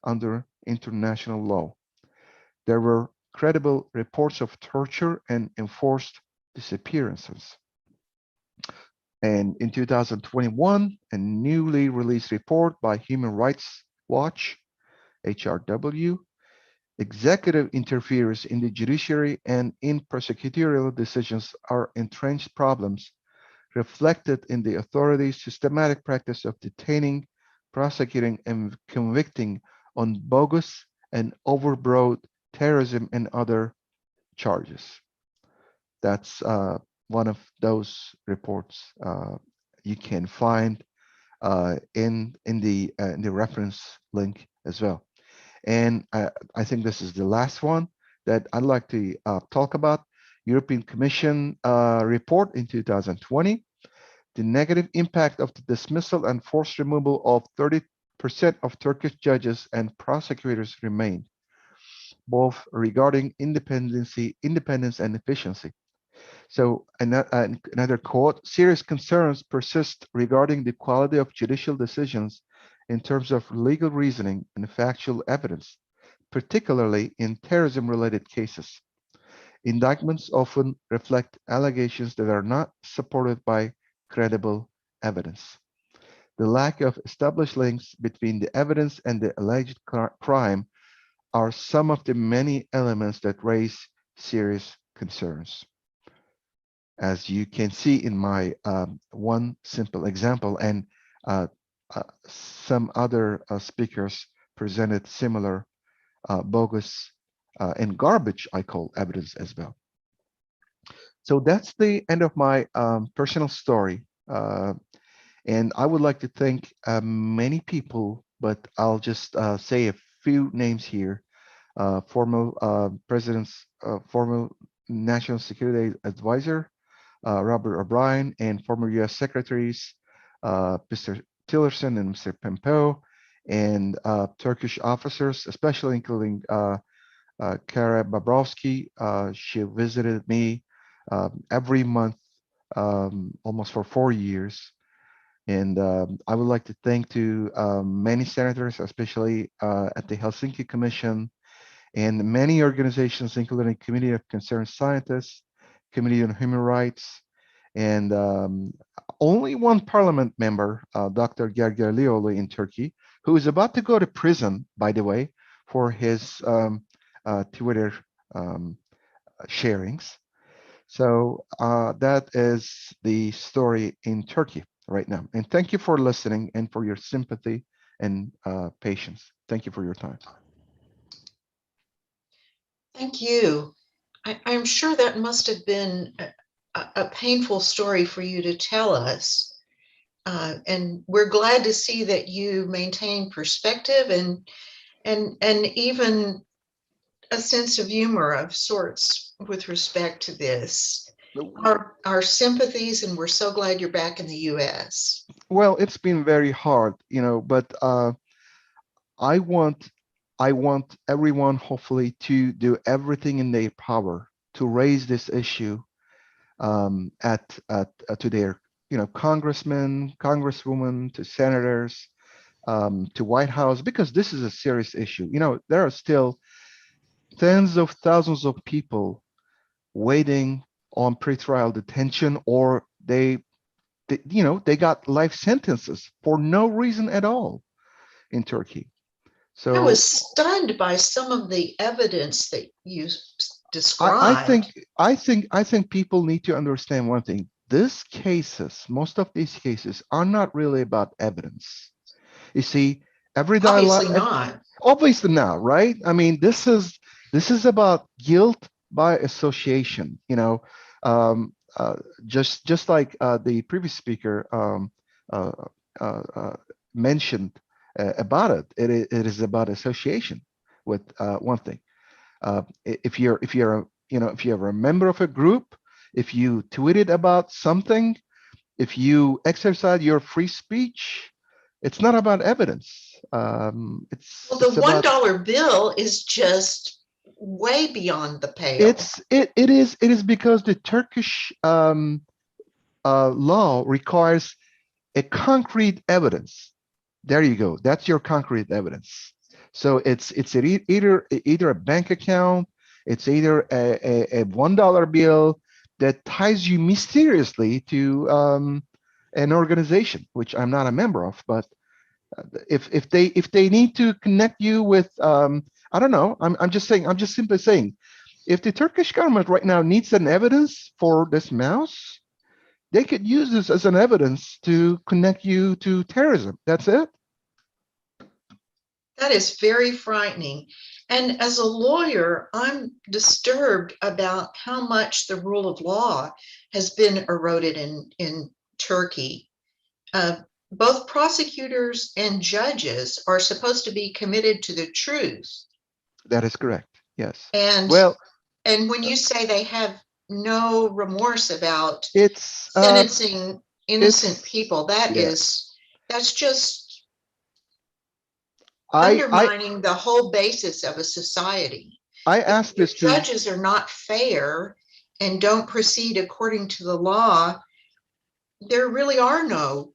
under international law. There were credible reports of torture and enforced disappearances. And in 2021, a newly released report by Human Rights Watch, HRW, executive interference in the judiciary and in prosecutorial decisions are entrenched problems reflected in the authorities' systematic practice of detaining, prosecuting, and convicting on bogus and overbroad terrorism and other charges. That's one of those reports you can find in the reference link as well. And I think this is the last one that I'd like to talk about. European Commission report in 2020, the negative impact of the dismissal and forced removal of 30% of Turkish judges and prosecutors remained, both regarding independence and efficiency. So another quote, serious concerns persist regarding the quality of judicial decisions in terms of legal reasoning and factual evidence, particularly in terrorism-related cases. Indictments often reflect allegations that are not supported by credible evidence. The lack of established links between the evidence and the alleged crime are some of the many elements that raise serious concerns. As you can see in my one simple example, and some other speakers presented similar bogus and garbage, I call, evidence as well. So that's the end of my personal story. And I would like to thank many people, but I'll just say a few names here. Former president's former National Security Advisor, Robert O'Brien, and former U.S. Secretaries, Mr. Tillerson and Mr. Pompeo, and Turkish officers, especially including Kara Bobrovsky. She visited me every month, almost for 4 years. And I would like to thank to many senators, especially at the Helsinki Commission, and many organizations, including Committee of Concerned Scientists, Committee on Human Rights, and only one parliament member, Dr. Gergerlioglu in Turkey, who is about to go to prison, by the way, for his Twitter sharings. So that is the story in Turkey right now. And thank you for listening and for your sympathy and patience. Thank you for your time. Thank you. I'm sure that must have been a painful story for you to tell us. And we're glad to see that you maintain perspective and even a sense of humor of sorts with respect to this. Our sympathies, and we're so glad you're back in the US. Well, it's been very hard, you know, but I want everyone hopefully to do everything in their power to raise this issue to their, you know, congressmen, congresswomen, to senators, to White House, because this is a serious issue. You know, there are still tens of thousands of people waiting on pretrial detention, or they got life sentences for no reason at all in Turkey. I So was stunned by some of the evidence that you I described. think people need to understand one thing. Most of these cases are not really about evidence. You see, everyday life, Obviously not. obviously not, right? I mean, this is about guilt by association. Just like the previous speaker uh, mentioned about it. It is about association with one thing. If you're a member of a group, if you tweeted about something, if you exercise your free speech, it's not about evidence. Well, It's the $1 about bill is just way beyond the pale. it is because the Turkish law requires a concrete evidence. There you go. That's your concrete evidence. So it's either a bank account, it's either a $1 bill that ties you mysteriously to an organization, which I'm not a member of. But if they need to connect you with, I don't know. I'm just saying. I'm just simply saying, if the Turkish government right now needs an evidence for this mouse, they could use this as an evidence to connect you to terrorism. That's it. That is very frightening. And as a lawyer, I'm disturbed about how much the rule of law has been eroded in Turkey. Both prosecutors and judges are supposed to be committed to the truth. That is correct. Yes. And Well, when you say they have no remorse about it's sentencing innocent it's people, yeah. that's just I I undermining the whole basis of a society. I If asked this to judges are not fair and don't proceed according to the law, there really are no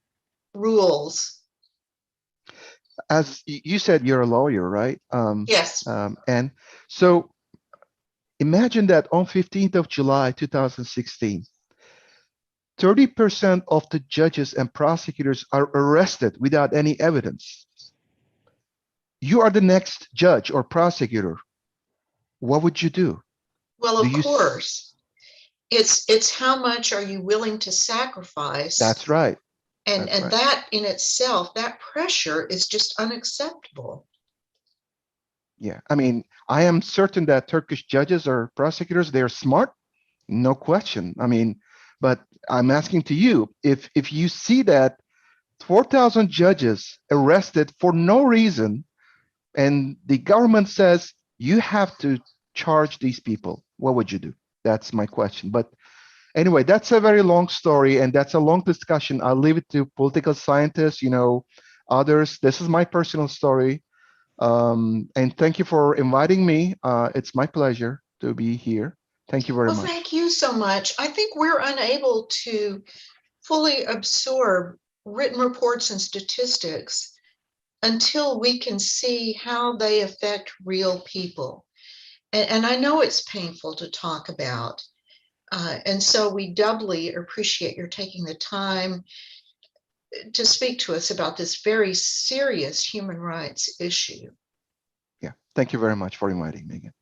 rules. as you said, you're a lawyer, right? Yes. And so imagine that on 15th of July 2016, 30% of the judges and prosecutors are arrested without any evidence. You are the next judge or prosecutor. What would you do? Well, Do of you? course, it's how much are you willing to sacrifice? That's right. And That's right. that in itself, that pressure is just unacceptable. Yeah. I mean, I am certain that Turkish judges or prosecutors, they're smart, no question. I mean, but I'm asking to you, if you see that 4,000 judges arrested for no reason, and the government says you have to charge these people, what would you do? That's my question. But anyway, that's a very long story, and that's a long discussion. I'll leave it to political scientists, others. This is my personal story. And thank you for inviting me. It's my pleasure to be here. Thank you very Well, much. thank you so much. I think we're unable to fully absorb written reports and statistics until we can see how they affect real people. And I know it's painful to talk about. And so we doubly appreciate your taking the time to speak to us about this very serious human rights issue. Yeah, thank you very much for inviting me again.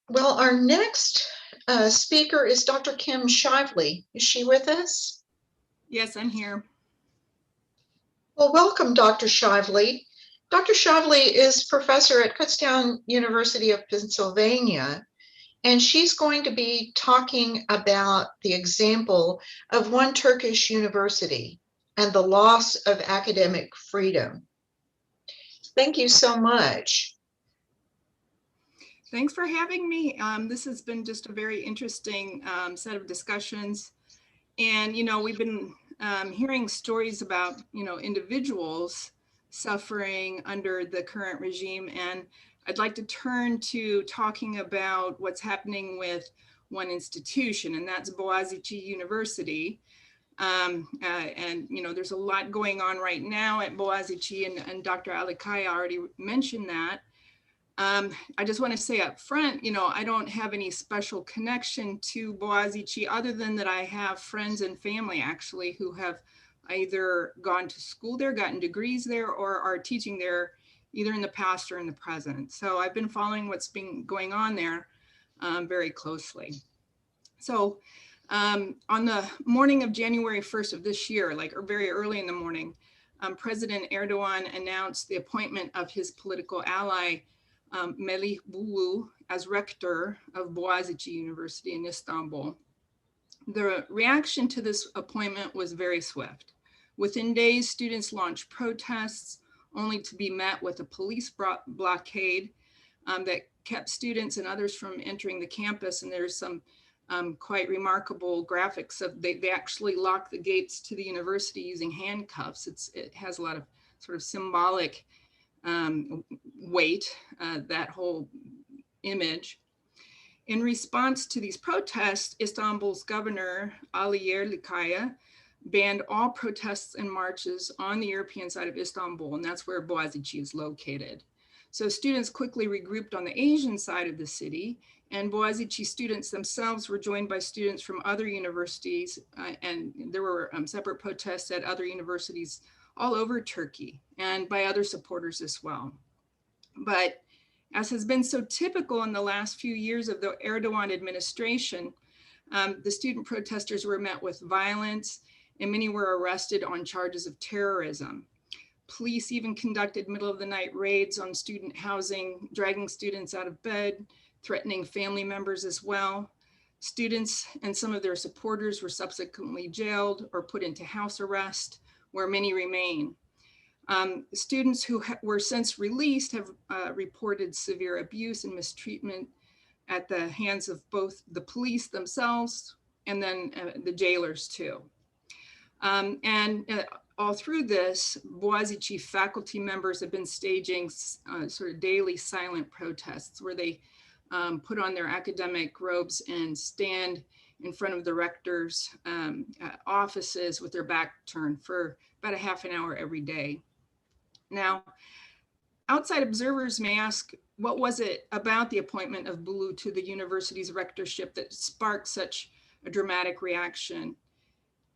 Well, our next speaker is Dr. Kim Shively. Is she with us? Yes, I'm here. Well, welcome, Dr. Shively. Dr. Shively is professor at Kutztown University of Pennsylvania, and she's going to be talking about the example of one Turkish university and the loss of academic freedom. Thank you so much. Thanks for having me. This has been just a very interesting set of discussions. And, we've been hearing stories about, individuals suffering under the current regime. And I'd like to turn to talking about what's happening with one institution, and that's Boğaziçi University, And, you know, there's a lot going on right now at Boğaziçi, and Dr. Alikaya already mentioned that. I just want to say up front, you know, I don't have any special connection to Boğaziçi other than that I have friends and family actually who have either gone to school there, gotten degrees there, or are teaching there either in the past or in the present. So I've been following what's been going on there very closely. So on the morning of January 1st of this year, like or very early in the morning, President Erdogan announced the appointment of his political ally, Melih Bulu, as rector of Boğaziçi University in Istanbul. The reaction to this appointment was very swift. Within days, students launched protests, only to be met with a police blockade that kept students and others from entering the campus. And there's some quite remarkable graphics of they actually locked the gates to the university using handcuffs. It has a lot of sort of symbolic weight, that whole image. In response to these protests, Istanbul's governor, Ali Yerlikaya, banned all protests and marches on the European side of Istanbul, and that's where Boğaziçi is located. So students quickly regrouped on the Asian side of the city, and Boğaziçi students themselves were joined by students from other universities, and there were separate protests at other universities all over Turkey and by other supporters as well. But as has been so typical in the last few years of the Erdogan administration, the student protesters were met with violence and many were arrested on charges of terrorism. Police even conducted middle of the night raids on student housing, dragging students out of bed, threatening family members as well. Students and some of their supporters were subsequently jailed or put into house arrest, where many remain. Students who were since released have reported severe abuse and mistreatment at the hands of both the police themselves and then the jailers too. All through this, Boğaziçi faculty members have been staging sort of daily silent protests where they put on their academic robes and stand in front of the rector's offices with their back turned for about a half an hour every day. Now, outside observers may ask, what was it about the appointment of Bulu to the university's rectorship that sparked such a dramatic reaction?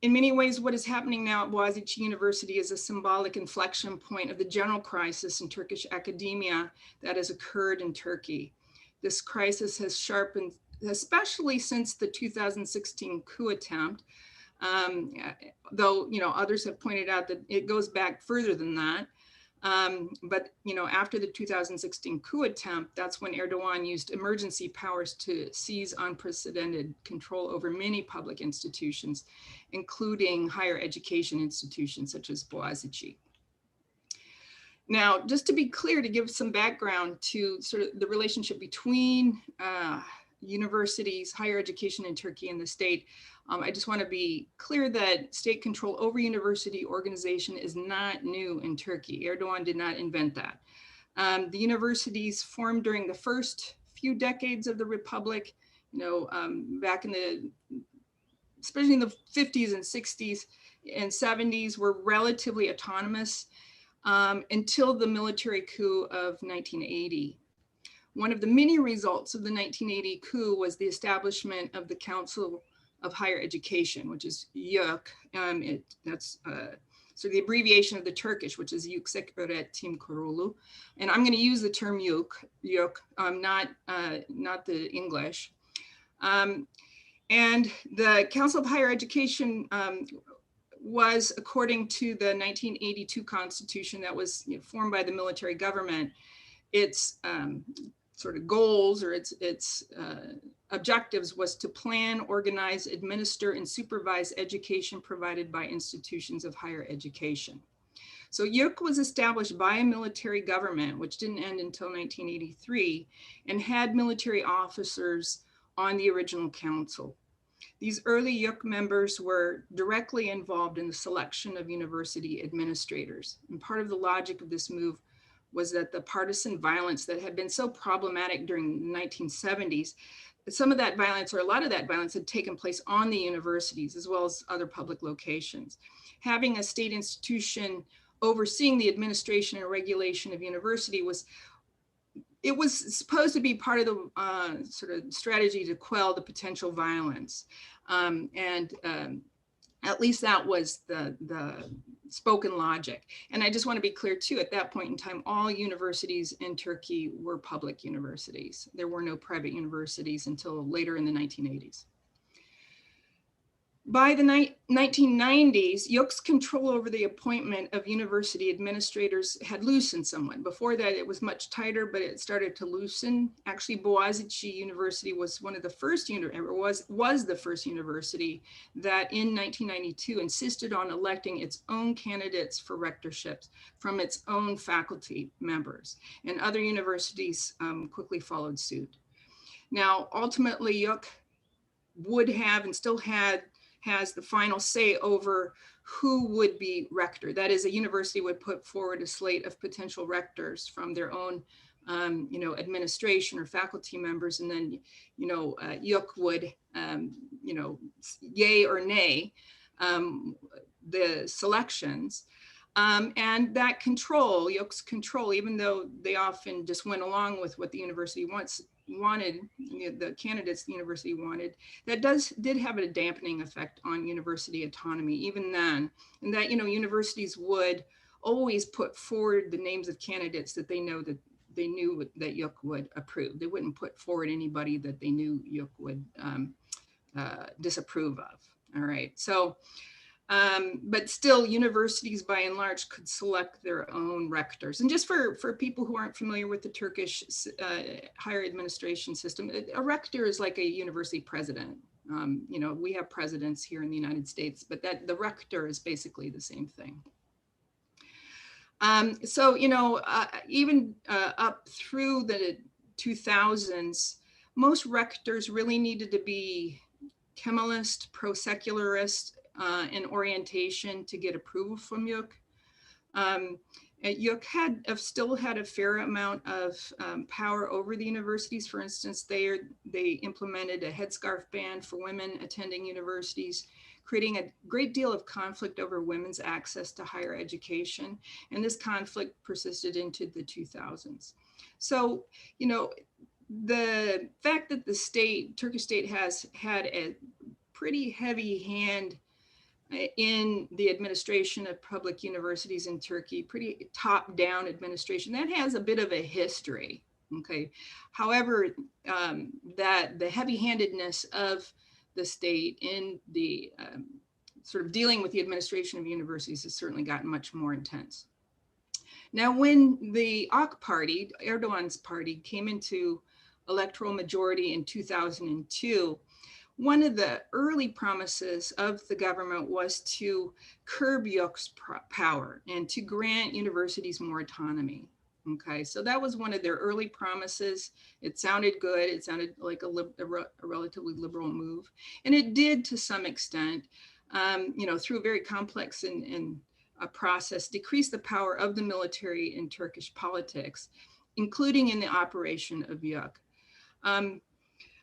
In many ways, what is happening now at Boğaziçi University is a symbolic inflection point of the general crisis in Turkish academia that has occurred in Turkey. This crisis has sharpened, especially since the 2016 coup attempt, though others have pointed out that it goes back further than that. But after the 2016 coup attempt, that's when Erdogan used emergency powers to seize unprecedented control over many public institutions, including higher education institutions such as Boğaziçi. Now, just to be clear, to give some background to sort of the relationship between universities, higher education in Turkey and the state, I just want to be clear that state control over university organization is not new in Turkey. Erdogan did not invent that. The universities formed during the first few decades of the republic, back in the, especially in the 50s and 60s and 70s, were relatively autonomous until the military coup of 1980. One of the many results of the 1980 coup was the establishment of the Council of Higher Education, which is YÖK. That's so the abbreviation of the Turkish, which is Yüksek Öğretim Kurulu. And I'm going to use the term YÖK, not the English. And the Council of Higher Education was, according to the 1982 Constitution that was formed by the military government, its sort of goals or its objectives was to plan, organize, administer, and supervise education provided by institutions of higher education. So YÖK was established by a military government, which didn't end until 1983, and had military officers on the original council. These early YÖK members were directly involved in the selection of university administrators. And part of the logic of this move was that the partisan violence that had been so problematic during the 1970s, some of that violence, or a lot of that violence, had taken place on the universities as well as other public locations. Having a state institution overseeing the administration and regulation of university was supposed to be part of the sort of strategy to quell the potential violence. At least that was the spoken logic. And I just want to be clear too, at that point in time, all universities in Turkey were public universities. There were no private universities until later in the 1980s. By the 1990s, YÖK's control over the appointment of university administrators had loosened somewhat. Before that, it was much tighter, but it started to loosen. Actually, Boğaziçi University was one of the first, was the first university that in 1992 insisted on electing its own candidates for rectorships from its own faculty members, and other universities quickly followed suit. Now, ultimately, YÖK would have and still has the final say over who would be rector. That is, a university would put forward a slate of potential rectors from their own, administration or faculty members, and then, YÖK would, yay or nay the selections. And that control, YÖK's control, even though they often just went along with what the university wanted, the candidates the university wanted, that did have a dampening effect on university autonomy even then. And that, universities would always put forward the names of candidates that they knew that YÖK would approve. They wouldn't put forward anybody that they knew YÖK would disapprove of. All right, so but still, universities by and large could select their own rectors. And just for people who aren't familiar with the Turkish higher administration system, a rector is like a university president. We have presidents here in the United States, but the rector is basically the same thing. Even up through the 2000s, most rectors really needed to be Kemalist, pro-secularist, in orientation to get approval from YÖK. YÖK still had a fair amount of power over the universities. For instance, they implemented a headscarf ban for women attending universities, creating a great deal of conflict over women's access to higher education. And this conflict persisted into the 2000s. So, the fact that the Turkish state has had a pretty heavy hand in the administration of public universities in Turkey, pretty top-down administration, that has a bit of a history, okay? However, that the heavy-handedness of the state in the sort of dealing with the administration of universities has certainly gotten much more intense. Now, when the AK party, Erdogan's party, came into electoral majority in 2002, one of the early promises of the government was to curb YÖK's power and to grant universities more autonomy. Okay, so that was one of their early promises. It sounded good. It sounded like a relatively liberal move. And it did, to some extent, through a very complex and a process, decrease the power of the military in Turkish politics, including in the operation of YÖK.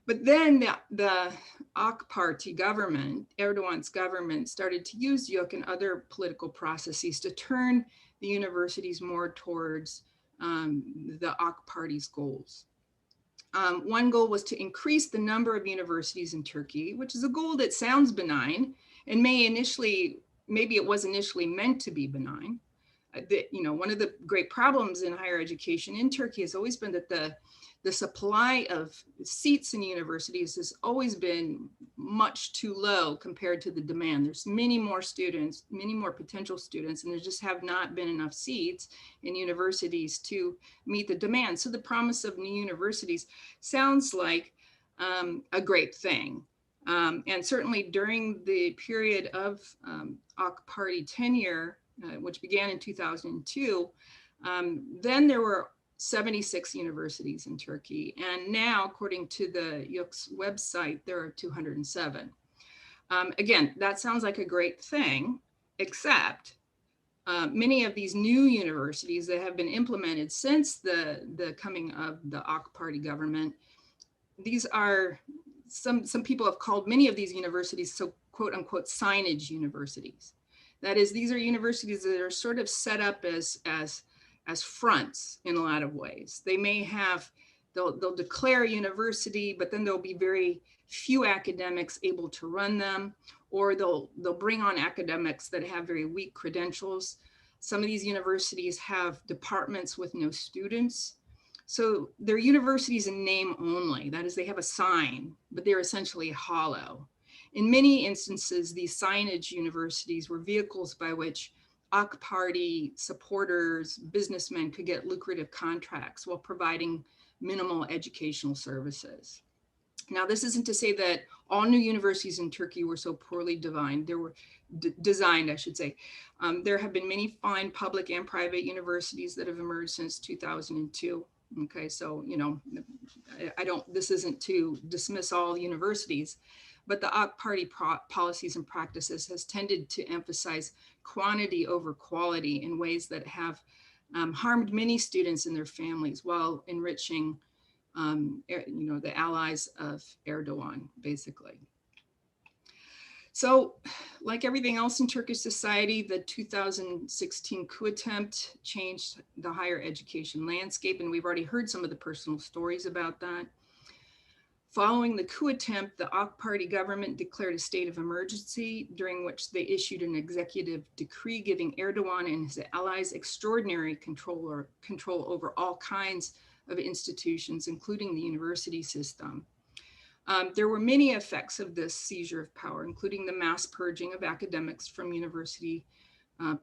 But then the AK party government, Erdogan's government, started to use YÖK and other political processes to turn the universities more towards the AK party's goals. One goal was to increase the number of universities in Turkey, which is a goal that sounds benign and maybe it was initially meant to be benign. One of the great problems in higher education in Turkey has always been that the supply of seats in universities has always been much too low compared to the demand. There's many more students, many more potential students, and there just have not been enough seats in universities to meet the demand. So the promise of new universities sounds like a great thing. And certainly during the period of AK party tenure, which began in 2002, then there were 76 universities in Turkey. And now, according to the YÖK's website, there are 207. Again, that sounds like a great thing, except many of these new universities that have been implemented since the coming of the AK party government these are, some people have called many of these universities so quote unquote signage universities. That is, these are universities that are sort of set up as fronts in a lot of ways. They may have, they'll declare a university, but then there'll be very few academics able to run them, or they'll bring on academics that have very weak credentials. Some of these universities have departments with no students. So they're universities in name only. That is, they have a sign, but they're essentially hollow. In many instances, these signage universities were vehicles by which AK Party supporters, businessmen could get lucrative contracts while providing minimal educational services. Now, this isn't to say that all new universities in Turkey were so poorly designed. Designed, I should say. There have been many fine public and private universities that have emerged since 2002. Okay, so, you know, this isn't to dismiss all universities, but the AK Party policies and practices has tended to emphasize quantity over quality in ways that have harmed many students and their families while enriching you know, the allies of Erdogan, basically. So, like everything else in Turkish society, the 2016 coup attempt changed the higher education landscape, and we've already heard some of the personal stories about that. Following the coup attempt, the AK Party government declared a state of emergency, during which they issued an executive decree giving Erdogan and his allies extraordinary control over all kinds of institutions, including the university system. There were many effects of this seizure of power, including the mass purging of academics from university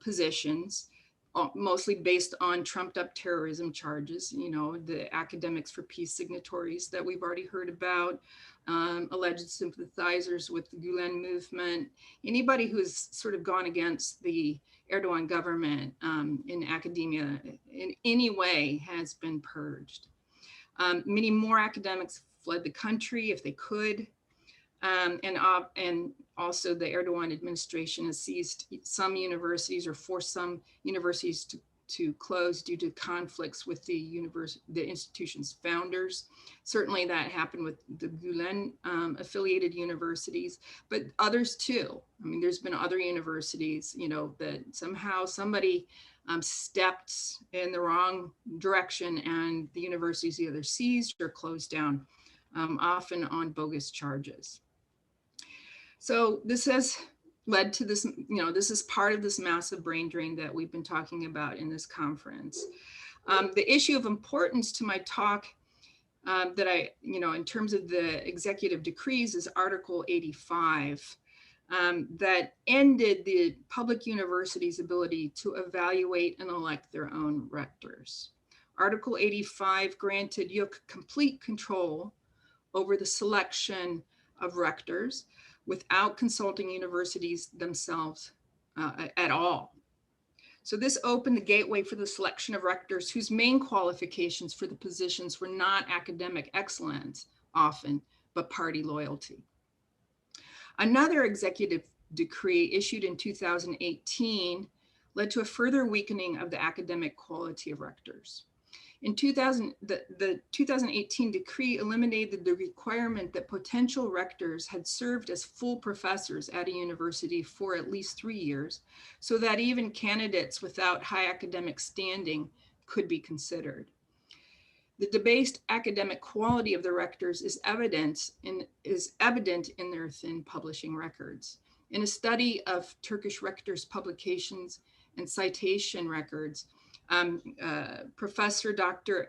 positions, mostly based on trumped up terrorism charges. You know, the Academics for Peace signatories that we've already heard about, alleged sympathizers with the Gulen movement, anybody who's sort of gone against the Erdogan government in academia in any way has been purged. Many more academics fled the country if they could. And also the Erdogan administration has seized some universities or forced some universities to close due to conflicts with the institution's founders. Certainly that happened with the Gulen affiliated universities, but others too. I mean, there's been other universities, you know, that somehow somebody stepped in the wrong direction and the universities either seized or closed down, often on bogus charges. So this has led to this, you know, this is part of this massive brain drain that we've been talking about in this conference. The issue of importance to my talk that I, you know, in terms of the executive decrees is Article 85 that ended the public universities' ability to evaluate and elect their own rectors. Article 85 granted YUK complete control over the selection of rectors without consulting universities themselves at all. So this opened the gateway for the selection of rectors whose main qualifications for the positions were not academic excellence often, but party loyalty. Another executive decree issued in 2018 led to a further weakening of the academic quality of rectors. In the 2018 decree eliminated the requirement that potential rectors had served as full professors at a university for at least 3 years, so that even candidates without high academic standing could be considered. The debased academic quality of the rectors is evident in their thin publishing records. In a study of Turkish rectors' publications and citation records, Professor Dr.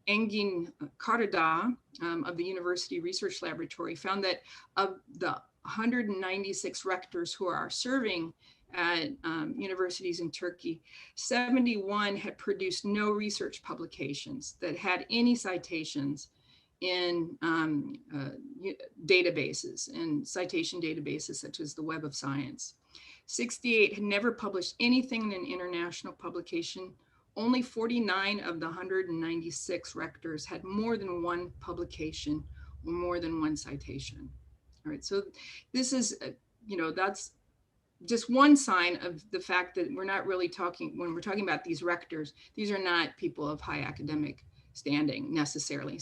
Engin Karadağ of the University Research Laboratory found that of the 196 rectors who are serving at universities in Turkey, 71 had produced no research publications that had any citations in databases and citation databases such as the Web of Science. 68 had never published anything in an international publication. Only 49 of the 196 rectors had more than one publication or more than one citation. All right, so this is, you know, that's just one sign of the fact that we're not really talking, when we're talking about these rectors, these are not people of high academic standing necessarily.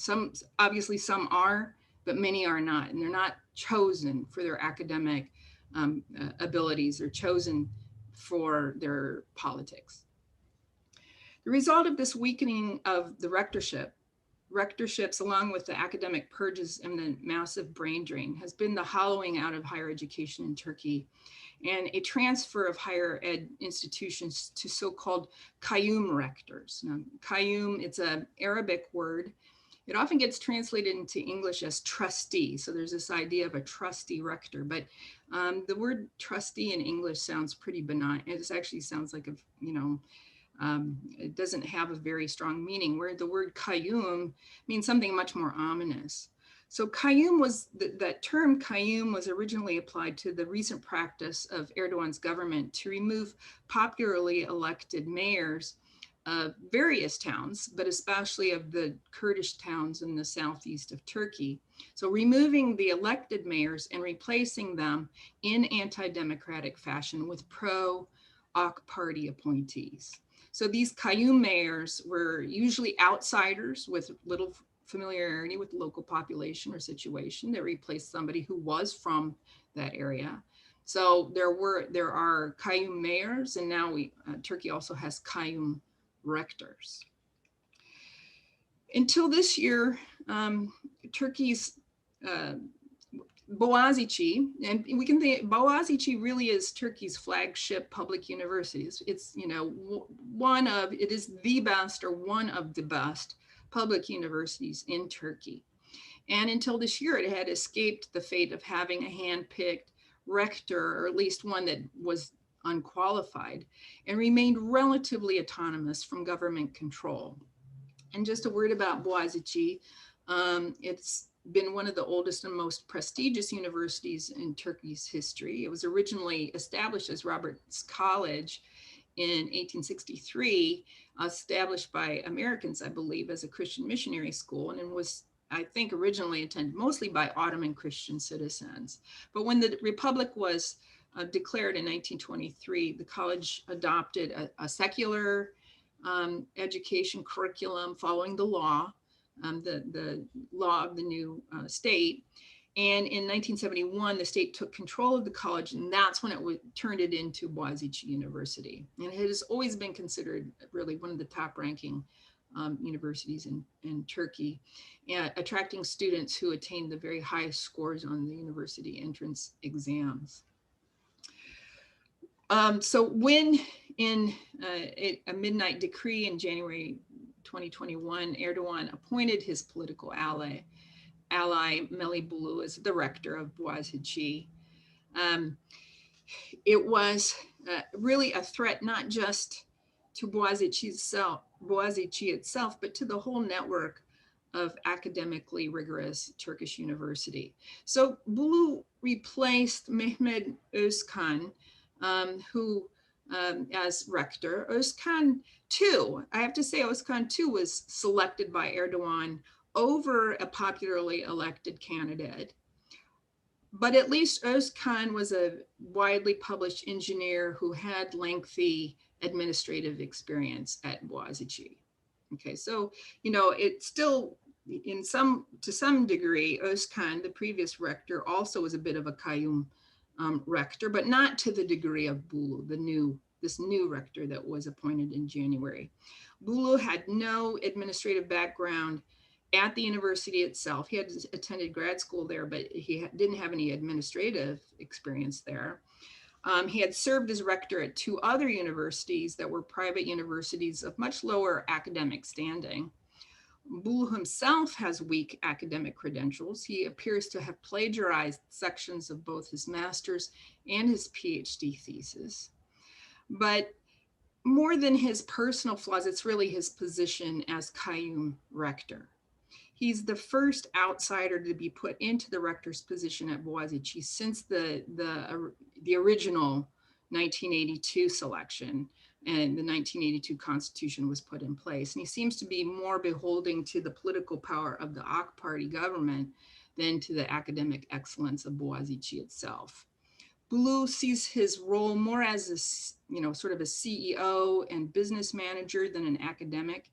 Obviously some are, but many are not, and they're not chosen for their academic abilities or chosen for their politics. The result of this weakening of the rectorships, along with the academic purges and the massive brain drain, has been the hollowing out of higher education in Turkey and a transfer of higher ed institutions to so-called qayyum rectors. Now, qayyum, it's an Arabic word. It often gets translated into English as trustee. So there's this idea of a trustee rector, but the word trustee in English sounds pretty benign. It actually sounds like it doesn't have a very strong meaning, where the word qayyum means something much more ominous. So qayyum was, that term qayyum was originally applied to the recent practice of Erdogan's government to remove popularly elected mayors of various towns, but especially of the Kurdish towns in the southeast of Turkey. So removing the elected mayors and replacing them in anti-democratic fashion with pro-AK party appointees. So these qayyum mayors were usually outsiders with little familiarity with the local population or situation. They replaced somebody who was from that area. So there are qayyum mayors, and now Turkey also has qayyum rectors. Until this year, Turkey's Boğaziçi, and we can think Boğaziçi really is Turkey's flagship public universities. It's, you know, it is the best or one of the best public universities in Turkey. And until this year, it had escaped the fate of having a hand-picked rector, or at least one that was unqualified, and remained relatively autonomous from government control. And just a word about Boğaziçi, it's been one of the oldest and most prestigious universities in Turkey's history. It was originally established as Roberts College in 1863, established by Americans, I believe, as a Christian missionary school, and it was, I think, originally attended mostly by Ottoman Christian citizens. But when the Republic was declared in 1923, the college adopted a secular education curriculum following the law, the law of the new state. And in 1971, the state took control of the college, and that's when it turned it into Boğaziçi University. And it has always been considered really one of the top ranking universities in Turkey, attracting students who attain the very highest scores on the university entrance exams. So when in a midnight decree in January 2021, Erdogan appointed his political ally Melih Bulu as the rector of Boğaziçi, it was really a threat not just to Boğaziçi itself, but to the whole network of academically rigorous Turkish university. So Bulu replaced Mehmet Özkan, who as rector. Özkan too, I have to say, Özkan too was selected by Erdogan over a popularly elected candidate. But at least Özkan was a widely published engineer who had lengthy administrative experience at Boğaziçi. Okay, so, you know, it's still to some degree, Özkan, the previous rector, also was a bit of a qayyum rector, but not to the degree of Bulu, this new rector that was appointed in January. Bulu had no administrative background at the university itself. He had attended grad school there, but he didn't have any administrative experience there. He had served as rector at two other universities that were private universities of much lower academic standing. Bulu himself has weak academic credentials. He appears to have plagiarized sections of both his master's and his PhD thesis. But more than his personal flaws, it's really his position as qayyum rector. He's the first outsider to be put into the rector's position at Boğaziçi since the original 1982 selection, and the 1982 constitution was put in place. And he seems to be more beholding to the political power of the AK party government than to the academic excellence of Boğaziçi itself. Bulu sees his role more as a, sort of a CEO and business manager than an academic.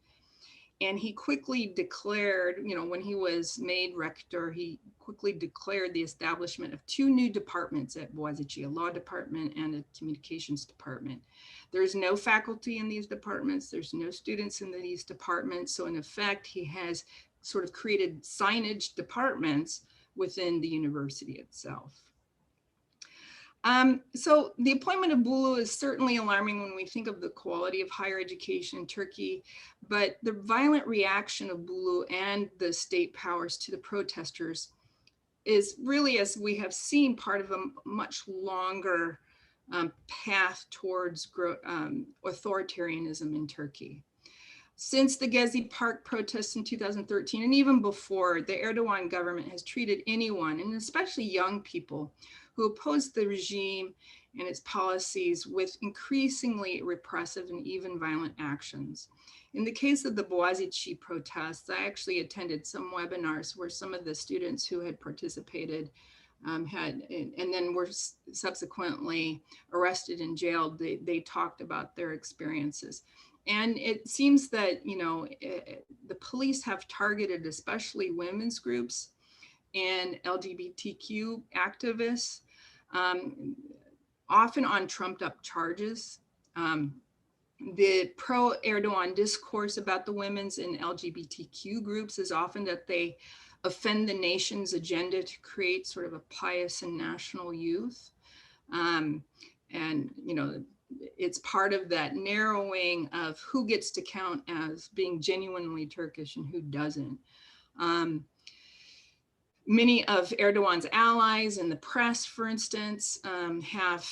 And he quickly declared, when he was made rector, he quickly declared the establishment of 2 new departments at Boğaziçi, a law department and a communications department. There's no faculty in these departments. There's no students in these departments. So in effect, he has sort of created signage departments within the university itself. So the appointment of Bulu is certainly alarming when we think of the quality of higher education in Turkey, but the violent reaction of Bulu and the state powers to the protesters is really, as we have seen, part of a much longer path towards authoritarianism in Turkey. Since the Gezi Park protests in 2013, and even before, the Erdogan government has treated anyone, and especially young people, who oppose the regime and its policies with increasingly repressive and even violent actions. In the case of the Boğaziçi protests, I actually attended some webinars where some of the students who had participated and then were subsequently arrested and jailed. They talked about their experiences. And it seems that, the police have targeted especially women's groups and LGBTQ activists, often on trumped up charges. The pro-Erdogan discourse about the women's and LGBTQ groups is often that they offend the nation's agenda to create sort of a pious and national youth. It's part of that narrowing of who gets to count as being genuinely Turkish and who doesn't. Many of Erdogan's allies in the press, for instance, have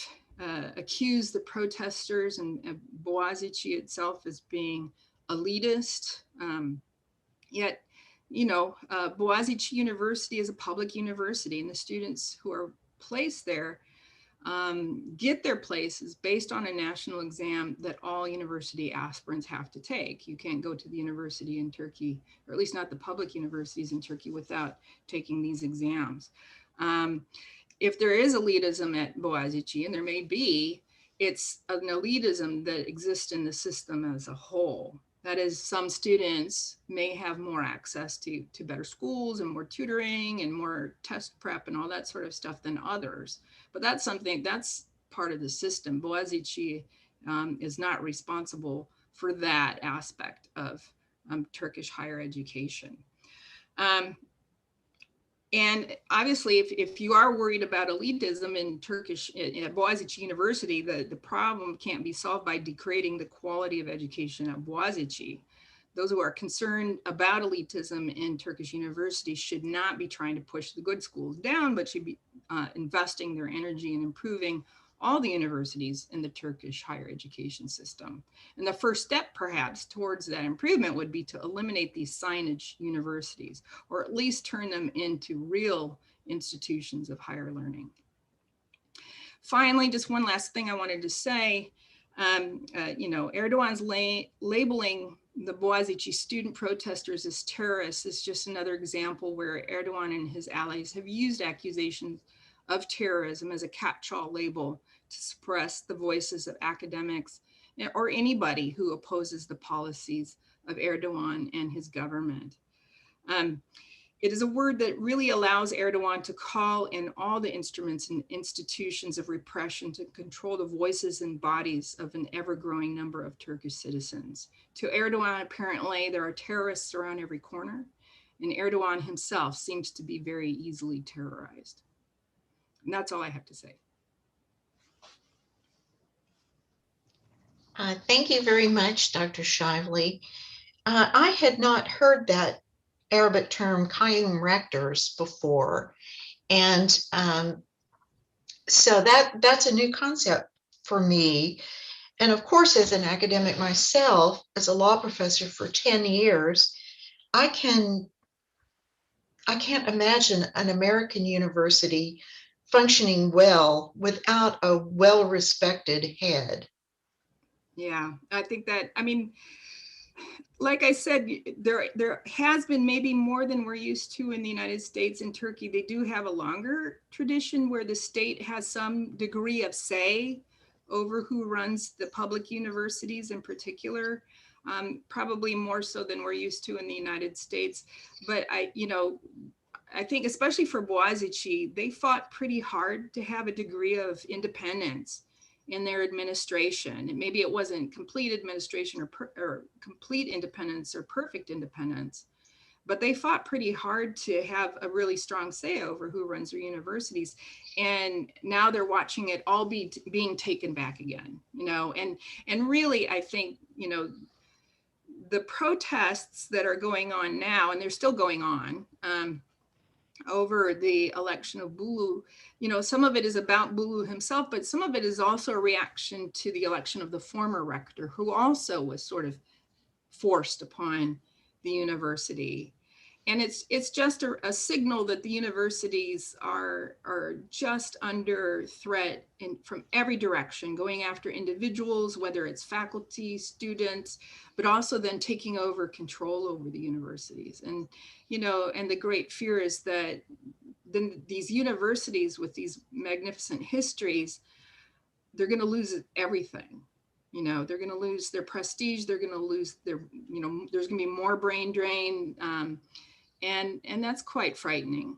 accused the protesters and Boğaziçi itself as being elitist. Yet, Boğaziçi University is a public university, and the students who are placed there get their places based on a national exam that all university aspirants have to take. You can't go to the university in Turkey, or at least not the public universities in Turkey, without taking these exams. If there is elitism at Boğaziçi, and there may be, it's an elitism that exists in the system as a whole. That is, some students may have more access to better schools and more tutoring and more test prep and all that sort of stuff than others. But that's part of the system. Boğaziçi is not responsible for that aspect of Turkish higher education. And obviously, if you are worried about elitism in Turkish at Boğaziçi University, the problem can't be solved by degrading the quality of education at Boğaziçi. Those who are concerned about elitism in Turkish universities should not be trying to push the good schools down, but should be investing their energy in improving all the universities in the Turkish higher education system. And the first step, perhaps, towards that improvement would be to eliminate these signage universities, or at least turn them into real institutions of higher learning. Finally, just one last thing I wanted to say, Erdogan's labeling the Boğaziçi student protesters as terrorists is just another example where Erdogan and his allies have used accusations of terrorism as a catch-all label to suppress the voices of academics or anybody who opposes the policies of Erdogan and his government. It is a word that really allows Erdogan to call in all the instruments and institutions of repression to control the voices and bodies of an ever-growing number of Turkish citizens. To Erdogan, apparently, there are terrorists around every corner, and Erdogan himself seems to be very easily terrorized. And that's all I have to say. Thank you very much, Dr. Shively. I had not heard that Arabic term qayyum rectors before. And so that's a new concept for me. And of course, as an academic myself, as a law professor for 10 years, I can't imagine an American university functioning well without a well-respected head. Yeah, I think that, like I said, there has been maybe more than we're used to in the United States and Turkey. They do have a longer tradition where the state has some degree of say over who runs the public universities in particular. probably more so than we're used to in the United States. But I think especially for Boğaziçi, they fought pretty hard to have a degree of independence in their administration. And maybe it wasn't complete administration or complete independence or perfect independence, but they fought pretty hard to have a really strong say over who runs their universities. And now they're watching it all being taken back again, and really, I think, the protests that are going on now, and they're still going on, over the election of Bulu, some of it is about Bulu himself, but some of it is also a reaction to the election of the former rector, who also was sort of forced upon the university. And it's just a signal that the universities are just under threat from every direction, going after individuals, whether it's faculty, students, but also then taking over control over the universities. And and the great fear is that then these universities with these magnificent histories, they're going to lose everything. They're going to lose their prestige. They're going to lose their, there's going to be more brain drain. And that's quite frightening.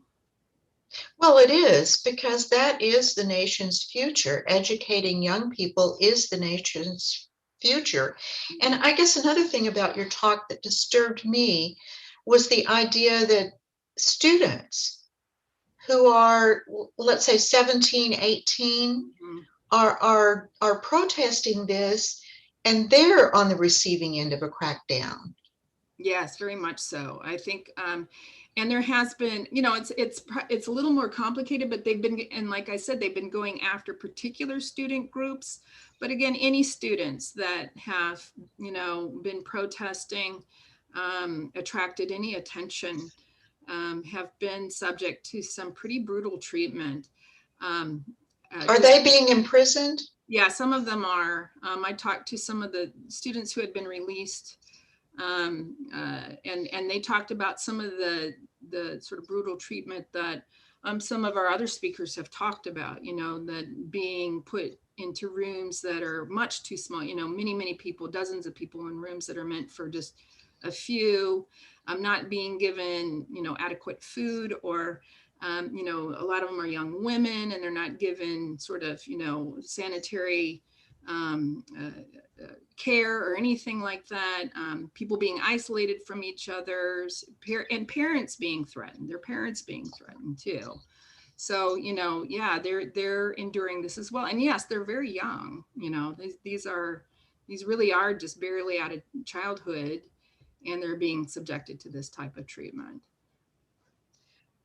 Well, it is, because that is the nation's future. Educating young people is the nation's future. And I guess another thing about your talk that disturbed me was the idea that students who are, let's say, 17, 18, are protesting this, and they're on the receiving end of a crackdown. Yes, very much so. I think, and there has been, it's a little more complicated, but they've been, and like I said, they've been going after particular student groups. But again, any students that have, been protesting, attracted any attention, have been subject to some pretty brutal treatment. Are they being imprisoned? Yeah, some of them are. I talked to some of the students who had been released, and they talked about some of the sort of brutal treatment that some of our other speakers have talked about, that being put into rooms that are much too small, many people, dozens of people in rooms that are meant for just a few, not being given, adequate food, or a lot of them are young women and they're not given sort of, sanitary care or anything like that. People being isolated from each other's, and parents being threatened, their parents being threatened too. So, yeah, they're enduring this as well. And yes, they're very young, these really are just barely out of childhood, and they're being subjected to this type of treatment.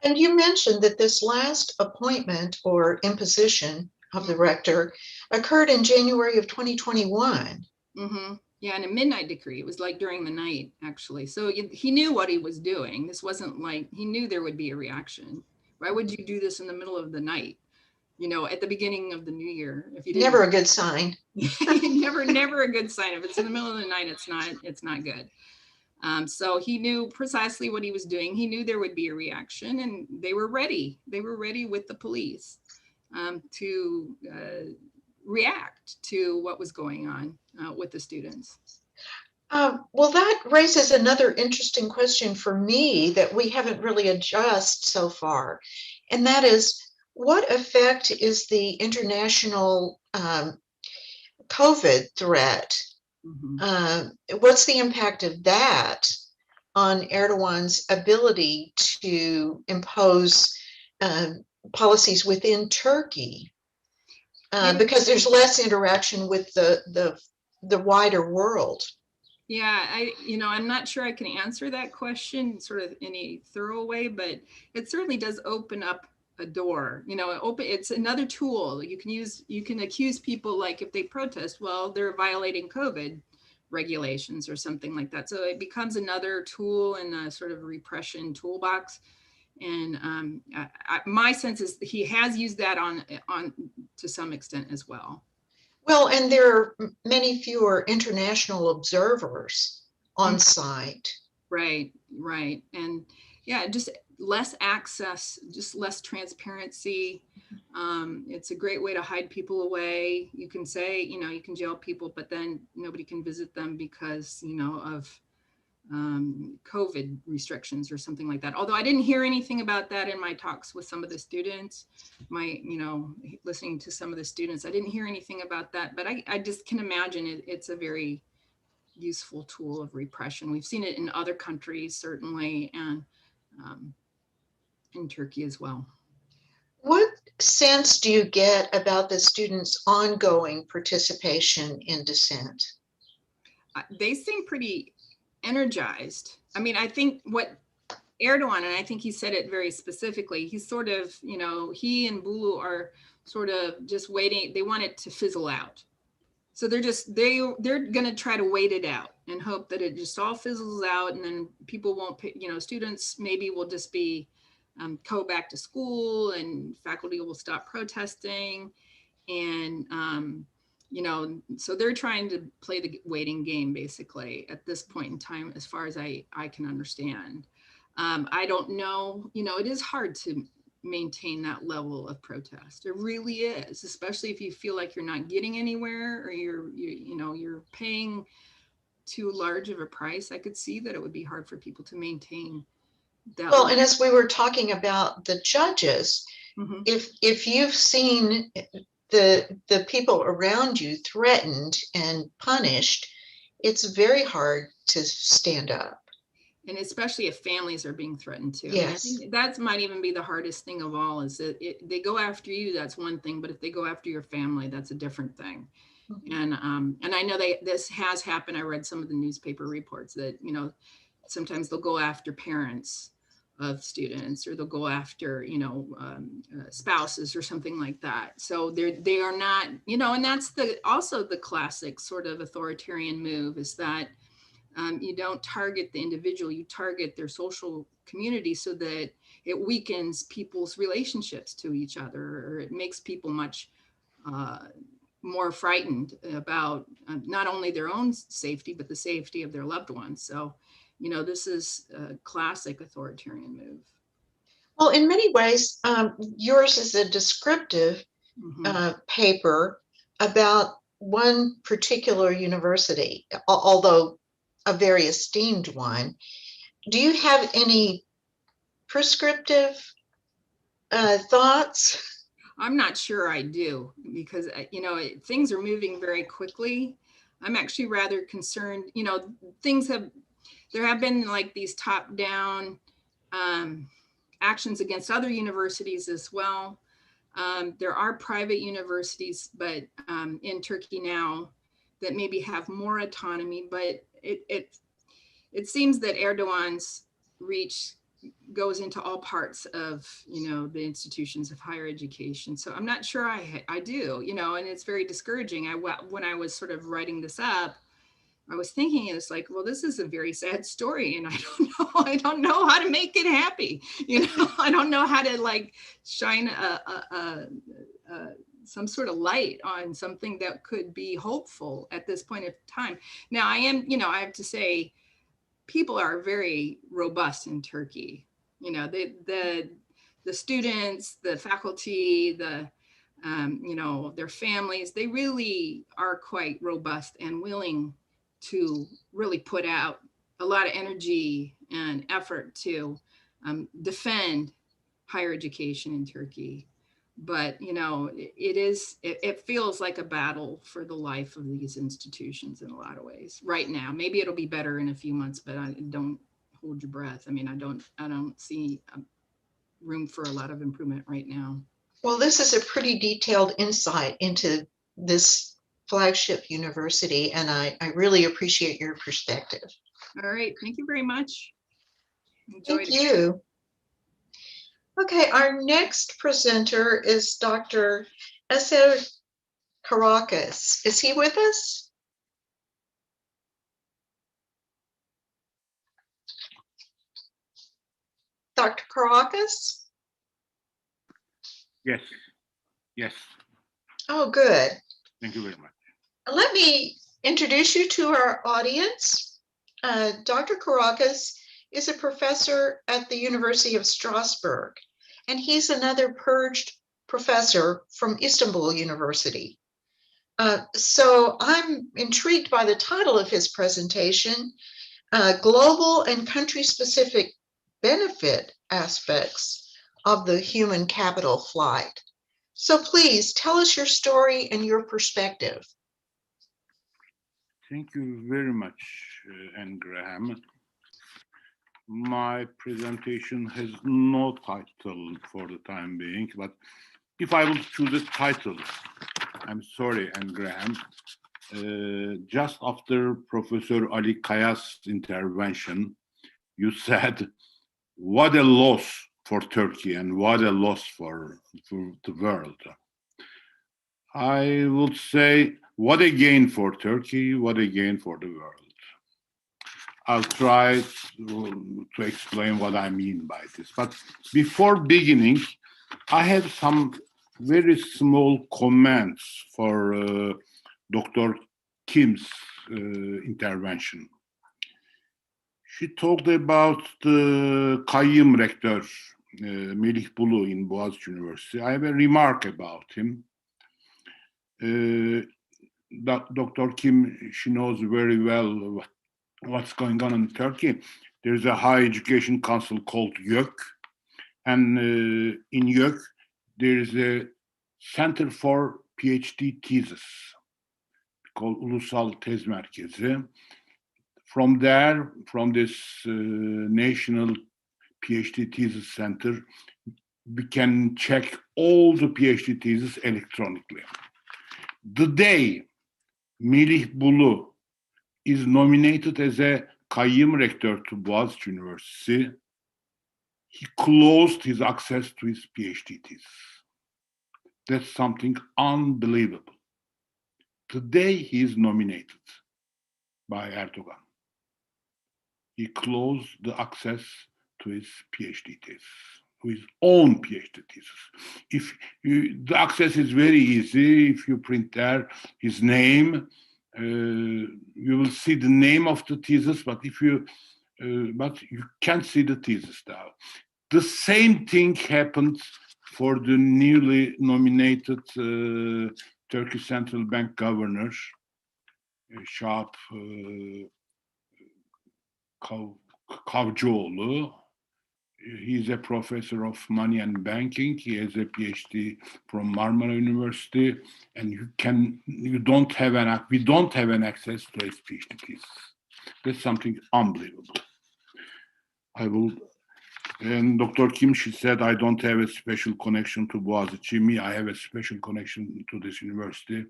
And you mentioned that this last appointment or imposition of the rector occurred in January of 2021. Mm-hmm. Yeah, and a midnight decree. It was like during the night, actually. So he knew what he was doing. This wasn't like, he knew there would be a reaction. Why would you do this in the middle of the night? At the beginning of the new year, if you didn't, never a good sign. never a good sign. If it's in the middle of the night, it's not good. So he knew precisely what he was doing. He knew there would be a reaction, and they were ready. They were ready with the police to react to what was going on with the students. Well, that raises another interesting question for me that we haven't really addressed so far. And that is, what effect is the international COVID threat? What's the impact of that on Erdogan's ability to impose policies within Turkey? Because there's less interaction with the wider world. Yeah, I'm not sure I can answer that question sort of in a thorough way, but it certainly does open up a door. It's another tool you can use. You can accuse people, like if they protest, well, they're violating COVID regulations or something like that. So it becomes another tool in a sort of repression toolbox. And my sense is he has used that on to some extent as well. Well, and there are many fewer international observers on site. Right. And yeah, just less access, just less transparency. It's a great way to hide people away. You can say, you know, you can jail people, but then nobody can visit them because, you know, of COVID restrictions or something like that. Although I didn't hear anything about that in my talks with some of the students, you know, listening to some of the students, I didn't hear anything about that, but I just can imagine it's a very useful tool of repression. We've seen it in other countries, certainly, and in Turkey as well. What sense do you get about the students' ongoing participation in dissent? They seem pretty energized. I mean, I think what Erdogan, and I think he said it very specifically, he's sort of, you know, he and Bulu are sort of just waiting. They want it to fizzle out. So they're going to try to wait it out and hope that it just all fizzles out, and then people won't pay, you know, students maybe will just be go back to school, and faculty will stop protesting. And, you know, so they're trying to play the waiting game basically at this point in time, as far as I can understand. I don't know, you know, it is hard to maintain that level of protest. It really is, especially if you feel like you're not getting anywhere, or you're paying too large of a price. I could see that it would be hard for people to maintain that. Well, and as we were talking about the judges, Mhm. if you've seen the people around you threatened and punished, it's very hard to stand up. And especially if families are being threatened too. Yes. I mean, I think that might even be the hardest thing of all, is that they go after you, that's one thing, but if they go after your family, that's a different thing. And I know this has happened. I read some of the newspaper reports that, you know, sometimes they'll go after parents of students, or they'll go after, you know, spouses or something like that. So they are not, you know, and that's also the classic sort of authoritarian move, is that you don't target the individual, you target their social community, so that it weakens people's relationships to each other, or it makes people much more frightened about not only their own safety, but the safety of their loved ones. So, you know, this is a classic authoritarian move. Well, in many ways, yours is a descriptive paper about one particular university, although a very esteemed one. Do you have any prescriptive thoughts? I'm not sure I do, because, you know, things are moving very quickly. I'm actually rather concerned, you know, there have been like these top down actions against other universities as well. There are private universities, but in Turkey now, that maybe have more autonomy, but it seems that Erdogan's reach goes into all parts of, you know, the institutions of higher education. So I'm not sure I do, you know, and it's very discouraging. When I was sort of writing this up, I was thinking, it's like, well, this is a very sad story, and I don't know how to make it happy. You know, I don't know how to like shine some sort of light on something that could be hopeful at this point of time. Now, I have to say, people are very robust in Turkey. You know, the students, the faculty, you know, their families, they really are quite robust and willing to really put out a lot of energy and effort to defend higher education in Turkey. But, you know, it feels like a battle for the life of these institutions in a lot of ways right now. Maybe it'll be better in a few months, but I don't hold your breath. I mean, I don't see room for a lot of improvement right now. Well, this is a pretty detailed insight into this flagship university, and I really appreciate your perspective. All right, thank you very much. Enjoyed Thank you. Okay, our next presenter is Dr. Eser Caracas. Is he with us? Dr. Caracas? Yes, yes. Oh, good. Thank you very much. Let me introduce you to our audience. Dr. Caracas is a professor at the University of Strasbourg, and he's another purged professor from Istanbul University. So I'm intrigued by the title of his presentation, Global and Country-Specific Benefit Aspects of the Human Capital Flight. So please tell us your story and your perspective. Thank you very much, Anne Graham. My presentation has no title for the time being, but if I will choose a title, I'm sorry, Anne Graham. Just after Professor Ali Kaya's intervention, you said, what a loss for Turkey and what a loss for the world. I would say, what a gain for Turkey, what a gain for the world. I'll try to explain what I mean by this. But before beginning, I have some very small comments for Dr. Kim's intervention. She talked about the Kayyum rector, Melih Bulu in Boğaziçi University. I have a remark about him. Dr. Kim, she knows very well what's going on in Turkey. There's a higher education council called YÖK, and in YÖK, there is a center for PhD thesis called Ulusal Tez Merkezi. From there, from this national PhD thesis center, we can check all the PhD theses electronically. The day Melih Bulu is nominated as a Kayyum rector to Boğaziçi University, he closed his access to his PhD thesis. That's something unbelievable. The day he is nominated by Erdogan, he closed the access to his PhD thesis, to his own PhD thesis. The access is very easy. If you print there his name, you will see the name of the thesis, but but you can't see the thesis now. The same thing happened for the newly nominated Turkish Central Bank Governor, Şahap Kavcıoğlu. He's a professor of money and banking. He has a PhD from Marmara University, and we don't have an access to his PhD thesis. That's something unbelievable. And Dr. Kim, she said, I don't have a special connection to Boğaziçi. Me, I have a special connection to this university.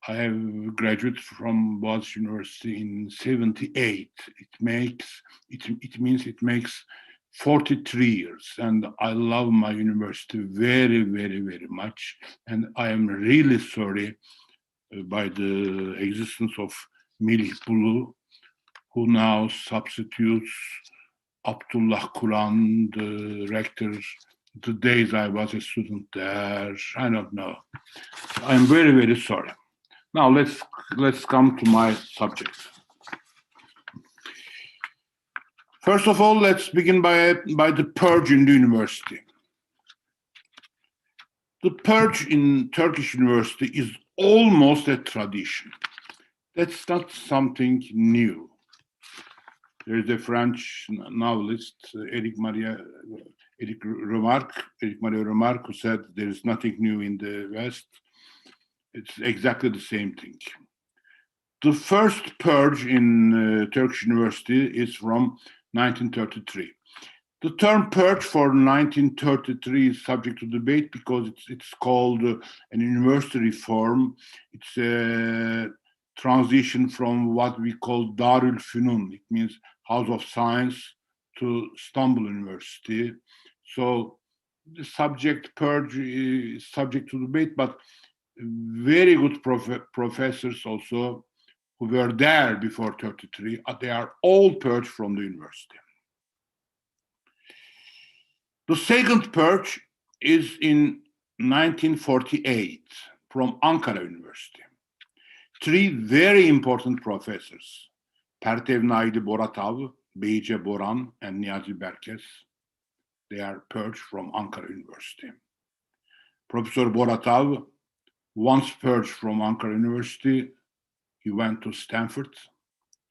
I have graduated from Boğaziçi University in '78. It means it makes 43 years, and I love my university very, very, very much. And I am really sorry by the existence of Melih Bulu, who now substitutes Abdullah Kuran, the rector. The days I was a student there, I don't know. I'm very, very sorry. Now let's come to my subject. First of all, let's begin by the purge in the university. The purge in Turkish university is almost a tradition. That's not something new. There is a French novelist, Éric-Marie Remarque, who said there is nothing new in the West. It's exactly the same thing. The first purge in Turkish university is from 1933. The term purge for 1933 is subject to debate because it's called an university reform. It's a transition from what we call Darül Fünun. It means House of Science to Istanbul University. So the subject purge is subject to debate, but very good professors also who were there before 33, they are all purged from the university. The second purge is in 1948 from Ankara University. Three very important professors, Pertev Naili Boratav, Behice Boran and Niyazi Berkes. They are purged from Ankara University. Professor Boratav, once purged from Ankara University, he went to Stanford,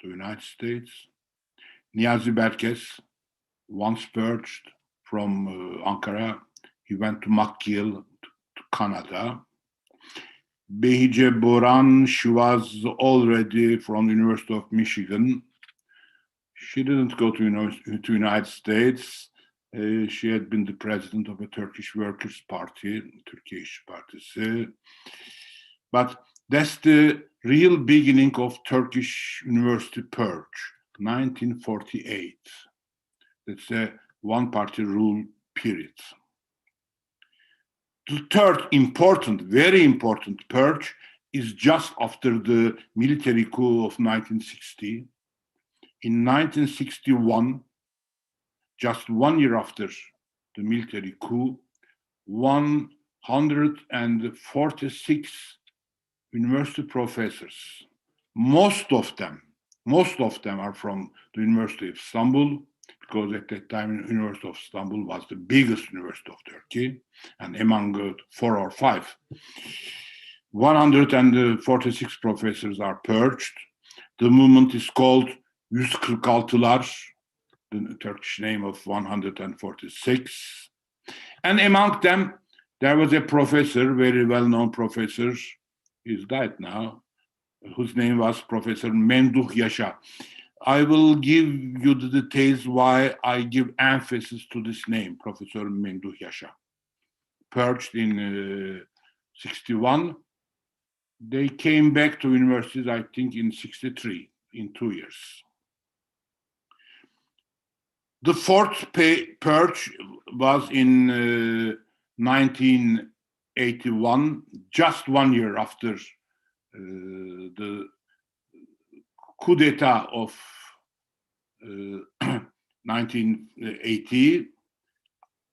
the United States. Niyazi Berkes, once purged from Ankara, he went to McGill, to Canada. Behice Boran, she was already from the University of Michigan. She didn't go to United States. She had been the president of a Turkish Workers' Party, Turkish Partisi. But that's the real beginning of Turkish University Purge, 1948. That's a one-party rule period. The third important, very important purge is just after the military coup of 1960. In 1961, just 1 year after the military coup, 146 university professors, most of them are from the University of Istanbul, because at that time, the University of Istanbul was the biggest university of Turkey, and among 4 or 5, 146 professors are purged. The movement is called 146'lar, the Turkish name of 146. And among them, there was a professor, very well-known professor, he's died now, whose name was Professor Memduh Yasha. I will give you the details why I give emphasis to this name, Professor Memduh Yasha. Purged in 61. They came back to universities, I think, in 63, in 2 years. The fourth purge was in 1981, just 1 year after the coup d'etat of 1980.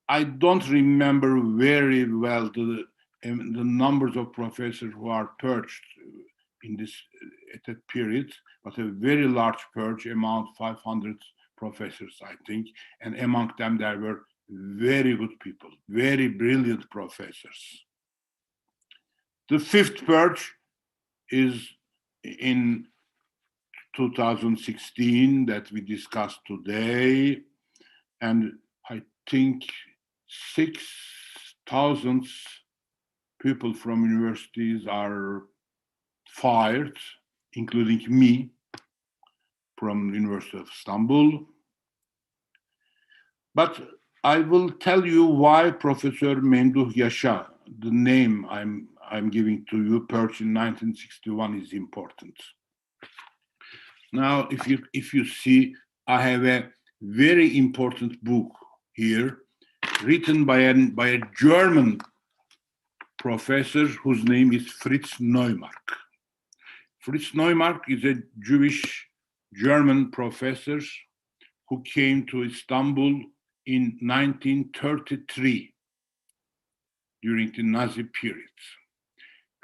I don't remember very well the numbers of professors who are purged in this at that period, but a very large purge, among 500 professors, I think, and among them there were very good people, very brilliant professors. The fifth purge is in 2016 that we discussed today, and I think 6,000 people from universities are fired, including me, from the University of Istanbul. But I will tell you why Professor Memduh Yasha, the name I'm giving to you, purged in 1961, is important. Now, if you see, I have a very important book here, written by a German professor whose name is Fritz Neumark. Fritz Neumark is a Jewish German professor who came to Istanbul in 1933 during the Nazi period.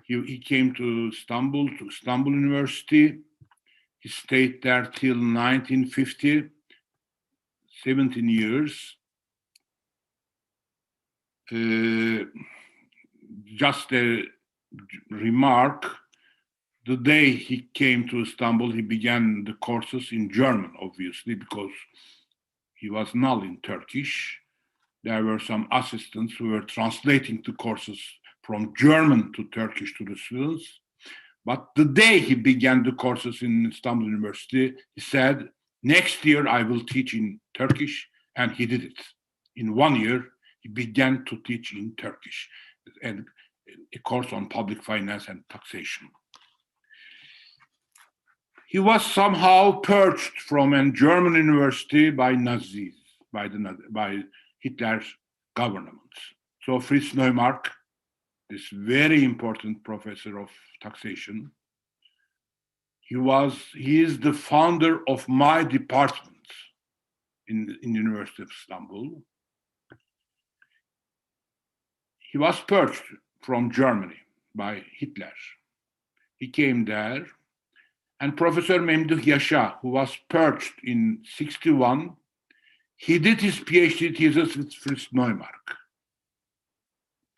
He came to Istanbul University. He stayed there till 1950, 17 years. Just a remark, the day he came to Istanbul, he began the courses in German, obviously, because he was null in Turkish. There were some assistants who were translating the courses from German to Turkish to the students. But the day he began the courses in Istanbul University, he said, next year I will teach in Turkish, and he did it. In 1 year, he began to teach in Turkish, and a course on public finance and taxation. He was somehow purged from a German university by Nazis, by Hitler's government. So Fritz Neumark, this very important professor of taxation, he is the founder of my department in the University of Istanbul. He was purged from Germany by Hitler. He came there, And Professor Memduh Yasha, who was purged in 61, he did his PhD thesis with Fritz Neumark.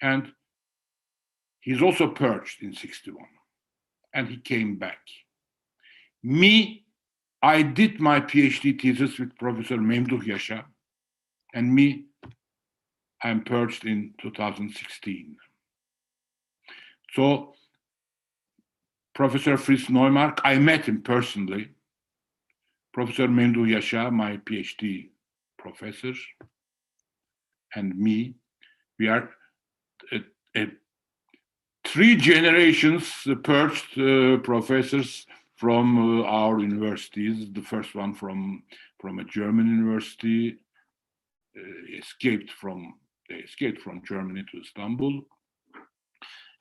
And he's also purged in 61. And he came back. Me, I did my PhD thesis with Professor Memduh Yasha. And me, I'm purged in 2016. So Professor Fritz Neumark, I met him personally. Professor Memduh Yasha, my PhD professor, and me, we are 3 generations purged professors from our universities. The first one from a German university, they escaped from Germany to Istanbul.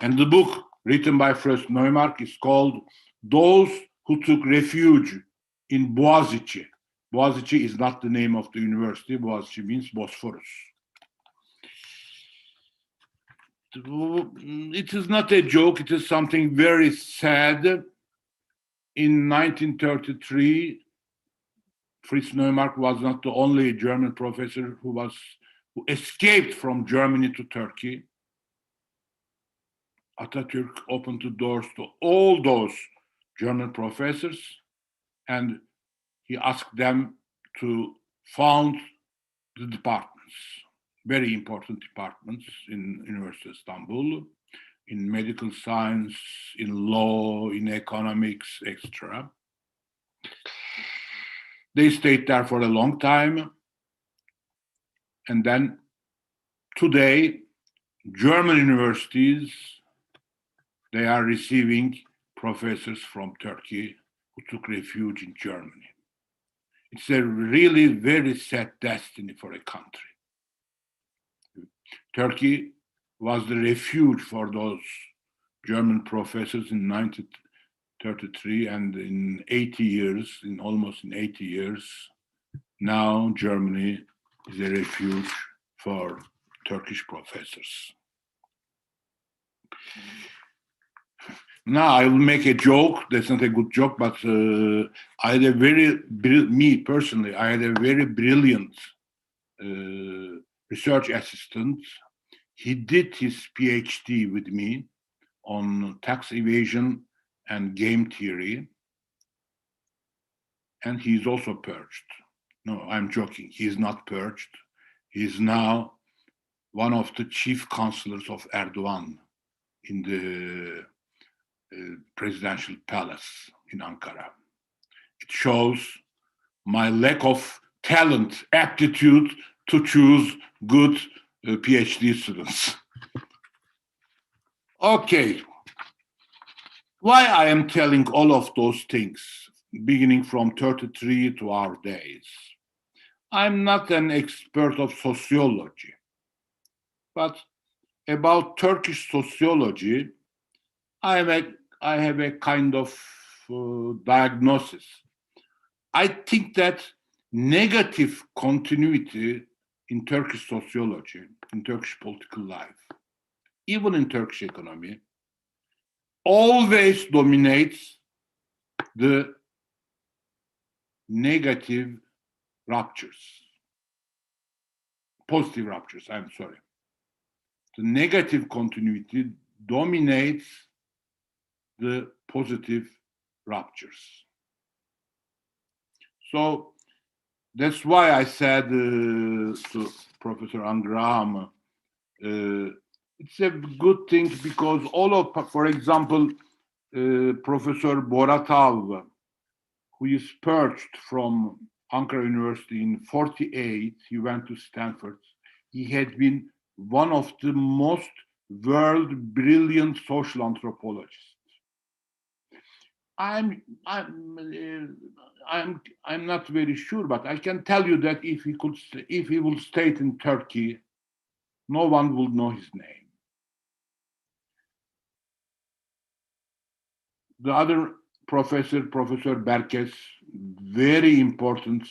And the book written by Fritz Neumark is called Those Who Took Refuge in Boğaziçi. Boğaziçi is not the name of the university. Boğaziçi means Bosphorus. It is not a joke. It is something very sad. In 1933, Fritz Neumark was not the only German professor who escaped from Germany to Turkey. Atatürk opened the doors to all those German professors, and he asked them to found the departments, very important departments in University of Istanbul, in medical science, in law, in economics, etc. They stayed there for a long time. And then today, German universities, they are receiving professors from Turkey who took refuge in Germany. It's a really very sad destiny for a country. Turkey was the refuge for those German professors in 1933, and in 80 years, almost 80 years, now Germany is a refuge for Turkish professors. Now I will make a joke. That's not a good joke, but I had a me personally, I had a very brilliant research assistant. He did his PhD with me on tax evasion and game theory. And he's also purged. No, I'm joking. He's not purged. He's now one of the chief counselors of Erdogan in the presidential palace in Ankara. It shows my lack of talent, aptitude to choose good PhD students. Okay. Why I am telling all of those things, beginning from 33 to our days? I'm not an expert of sociology, but about Turkish sociology, I have a kind of diagnosis. I think that negative continuity in Turkish sociology, in Turkish political life, even in Turkish economy, always dominates the negative ruptures, positive ruptures, I'm sorry. The negative continuity dominates the positive ruptures. So that's why I said to Professor Angraham, it's a good thing because all of, for example, Professor Boratav, who is purged from Ankara University in 48, he went to Stanford. He had been one of the most world brilliant social anthropologists. I'm not very sure, but I can tell you that if he will stay in Turkey, no one will know his name. The other professor, Professor Berkes, very important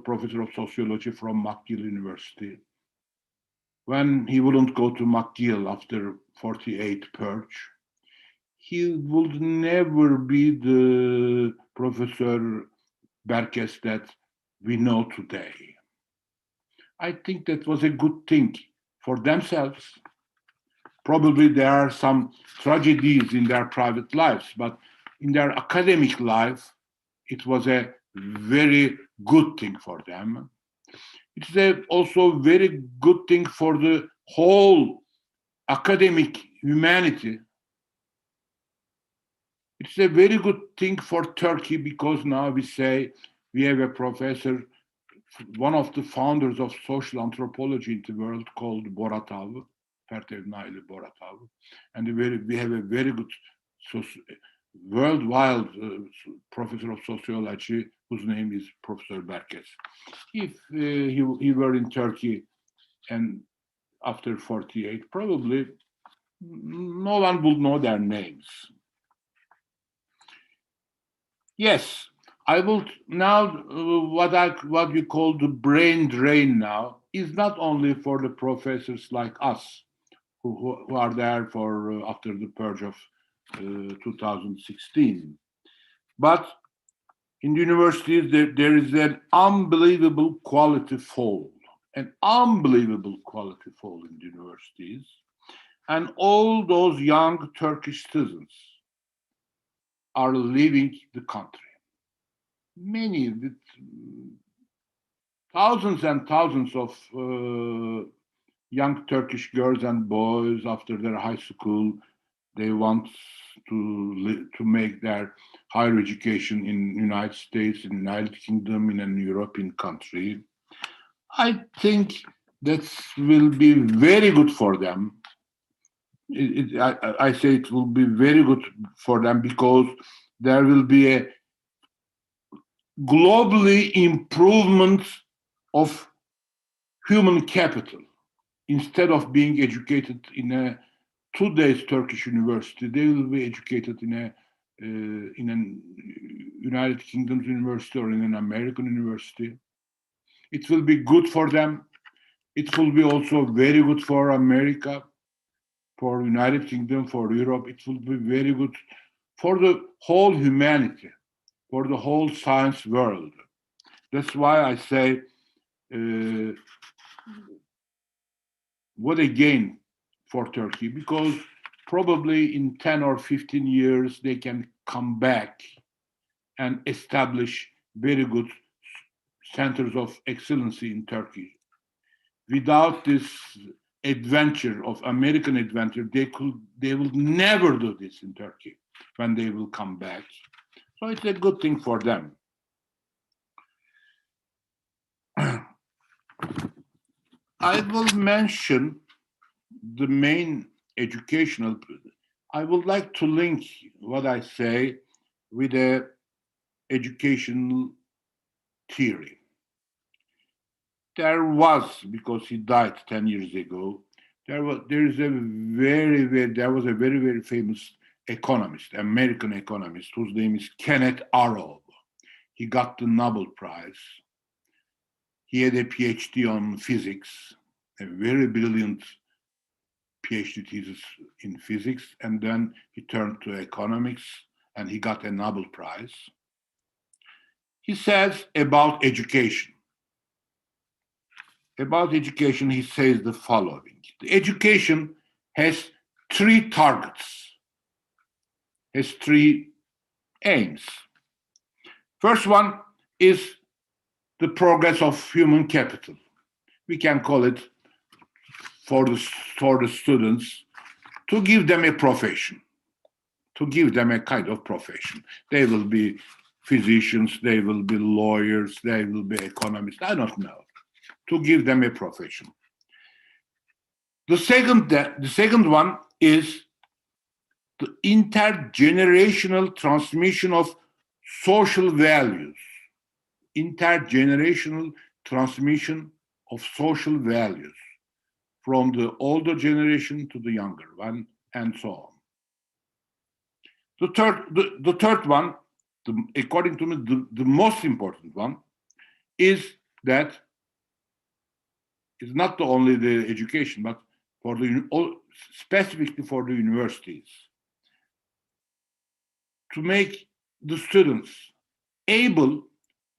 professor of sociology from McGill University. When he wouldn't go to McGill after 48 purge, he would never be the Professor Berkes that we know today. I think that was a good thing for themselves. Probably there are some tragedies in their private lives, but in their academic life, it was a very good thing for them. It's also a very good thing for the whole academic humanity. It's a very good thing for Turkey because now we say we have a professor, one of the founders of social anthropology in the world called Boratav, Pertev Naili Boratav, and we have a very good worldwide professor of sociology whose name is Professor Berkes. If he were in Turkey and after 48, probably no one would know their names. Yes, I will now, what we call the brain drain now is not only for the professors like us who are there for after the purge of 2016. But in the universities, there is an unbelievable quality fall, in the universities. And all those young Turkish students are leaving the country. Many, thousands and thousands of young Turkish girls and boys after their high school, they want to make their higher education in United States, in United Kingdom, in an European country. I think that will be very good for them. I say it will be very good for them because there will be a globally improvement of human capital. Instead of being educated in a today's Turkish university, they will be educated in an United Kingdom's university or in an American university. It will be good for them. It will be also very good for America, for United Kingdom, for Europe. It will be very good for the whole humanity, for the whole science world. That's why I say, what a gain for Turkey, because probably in 10 or 15 years, they can come back and establish very good centers of excellency in Turkey. Without this adventure of American adventure, they will never do this in Turkey when they will come back. So it's a good thing for them. I will mention the main educational. I would like to link what I say with a educational theory. There was, because he died 10 years ago, there was a very famous economist, American economist, whose name is Kenneth Arrow. He got the Nobel Prize. He had a PhD on physics, a very brilliant PhD thesis in physics, and then he turned to economics and he got a Nobel Prize. He says about education. About education, he says the following. The education has three targets, has three aims. First one is the progress of human capital. We can call it for the students to give them a profession, to give them a kind of profession. They will be physicians, they will be lawyers, they will be economists, I don't know, to give them a profession. The second one is the intergenerational transmission of social values, intergenerational transmission of social values from the older generation to the younger one, and so on. The third one, according to me, the most important one, is that it's not only the education, but specifically for the universities. to make the students able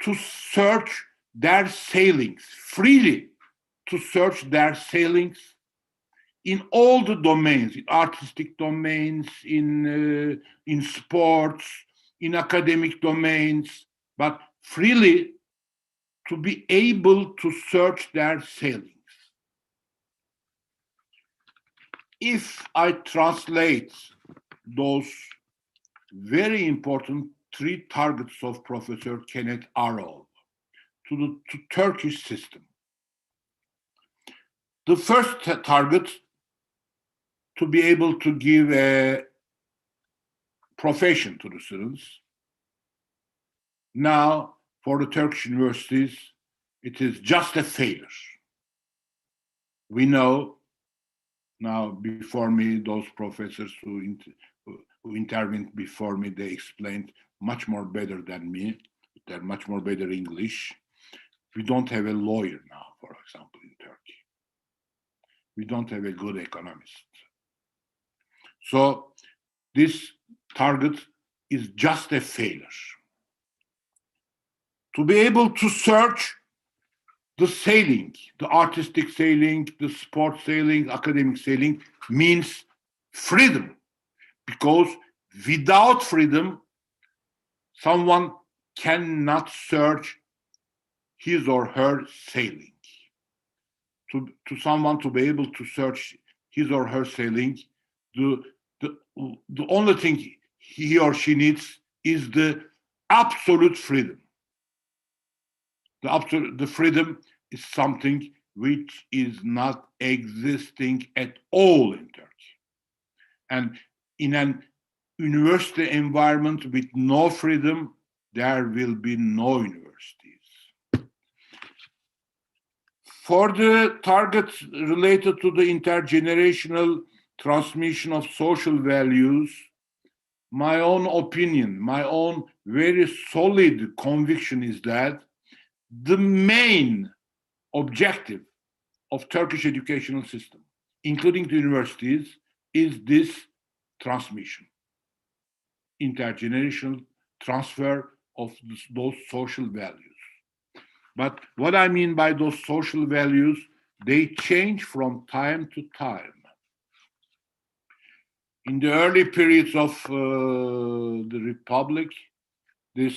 to search their sailings freely, to search their sailings in all the domains, in artistic domains, in sports, in academic domains, but freely to be able to search their sailings. If I translate those very important 3 targets of Professor Kenneth Arrow to Turkish system, the first target, to be able to give a profession to the students. Now, for the Turkish universities, it is just a failure. We know now, before me, those professors who intervened before me, they explained much more better than me. They're much more better English. We don't have a lawyer now, for example, in Turkey. We don't have a good economist. So this target is just a failure. To be able to search the sailing, the artistic sailing, the sport sailing, academic sailing means freedom, because without freedom, someone cannot search his or her sailing. To someone to be able to search his or her sailing, the only thing he or she needs is the absolute freedom. The freedom is something which is not existing at all in Turkey. And in an university environment with no freedom, there will be no universities. For the targets related to the intergenerational transmission of social values, my own opinion, my own very solid conviction is that the main objective of Turkish educational system, including the universities, is this transmission, intergenerational transfer of those social values. But what I mean by those social values, they change from time to time. In the early periods of the Republic, the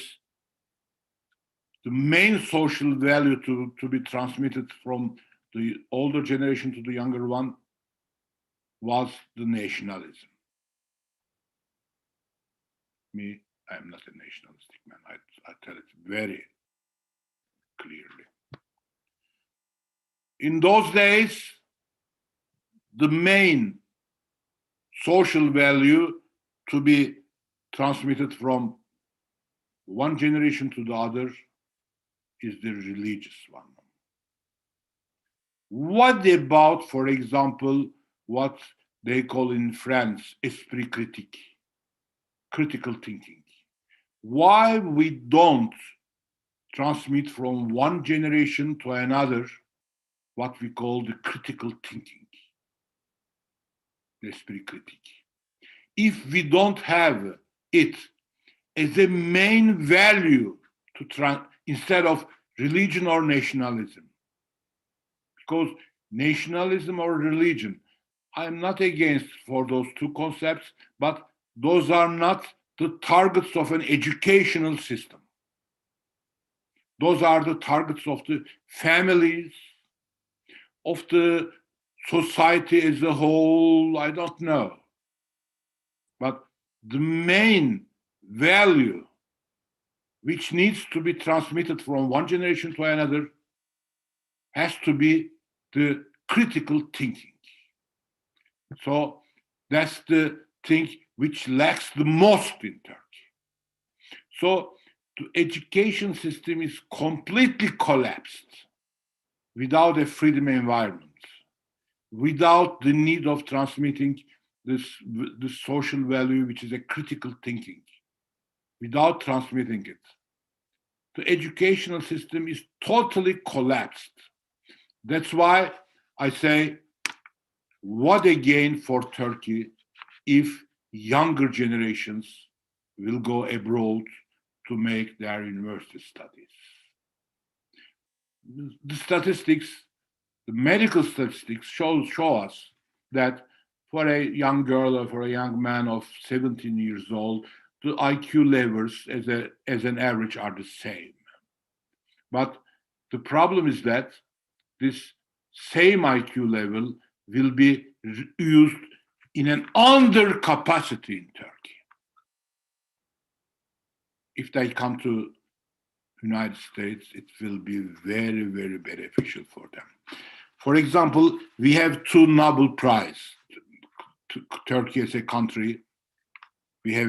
main social value to be transmitted from the older generation to the younger one was the nationalism. Me, I'm not a nationalistic man. I tell it very clearly. In those days, the main social value to be transmitted from one generation to the other is the religious one. What about, for example, what they call in France esprit critique, critical thinking? Why we don't transmit from one generation to another what we call the critical thinking, l'esprit critique? If we don't have it as a main value instead of religion or nationalism, because nationalism or religion, I'm not against for those two concepts, but those are not the targets of an educational system. Those are the targets of the families, of the society as a whole, I don't know. But the main value which needs to be transmitted from one generation to another has to be the critical thinking. So that's the thing which lacks the most in Turkey. So the education system is completely collapsed without a freedom environment, without the need of transmitting the social value, which is a critical thinking, without transmitting it. The educational system is totally collapsed. That's why I say, what a gain for Turkey if younger generations will go abroad to make their university studies. The statistics, the medical statistics show us that for a young girl or for a young man of 17 years old, the IQ levels as an average are the same. But the problem is that this same IQ level will be used in an under capacity in Turkey. If they come to United States, it will be very, very beneficial for them. For example, we have 2 Nobel Prize. Turkey as a country, we have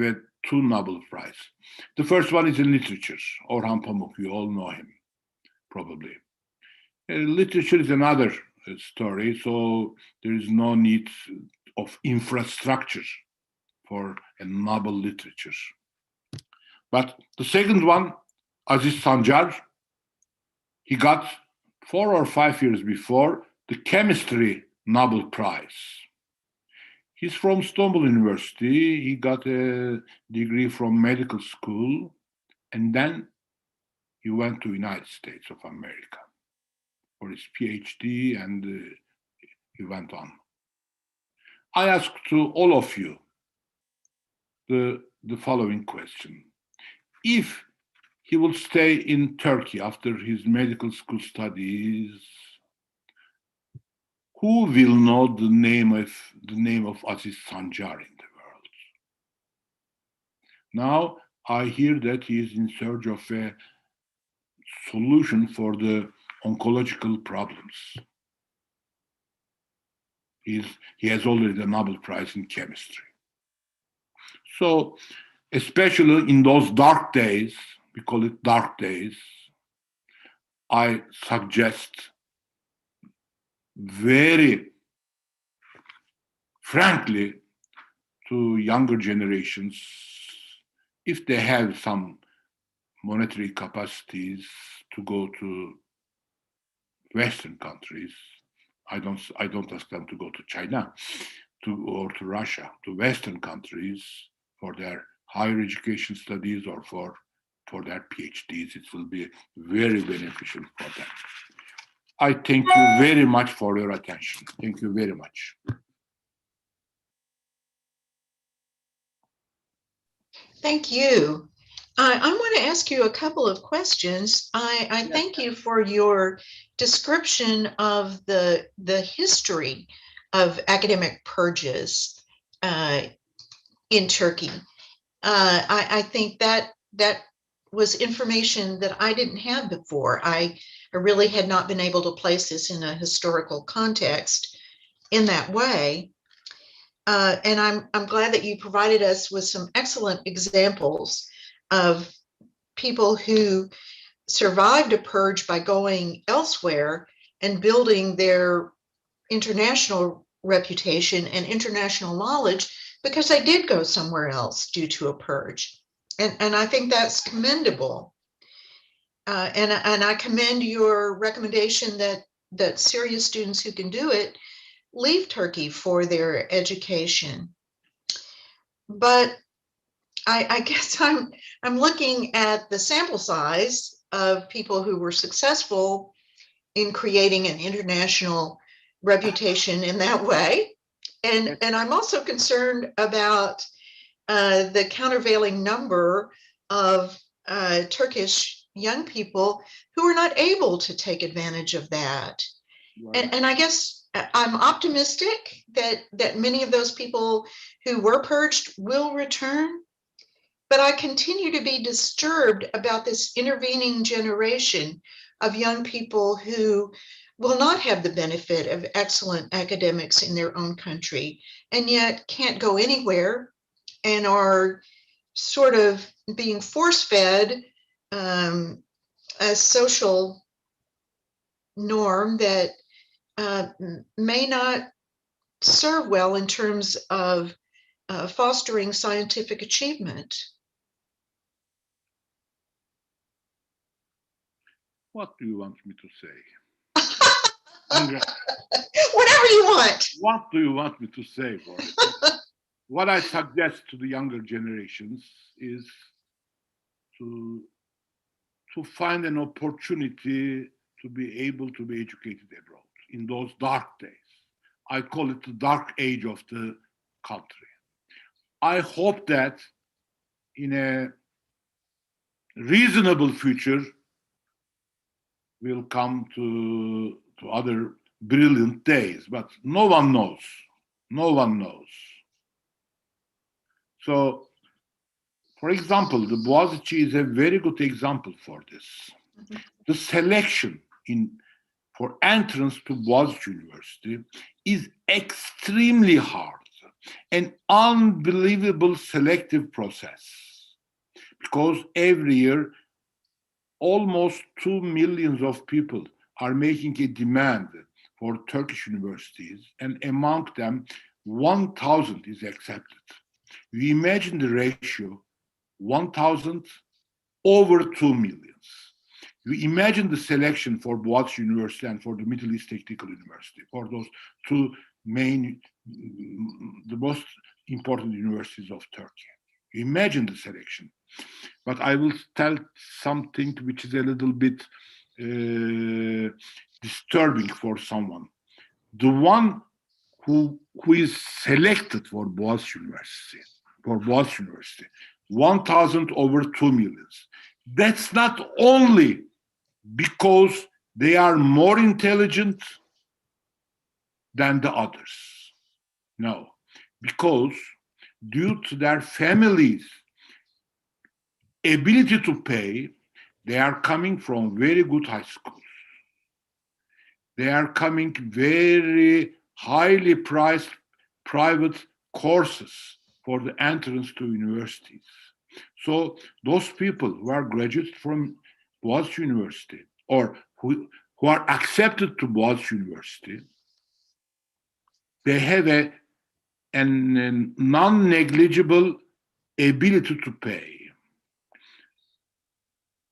2 Nobel Prize. The first one is in literature, Orhan Pamuk, you all know him, probably. Literature is another story, so there is no need of infrastructure for a Nobel literature. But the second one, Aziz Sancar, he got 4 or 5 years before the chemistry Nobel Prize. He's from Istanbul University. He got a degree from medical school, and then he went to United States of America for his PhD, and he went on. I ask to all of you the following question. If he will stay in Turkey after his medical school studies, who will know the name of Aziz Sancar in the world? Now I hear that he is in search of a solution for the oncological problems. He has already the Nobel Prize in chemistry. So, especially in those dark days, we call it dark days, I suggest very frankly to younger generations, if they have some monetary capacities, to go to Western countries. I don't ask them to go to China or to Russia, to Western countries for their higher education studies or for their PhDs. It will be very beneficial for them. I thank you very much for your attention. Thank you very much. Thank you. I want to ask you a couple of questions. I thank you for your description of the history of academic purges in Turkey. I think that was information that I didn't have before. I really had not been able to place this in a historical context in that way. And I'm glad that you provided us with some excellent examples of people who survived a purge by going elsewhere and building their international reputation and international knowledge because they did go somewhere else due to a purge. And I think that's commendable. And I commend your recommendation that serious students who can do it leave Turkey for their education. But I guess I'm looking at the sample size of people who were successful in creating an international reputation in that way. And I'm also concerned about the countervailing number of Turkish young people who are not able to take advantage of that. Right. And I guess I'm optimistic that many of those people who were purged will return. But I continue to be disturbed about this intervening generation of young people who will not have the benefit of excellent academics in their own country and yet can't go anywhere and are sort of being force-fed a social norm that may not serve well in terms of fostering scientific achievement. What do you want me to say? Whatever you want. What do you want me to say, boy? what I suggest to the younger generations is to find an opportunity to be able to be educated abroad in those dark days. I call it the dark age of the country. I hope that in a reasonable future, we'll come to other brilliant days, but no one knows. No one knows. So, for example, the Boğaziçi is a very good example for this. The selection for entrance to Boğaziçi University is extremely hard, an unbelievable selective process, because every year almost 2 million of people are making a demand for Turkish universities, and among them 1,000 is accepted. We imagine the ratio 1,000 over 2 million. We imagine the selection for Boğaziçi University and for the Middle East Technical University, for those two main, the most important universities of Turkey. Imagine the selection. But I will tell something which is a little bit disturbing for someone. The one who is selected for Boğaziçi University, 1,000 over 2 million. That's not only because they are more intelligent than the others. No, because due to their families' ability to pay, they are coming from very good high schools. They are coming very highly priced private courses for the entrance to universities. So those people who are graduates from Boğaziçi University or who are accepted to Boğaziçi University, they have a non-negligible ability to pay.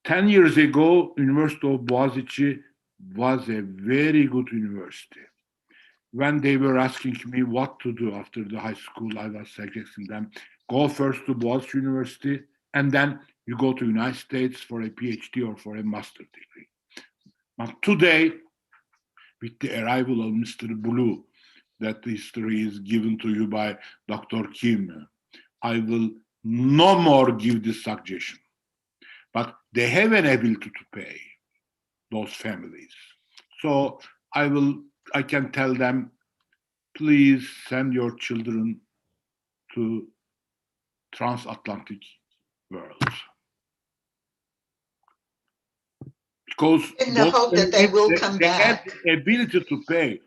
10 years ago, University of Boğaziçi was a very good university. When they were asking me what to do after the high school, I was suggesting them, go first to Boğaziçi University, and then you go to United States for a PhD or for a master's degree. But today, with the arrival of Mr. Blue, that history is given to you by Dr. Kim, I will no more give this suggestion. But they have an ability to pay, those families. So I can tell them, please send your children to transatlantic world. Because In the hope that they will come they back. have the ability to pay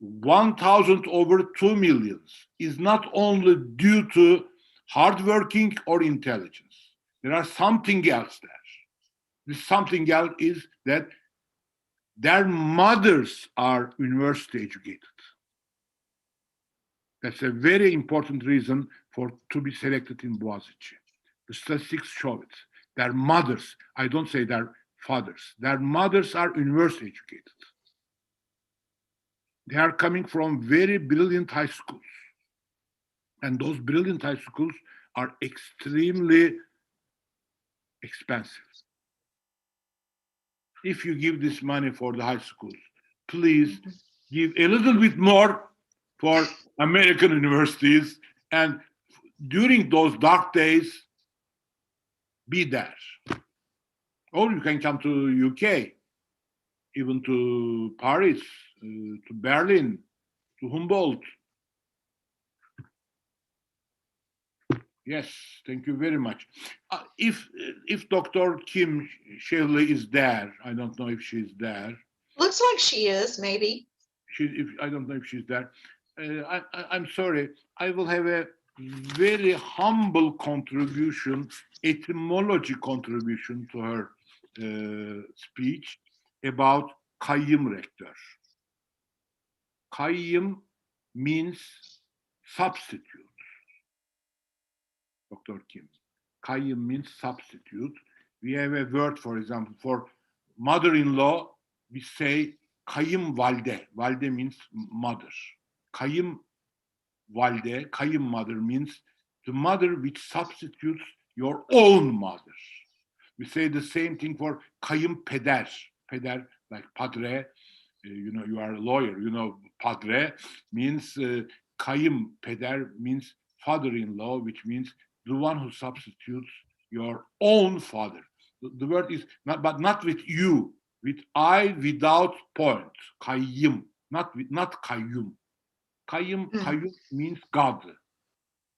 1,000 over 2 million is not only due to hardworking or intelligence. There is something else there. This something else is that their mothers are university educated. That's a very important reason to be selected in Boğaziçi. The statistics show it. Their mothers, I don't say their fathers, their mothers are university educated. They are coming from very brilliant high schools. And those brilliant high schools are extremely expensive. If you give this money for the high schools, please give a little bit more for American universities, and during those dark days, be there. Or you can come to UK, even to Paris, to Berlin, to Humboldt. Yes, thank you very much. If Dr. Kim Shelley is there, I don't know if she's there. Looks like she is, maybe. I don't know if she's there. I'm sorry. I will have a very humble contribution, etymology contribution to her speech about kayyım rektör. Kayyım means substitute. Dr. Kim. Kayyım means substitute. We have a word, for example, for mother-in-law, we say kayınvalide. Valide means mother. Kayyım valide, kayınmother means the mother which substitutes your own mother. We say the same thing for kayınpeder. Peder, like padre, you are a lawyer, padre means kayınpeder means father-in-law, which means the one who substitutes your own father. The word is not with you, with I without point. Kayyım, not kayyum. Kayyum means God.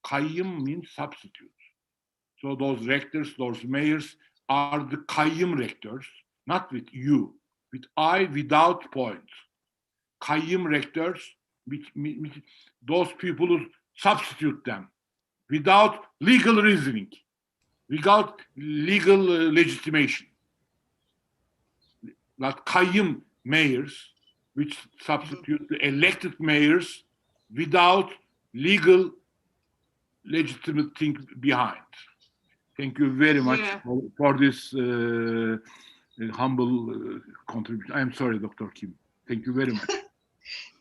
Kayyum means substitute. So those rectors, those mayors are the kayyum rectors, not with you, with I without point. Kayyum rectors, which those people who substitute them without legal reasoning, without legal legitimation. Like kayyum mayors, which substitute the elected mayors without legal legitimate thing behind. Thank you very much for this humble contribution. I'm sorry, Dr. Kim. Thank you very much.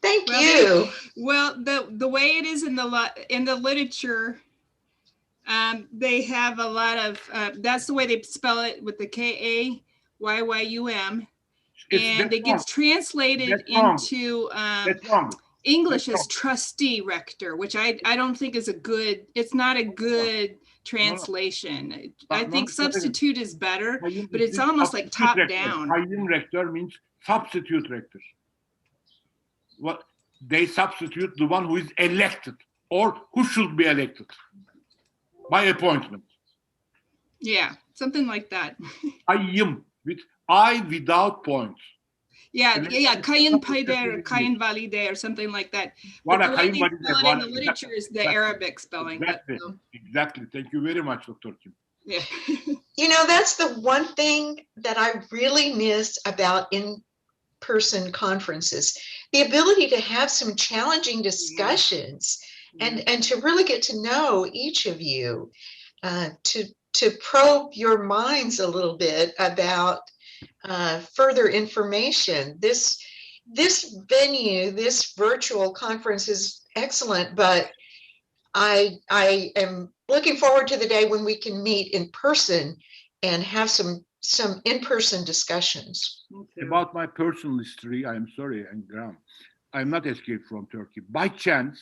Thank you. Well, the way it is in the literature, they have a lot of that's the way they spell it, with the KAYYUM, and it gets translated into English as trustee rector, which I don't think is it's not a good translation. I think substitute is better, but it's almost like top down. Kayyum rector means substitute rector. What they substitute the one who is elected or who should be elected by appointment. Yeah, something like that. Kayyum with I without points. Yeah, kayınpeder or kayınvalide or something like that. But the way they spell it in the literature is the Arabic spelling. Exactly. Thank you very much, Dr. Kim. Yeah. That's the one thing that I really miss about in-person conferences, the ability to have some challenging discussions and to really get to know each of you, to probe your minds a little bit about further information. This venue, this virtual conference is excellent, but I am looking forward to the day when we can meet in person and have some in-person discussions. About my personal history, I am sorry, and Graham, I'm not escaped from Turkey. By chance,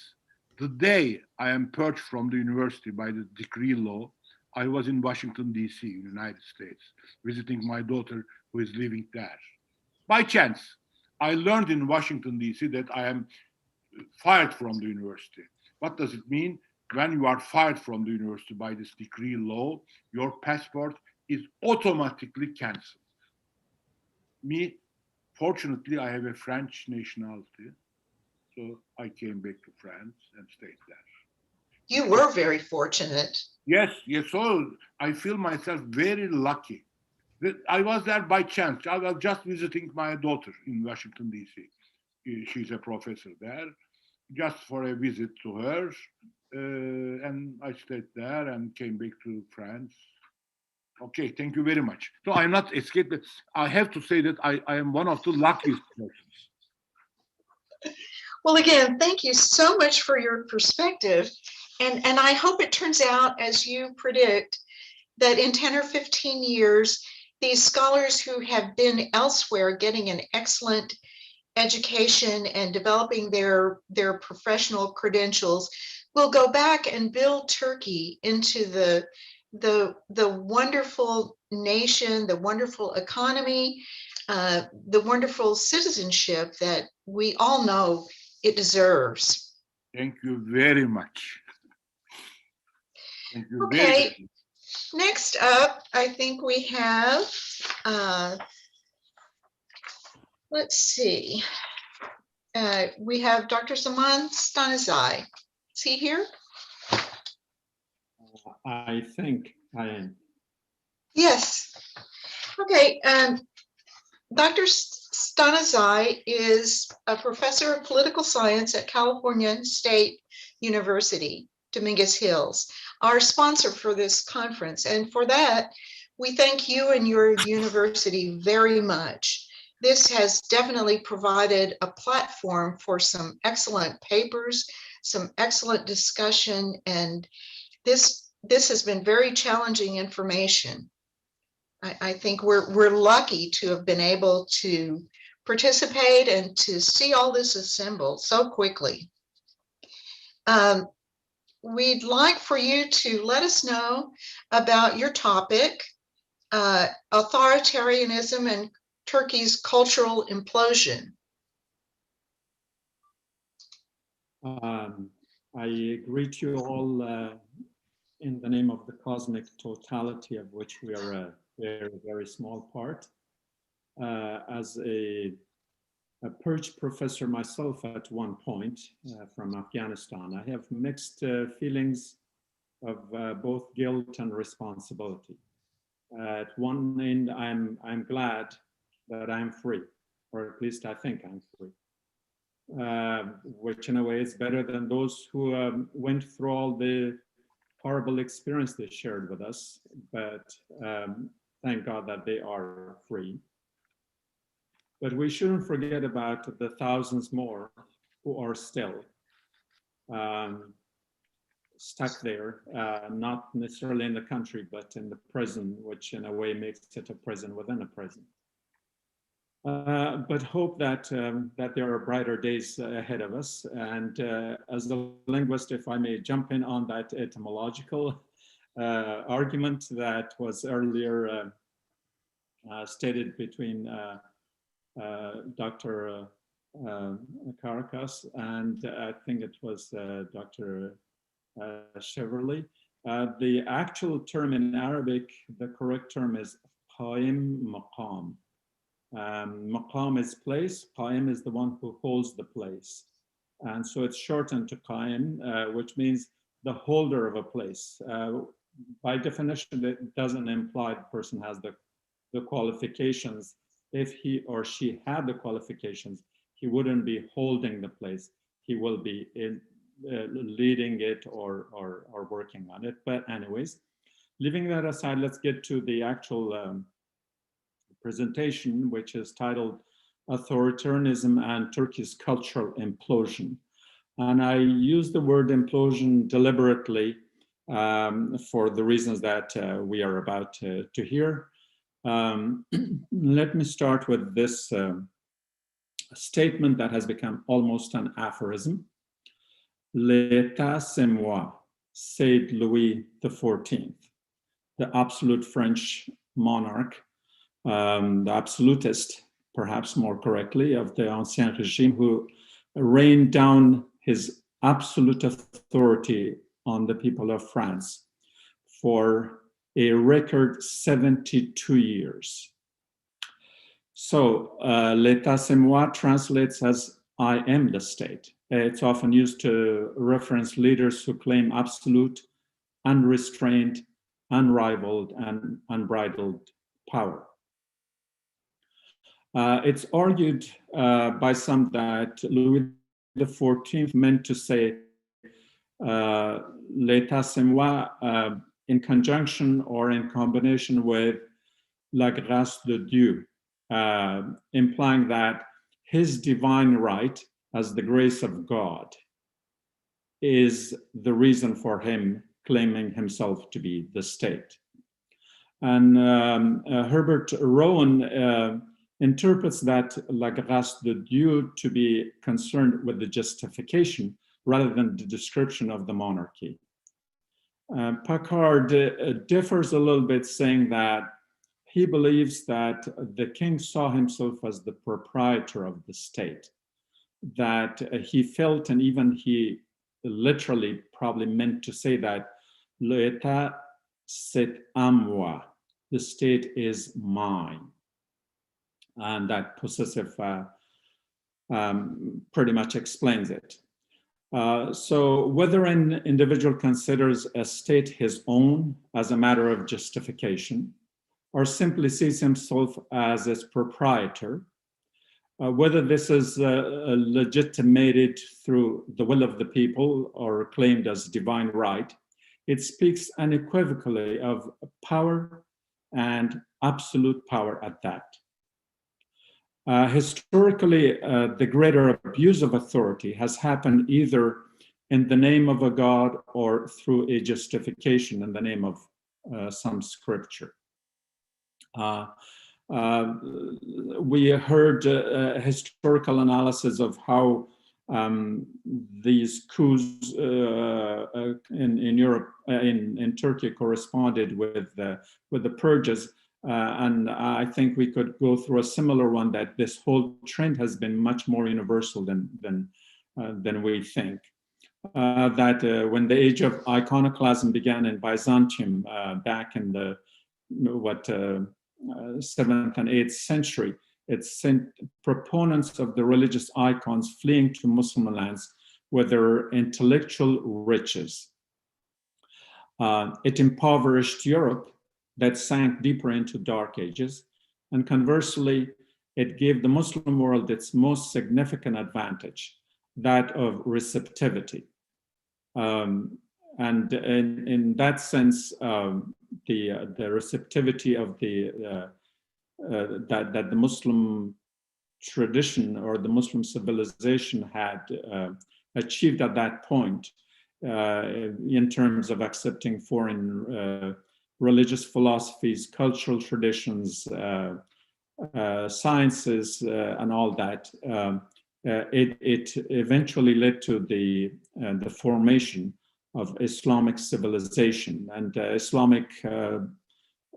the day I am purged from the university by the decree law, I was in Washington, D.C., United States, visiting my daughter who is living there. By chance, I learned in Washington, D.C. that I am fired from the university. What does it mean? When you are fired from the university by this decree law, your passport is automatically canceled. Me, fortunately, I have a French nationality, so I came back to France and stayed there. You were very fortunate. Yes. So I feel myself very lucky. I was there by chance. I was just visiting my daughter in Washington, D.C. She's a professor there, just for a visit to her. And I stayed there and came back to France. Okay, thank you very much. So I'm not escaped. I have to say that I am one of the luckiest persons. Well, again, thank you so much for your perspective. And I hope it turns out, as you predict, that in 10 or 15 years, these scholars who have been elsewhere getting an excellent education and developing their professional credentials will go back and build Turkey into the wonderful nation, the wonderful economy, the wonderful citizenship that we all know it deserves. Thank you very much. Thank you Okay. very much. Next up, I think we have, let's see, we have Dr. Zaman Stanizai. Is he here? I think I am. Yes. Okay. Dr. Stanizai is a professor of political science at California State University, Dominguez Hills, our sponsor for this conference. And for that, we thank you and your university very much. This has definitely provided a platform for some excellent papers some excellent discussion, and this has been very challenging information. I think we're lucky to have been able to participate and to see all this assembled so quickly. We'd like for you to let us know about your topic, authoritarianism and Turkey's cultural implosion. I greet you all in the name of the cosmic totality of which we are a very, very small part. As a Purge professor myself at one point from Afghanistan, I have mixed feelings of both guilt and responsibility. At one end, I'm glad that I'm free, or at least I think I'm free. Which in a way is better than those who went through all the horrible experience they shared with us, but thank God that they are free. But we shouldn't forget about the thousands more who are still stuck there, not necessarily in the country, but in the prison, which in a way makes it a prison within a prison. But hope that that there are brighter days ahead of us. And as a linguist, if I may jump in on that etymological argument that was earlier stated between Dr. Caracas and I think it was Dr. Cheverly. The actual term in Arabic, the correct term is qaim maqam. Maqam is place, qaim is the one who holds the place. And so it's shortened to qaim, which means the holder of a place. By definition, it doesn't imply the person has the qualifications. If he or she had the qualifications, he wouldn't be holding the place. He will be leading it or working on it. But anyways, leaving that aside, let's get to the actual presentation, which is titled Authoritarianism and Turkey's Cultural Implosion. And I use the word implosion deliberately for the reasons that we are about to hear. Let me start with this statement that has become almost an aphorism. L'État c'est moi, said Louis XIV, the absolute French monarch, the absolutist, perhaps more correctly, of the Ancien Régime, who rained down his absolute authority on the people of France for a record 72 years. So l'état c'est moi translates as I am the state. It's often used to reference leaders who claim absolute, unrestrained, unrivaled, and unbridled power. It's argued by some that Louis XIV meant to say l'état c'est moi in conjunction or in combination with la grâce de Dieu, implying that his divine right as the grace of God is the reason for him claiming himself to be the state. And Herbert Rowan interprets that la grâce de Dieu to be concerned with the justification rather than the description of the monarchy. Paccard differs a little bit, saying that he believes that the king saw himself as the proprietor of the state, that he felt, and even he literally probably meant to say that l'état c'est à moi, the state is mine. And that possessive pretty much explains it. So whether an individual considers a state his own as a matter of justification, or simply sees himself as its proprietor, whether this is legitimated through the will of the people or claimed as divine right, it speaks unequivocally of power and absolute power at that. Historically, the greater abuse of authority has happened either in the name of a god or through a justification in the name of some scripture. We heard historical analysis of how these coups in Europe, in Turkey, corresponded with the purges, and I think we could go through a similar one, that this whole trend has been much more universal than we think. That when the age of iconoclasm began in Byzantium back in the 7th and 8th century, it sent proponents of the religious icons fleeing to Muslim lands with their intellectual riches. It impoverished Europe, that sank deeper into dark ages, and conversely, it gave the Muslim world its most significant advantage, that of receptivity. And in that sense, the receptivity of that the Muslim tradition or the Muslim civilization had achieved at that point in terms of accepting foreign religious philosophies, cultural traditions, sciences, and all that, it eventually led to the formation of Islamic civilization, and Islamic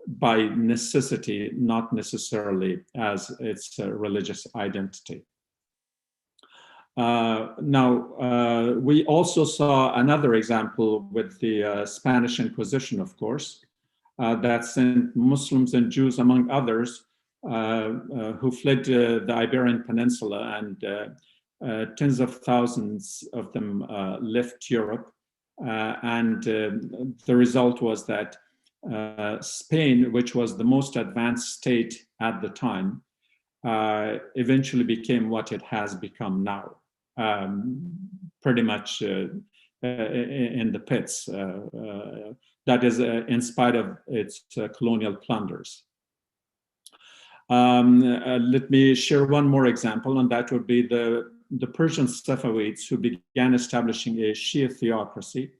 by necessity, not necessarily as its religious identity. Now, we also saw another example with the Spanish Inquisition, of course, that sent Muslims and Jews, among others, who fled the Iberian Peninsula, and tens of thousands of them left Europe. And the result was that Spain, which was the most advanced state at the time, eventually became what it has become now, pretty much in the pits. That is in spite of its colonial plunders. Let me share one more example, and that would be the Persian Safavids, who began establishing a Shia theocracy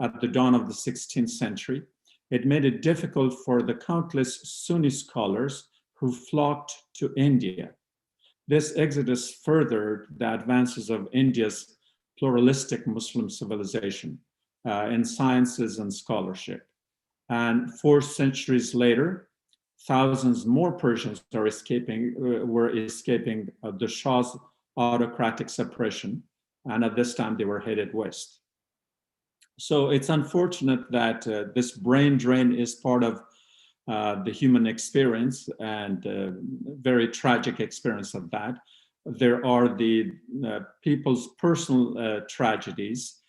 at the dawn of the 16th century. It made it difficult for the countless Sunni scholars who flocked to India. This exodus furthered the advances of India's pluralistic Muslim civilization in sciences and scholarship. And 4 centuries later, thousands more Persians were escaping the Shah's autocratic suppression, and at this time they were headed west. So it's unfortunate that this brain drain is part of the human experience, and very tragic experience of that. There are the people's personal tragedies,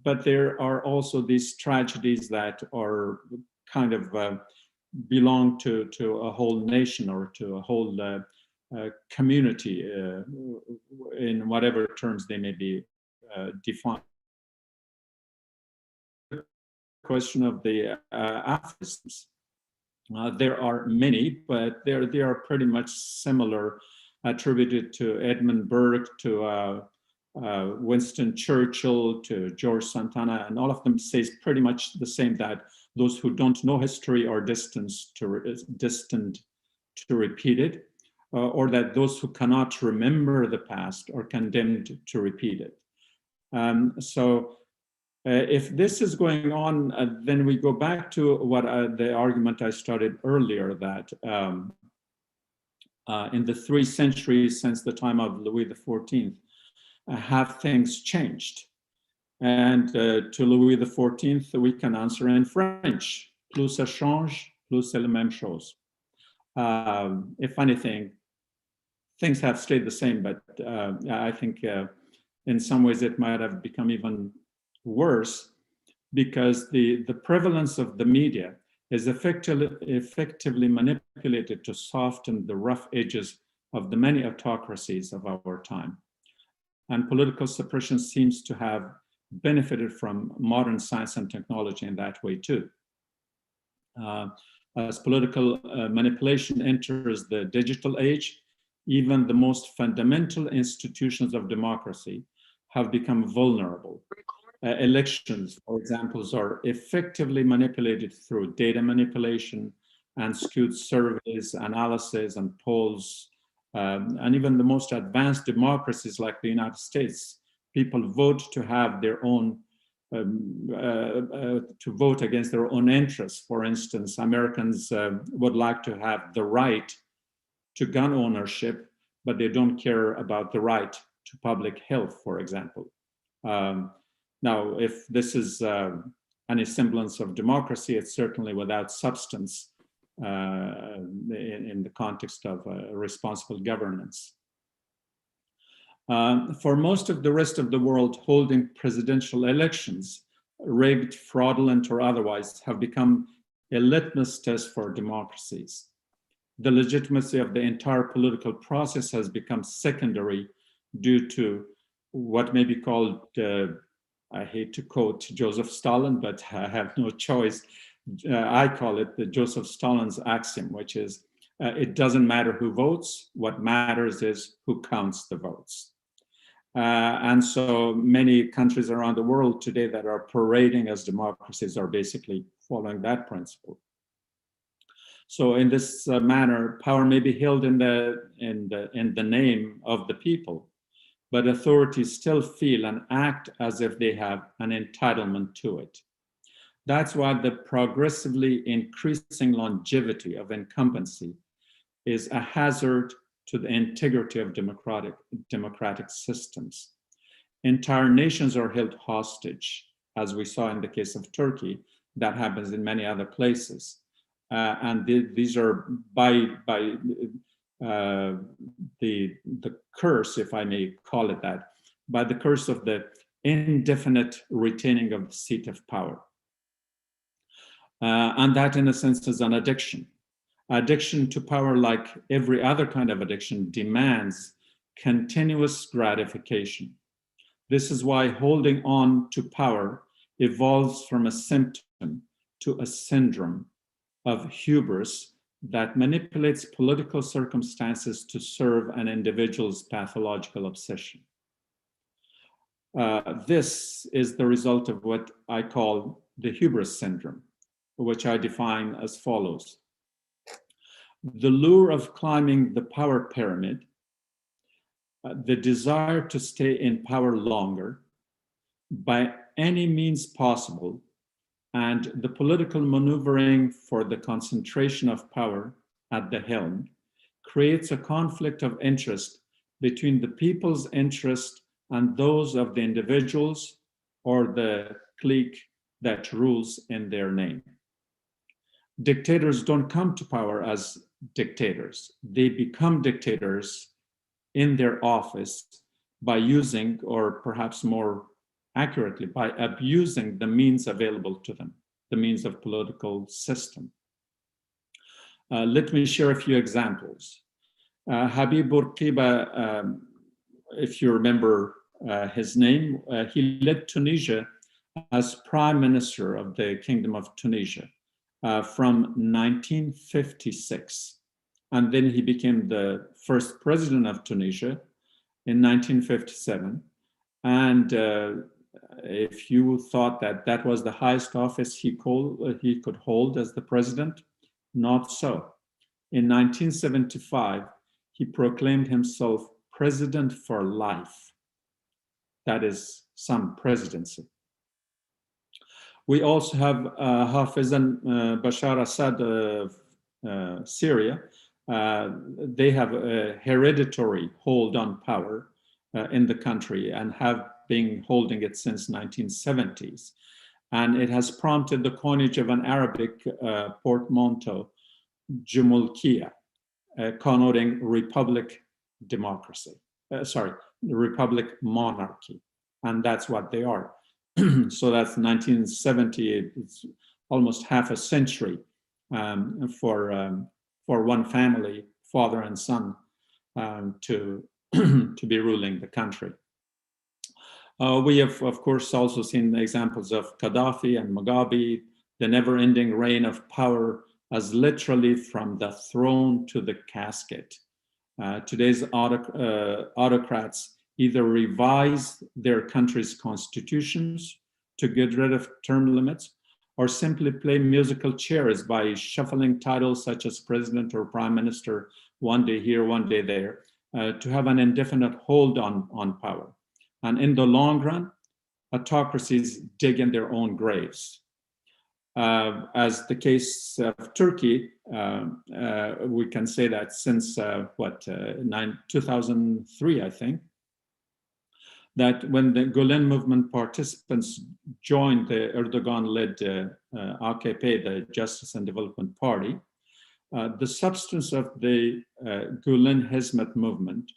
but there are also these tragedies that are kind of belong to a whole nation or to a whole community in whatever terms they may be defined. Question of the aphorisms. There are many, but they are pretty much similar, attributed to Edmund Burke, to Winston Churchill, to George Santana, and all of them say pretty much the same, that those who don't know history are destined to repeat it, or that those who cannot remember the past are condemned to repeat it. If this is going on, then we go back to what the argument I started earlier, that in the 3 centuries since the time of Louis XIV, have things changed? And to Louis XIV, we can answer in French: plus ça change, plus c'est la même chose. If anything, things have stayed the same, but I think in some ways it might have become even worse, because the prevalence of the media is effectively manipulated to soften the rough edges of the many autocracies of our time. And political suppression seems to have benefited from modern science and technology in that way too. As political manipulation enters the digital age, even the most fundamental institutions of democracy have become vulnerable. elections, for example, are effectively manipulated through data manipulation and skewed surveys, analysis, and polls, and even the most advanced democracies like the United States, people vote to have their own, to vote against their own interests. For instance, Americans would like to have the right to gun ownership, but they don't care about the right to public health, for example. Now, if this is any semblance of democracy, it's certainly without substance in the context of responsible governance. For most of the rest of the world, holding presidential elections, rigged, fraudulent, or otherwise, have become a litmus test for democracies. The legitimacy of the entire political process has become secondary due to what may be called, I hate to quote Joseph Stalin, but I have no choice. I call it the Joseph Stalin's axiom, which is, it doesn't matter who votes, what matters is who counts the votes. And so many countries around the world today that are parading as democracies are basically following that principle. So in this manner, power may be held in the name of the people, but authorities still feel and act as if they have an entitlement to it. That's why the progressively increasing longevity of incumbency is a hazard to the integrity of democratic systems. Entire nations are held hostage, as we saw in the case of Turkey. That happens in many other places. And these are by the curse, if I may call it that, by the curse of the indefinite retaining of the seat of power. And that, in a sense, is an addiction. Addiction to power, like every other kind of addiction, demands continuous gratification. This is why holding on to power evolves from a symptom to a syndrome of hubris that manipulates political circumstances to serve an individual's pathological obsession. This is the result of what I call the hubris syndrome, which I define as follows. The lure of climbing the power pyramid, the desire to stay in power longer by any means possible, and the political maneuvering for the concentration of power at the helm creates a conflict of interest between the people's interest and those of the individuals or the clique that rules in their name. Dictators don't come to power as dictators. They become dictators in their office by using, or perhaps more accurately, by abusing the means available to them, the means of political system. Let me share a few examples. Habib Bourguiba, if you remember his name, he led Tunisia as prime minister of the Kingdom of Tunisia from 1956. And then he became the first president of Tunisia in 1957. And if you thought that that was the highest office he could hold as the president, not so. In 1975, he proclaimed himself president for life. That is some presidency. We also have Hafez Bashar Assad of Syria. They have a hereditary hold on power in the country and have been holding it since 1970s. And it has prompted the coinage of an Arabic portmanteau, Jumulkiya, connoting republic democracy. Republic monarchy. And that's what they are. So that's 1970, it's almost half a century for one family, father and son, to be ruling the country. We have, of course, also seen examples of Gaddafi and Mugabe, the never-ending reign of power as literally from the throne to the casket. Today's autocrats either revise their country's constitutions to get rid of term limits, or simply play musical chairs by shuffling titles such as president or prime minister, one day here, one day there, to have an indefinite hold on power. And in the long run, autocracies dig in their own graves. As the case of Turkey, we can say that since 2003, I think, that when the Gulen movement participants joined the Erdogan-led AKP, the Justice and Development Party, the substance of the Gulen Hizmet movement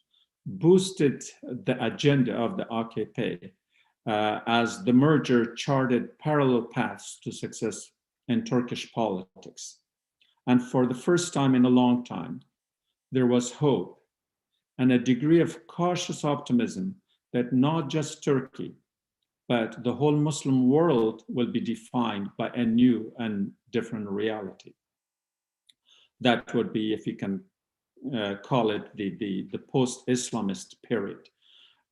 boosted the agenda of the AKP as the merger charted parallel paths to success in Turkish politics. And for the first time in a long time, there was hope and a degree of cautious optimism that not just Turkey, but the whole Muslim world will be defined by a new and different reality. That would be, if you can call it, the post-Islamist period.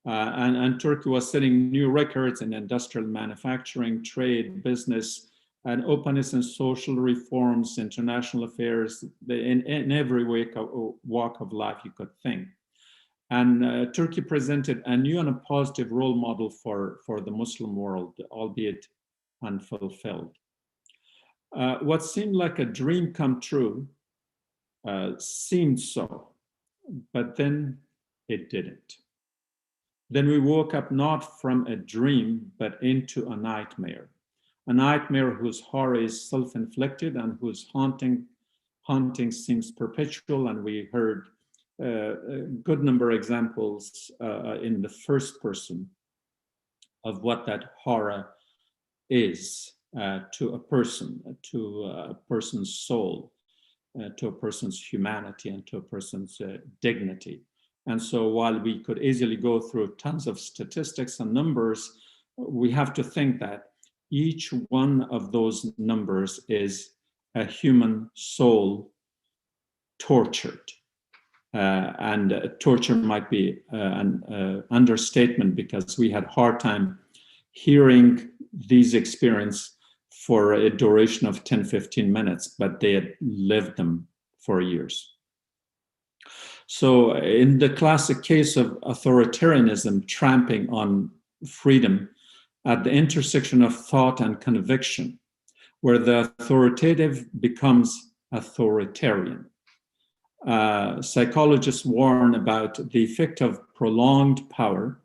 And Turkey was setting new records in industrial manufacturing, trade, business, and openness and social reforms, international affairs, in every walk of life you could think. And Turkey presented a new and a positive role model for the Muslim world, albeit unfulfilled. What seemed like a dream come true seemed so, but then it didn't. Then we woke up not from a dream, but into a nightmare whose horror is self-inflicted and whose haunting seems perpetual. And we heard a good number of examples in the first person of what that horror is to a person's soul, to a person's humanity, and to a person's dignity. And so while we could easily go through tons of statistics and numbers, we have to think that each one of those numbers is a human soul tortured. And torture might be an understatement, because we had a hard time hearing these experiences for a duration of 10, 15 minutes, but they had lived them for years. So in the classic case of authoritarianism tramping on freedom at the intersection of thought and conviction, where the authoritative becomes authoritarian, psychologists warn about the effect of prolonged power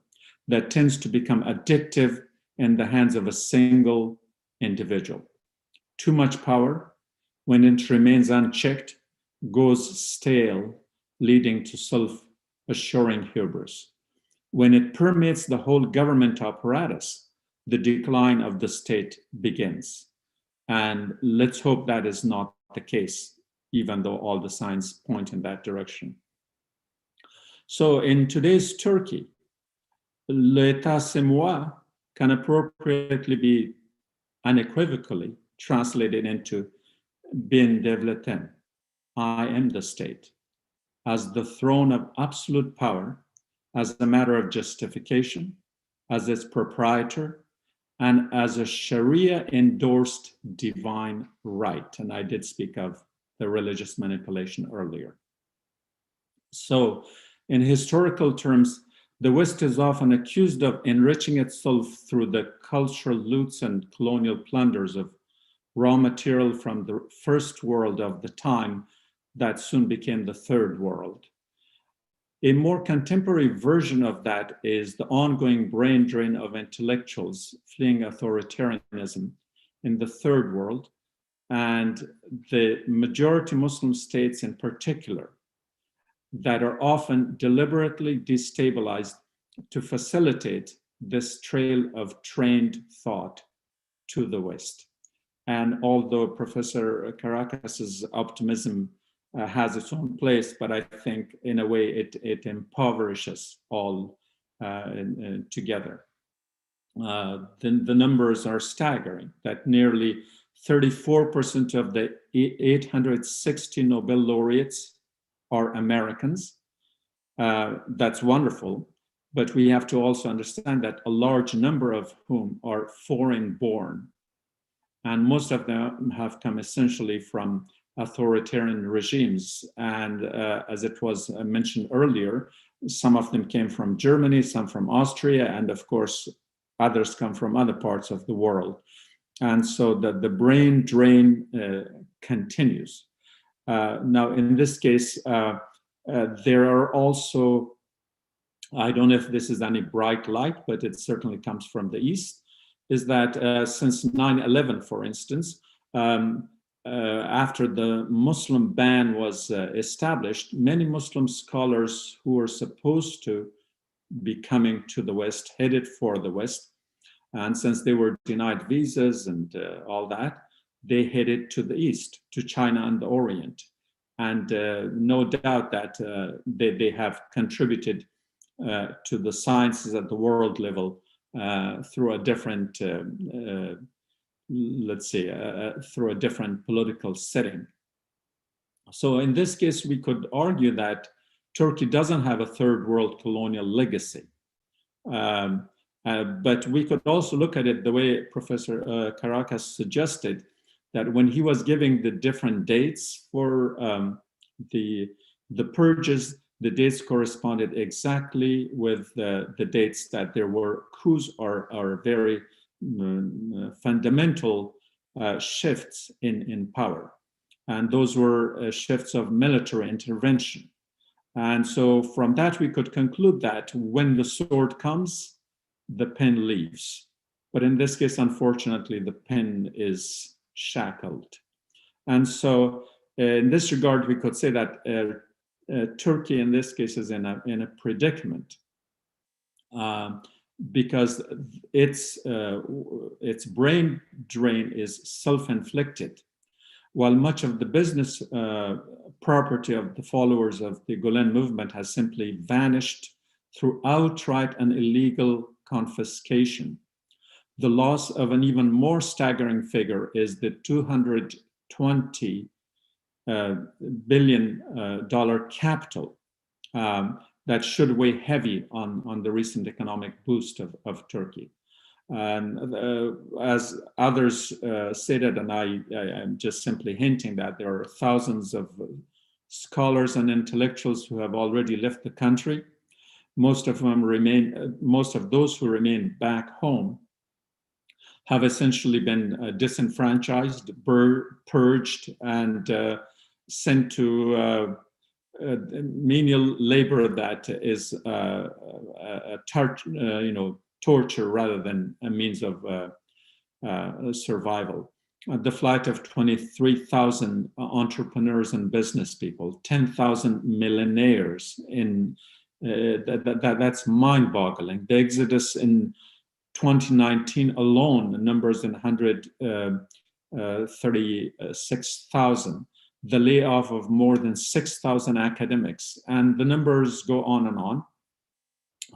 that tends to become addictive in the hands of a single individual. Too much power, when it remains unchecked, goes stale, leading to self-assuring hubris. When it permeates the whole government apparatus, the decline of the state begins. And let's hope that is not the case, even though all the signs point in that direction. So in today's Turkey, l'état c'est moi can appropriately be unequivocally translated into bin devletem, I am the state, as the throne of absolute power, as a matter of justification, as its proprietor, and as a Sharia-endorsed divine right. And I did speak of the religious manipulation earlier. So in historical terms, the West is often accused of enriching itself through the cultural loots and colonial plunders of raw material from the first world of the time that soon became the third world. A more contemporary version of that is the ongoing brain drain of intellectuals fleeing authoritarianism in the third world, and the majority Muslim states in particular, that are often deliberately destabilized to facilitate this trail of trained thought to the West. And although Professor Caracas's optimism has its own place, but I think in a way it impoverishes all together. The numbers are staggering, that nearly 34% of the 860 Nobel laureates are Americans. That's wonderful. but we have to also understand that a large number of whom are foreign born, and most of them have come essentially from authoritarian regimes. And as it was mentioned earlier, some of them came from Germany, some from Austria, and of course, others come from other parts of the world. And so the brain drain continues. Now, in this case, there are also, I don't know if this is any bright light, but it certainly comes from the East, is that since 9/11, for instance, after the Muslim ban was established, many Muslim scholars who were supposed to be coming to the West headed for the West. And since they were denied visas and all that, they headed to the East, to China and the Orient. And no doubt that they have contributed to the sciences at the world level through a different, let's say, through a different political setting. So in this case, we could argue that Turkey doesn't have a third world colonial legacy. But we could also look at it the way Professor Caracas suggested, that when he was giving the different dates for the purges, the dates corresponded exactly with the dates that there were coups or very fundamental shifts in power. And those were shifts of military intervention. And so from that, we could conclude that when the sword comes, the pen leaves. But in this case, unfortunately, the pen is shackled. And so in this regard, we could say that Turkey, in this case, is in a predicament because its brain drain is self-inflicted, while much of the business property of the followers of the Gulen movement has simply vanished through outright and illegal confiscation. The loss of an even more staggering figure is the $220 billion capital that should weigh heavy on the recent economic boost of Turkey. And as others stated, and I'm just simply hinting that there are thousands of scholars and intellectuals who have already left the country. Most of those who remain back home have essentially been disenfranchised, purged, and sent to menial labor that is torture rather than a means of survival. The flight of 23,000 entrepreneurs and business people, 10,000 millionaires that's mind-boggling. The exodus in 2019 alone numbers in 136,000. The layoff of more than 6,000 academics, and the numbers go on and on.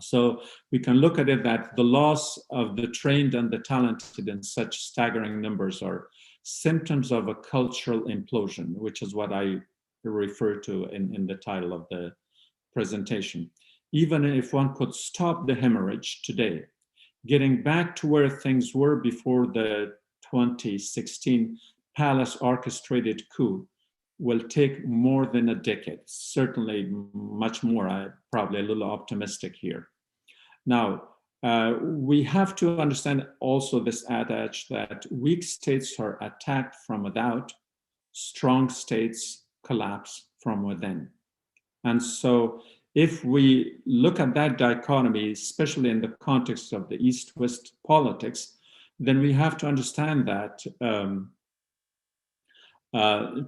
So we can look at it that the loss of the trained and the talented in such staggering numbers are symptoms of a cultural implosion, which is what I refer to in the title of the presentation. Even if one could stop the hemorrhage today, getting back to where things were before the 2016 palace orchestrated coup will take more than a decade, certainly much more. I'm probably a little optimistic here. Now, we have to understand also this adage that weak states are attacked from without, strong states collapse from within. And so if we look at that dichotomy, especially in the context of the East-West politics, then we have to understand that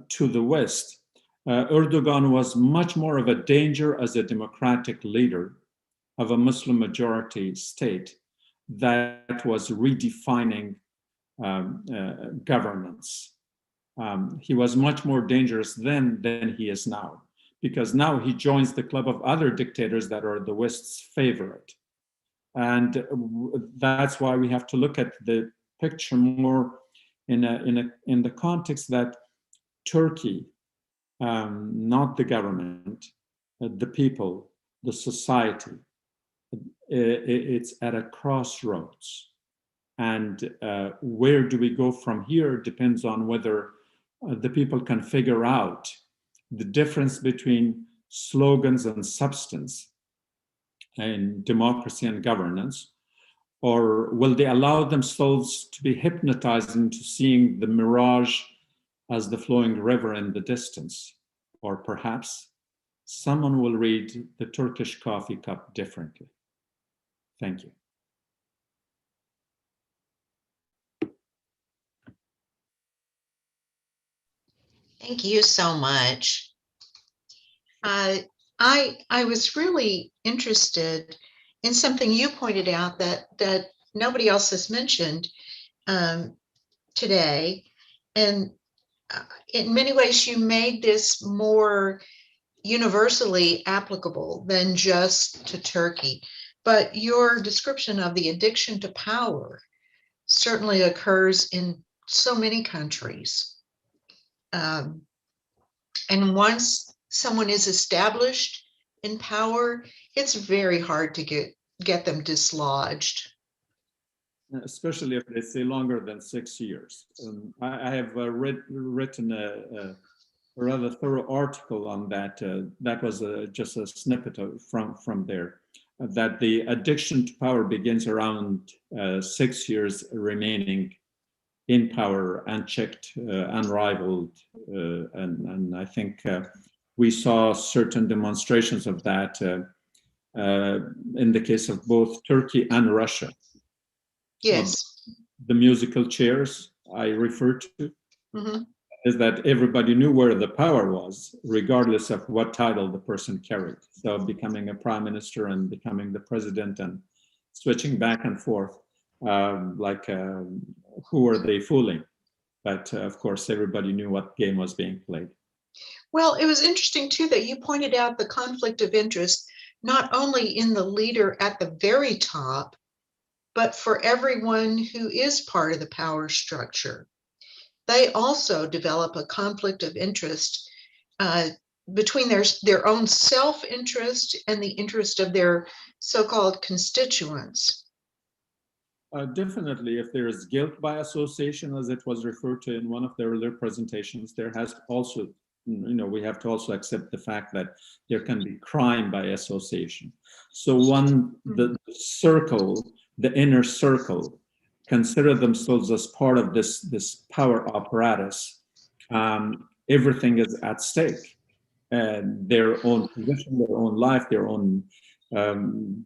to the West, Erdogan was much more of a danger as a democratic leader of a Muslim majority state that was redefining governance. He was much more dangerous then than he is now, because now he joins the club of other dictators that are the West's favorite. And that's why we have to look at the picture more in the context that Turkey, not the government, the people, the society, it's at a crossroads. And where do we go from here depends on whether the people can figure out the difference between slogans and substance in democracy and governance, or will they allow themselves to be hypnotized into seeing the mirage as the flowing river in the distance? Or perhaps someone will read the Turkish coffee cup differently. Thank you. Thank you so much. I was really interested in something you pointed out that nobody else has mentioned today, and in many ways you made this more universally applicable than just to Turkey. But your description of the addiction to power certainly occurs in so many countries. And once someone is established in power, it's very hard to get them dislodged. Especially if they stay longer than 6 years. I have written a rather thorough article on that. That was just a snippet from there. That the addiction to power begins around 6 years remaining in power, unchecked, unrivaled, and I think we saw certain demonstrations of that in the case of both Turkey and Russia. Yes. The musical chairs I refer to, is that everybody knew where the power was, regardless of what title the person carried. So becoming a prime minister and becoming the president and switching back and forth, who were they fooling? But of course, everybody knew what game was being played. Well, it was interesting too that you pointed out the conflict of interest, not only in the leader at the very top, but for everyone who is part of the power structure. They also develop a conflict of interest between their own self-interest and the interest of their so-called constituents. Definitely, if there is guilt by association, as it was referred to in one of the earlier presentations, there has also, we have to also accept the fact that there can be crime by association. So the circle, the inner circle, consider themselves as part of this power apparatus. Everything is at stake. Their own position, their own life, their own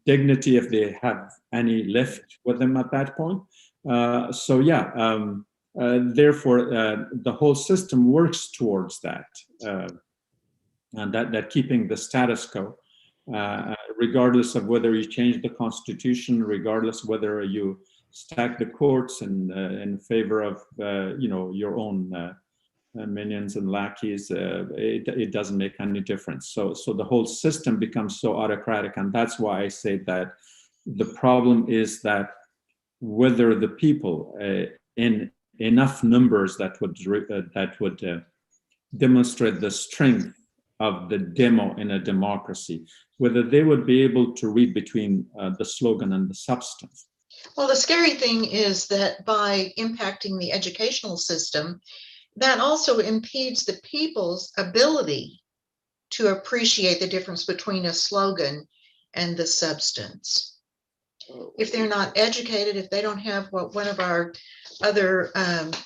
dignity, if they have any left with them at that point. Therefore, the whole system works towards that, and that keeping the status quo, regardless of whether you change the constitution, regardless whether you stack the courts in favor of your own minions and lackeys, it doesn't make any difference. So the whole system becomes so autocratic, and that's why I say that the problem is that whether the people in enough numbers that would demonstrate the strength of the demo in a democracy, whether they would be able to read between the slogan and the substance. Well, the scary thing is that by impacting the educational system, that also impedes the people's ability to appreciate the difference between a slogan and the substance. If they're not educated, if they don't have what one of our other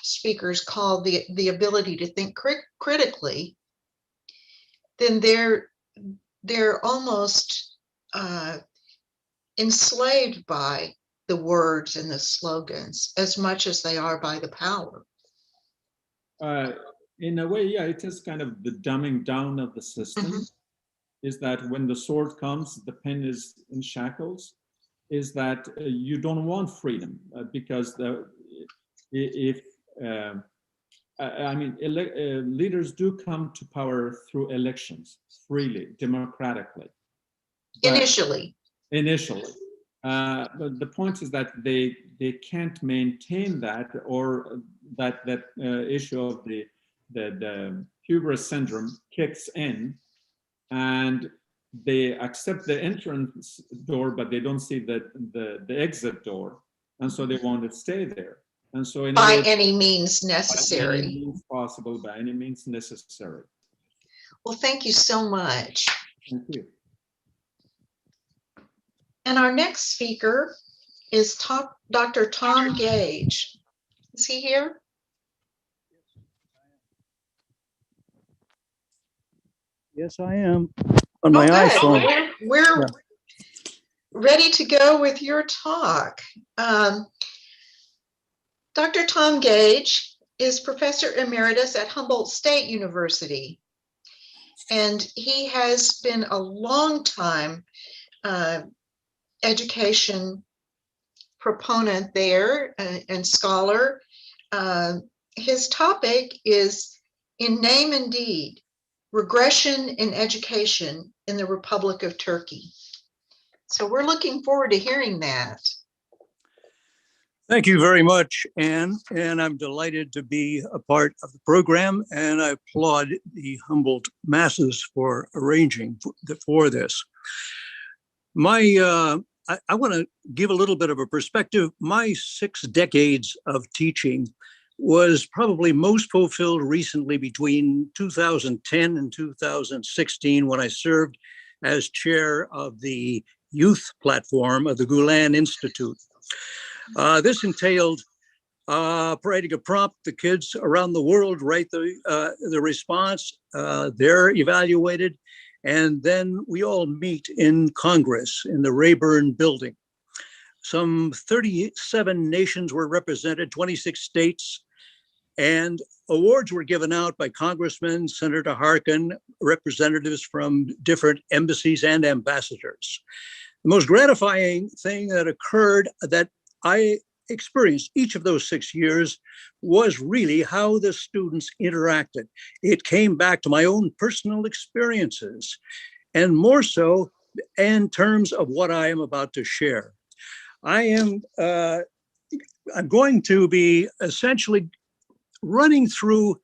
speakers called the ability to think critically, then they're almost enslaved by the words and the slogans as much as they are by the power. In a way, yeah, it is kind of the dumbing down of the system. Is that when the sword comes, the pen is in shackles. Is that you don't want freedom because leaders do come to power through elections freely, democratically. Initially. But the point is that they can't maintain that, or that issue of the hubris syndrome kicks in, and they accept the entrance door, but they don't see the exit door. And so they want to stay there. And so by any means necessary. By any means possible, by any means necessary. Well, thank you so much. Thank you. And our next speaker is Dr. Tom Gage. Is he here? Yes, I am on my good. iPhone. We're ready to go with your talk. Dr. Tom Gage is Professor Emeritus at Humboldt State University. And he has been a long time education proponent there and scholar. His topic is In Name and Deed, Regression in Education in the Republic of Turkey. So we're looking forward to hearing that. Thank you very much, Anne, and I'm delighted to be a part of the program, and I applaud the Humboldt masses for arranging for this. I want to give a little bit of a perspective. My 6 decades of teaching was probably most fulfilled recently between 2010 and 2016 when I served as chair of the youth platform of the Gulen Institute. This entailed writing a prompt. The kids around the world write the response. They're evaluated, and then we all meet in Congress in the Rayburn building. Some 37 nations were represented, 26 states, and awards were given out by congressmen, Senator Harkin, representatives from different embassies and ambassadors. The most gratifying thing that occurred that I experienced each of those 6 years was really how the students interacted. It came back to my own personal experiences, and more so in terms of what I am about to share. I'm going to be essentially running through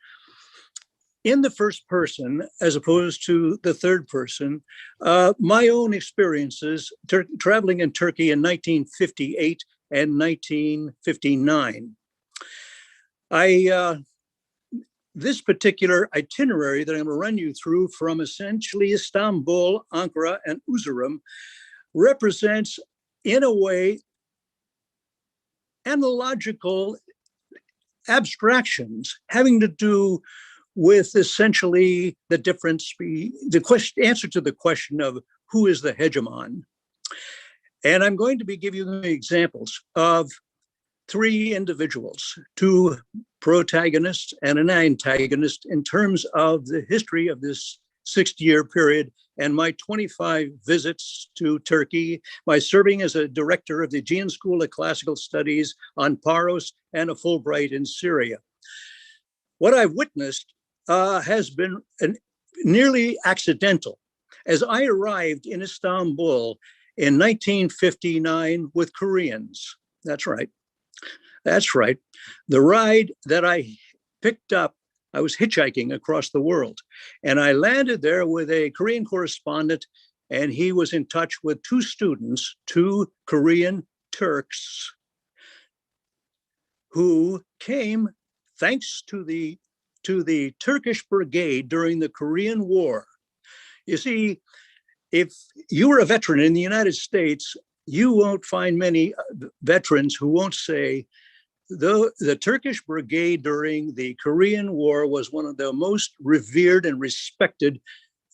in the first person, as opposed to the third person, my own experiences traveling in Turkey in 1958 and 1959. This particular itinerary that I'm going to run you through from essentially Istanbul, Ankara, and Erzurum represents, in a way, analogical abstractions having to do with essentially the difference, answer to the question of who is the hegemon. And I'm going to be giving you examples of 3 individuals, 2 protagonists and an antagonist in terms of the history of this 60-year period and my 25 visits to Turkey, my serving as a director of the Aegean School of Classical Studies on Paros and a Fulbright in Syria. What I've witnessed has been nearly accidental. As I arrived in Istanbul in 1959 with Koreans, that's right. The ride that I picked up, I was hitchhiking across the world, and I landed there with a Korean correspondent, and he was in touch with 2 students, 2 Korean Turks, who came thanks to the Turkish brigade during the Korean War. You see, if you were a veteran in the United States, you won't find many veterans who won't say, the Turkish brigade during the Korean War was one of the most revered and respected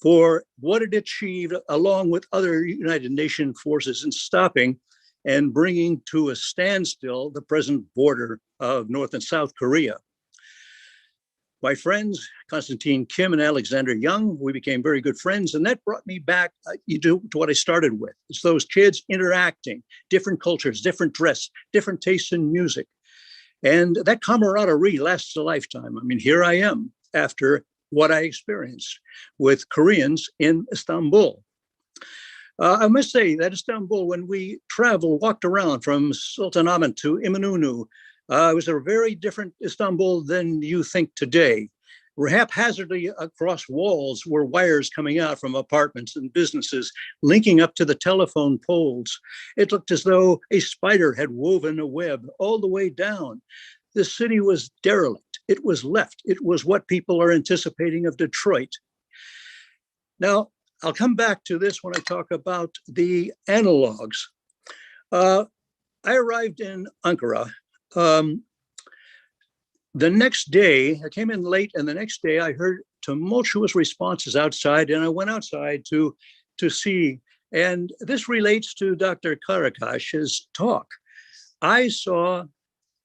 for what it achieved, along with other United Nations forces, in stopping and bringing to a standstill the present border of North and South Korea. My friends, Konstantin Kim and Alexander Young, we became very good friends, and that brought me back to what I started with. It's those kids interacting, different cultures, different dress, different tastes in music. And that camaraderie lasts a lifetime. I mean, here I am after what I experienced with Koreans in Istanbul. I must say that Istanbul, when we walked around from Sultanahmet to İminönü, it was a very different Istanbul than you think today. Haphazardly across walls were wires coming out from apartments and businesses, linking up to the telephone poles. It looked as though a spider had woven a web all the way down. The city was derelict. It was left. It was what people are anticipating of Detroit. Now, I'll come back to this when I talk about the analogs. I arrived in Ankara. The next day, I came in late, and the next day I heard tumultuous responses outside, and I went outside to see. And this relates to Dr. Karakash's talk. I saw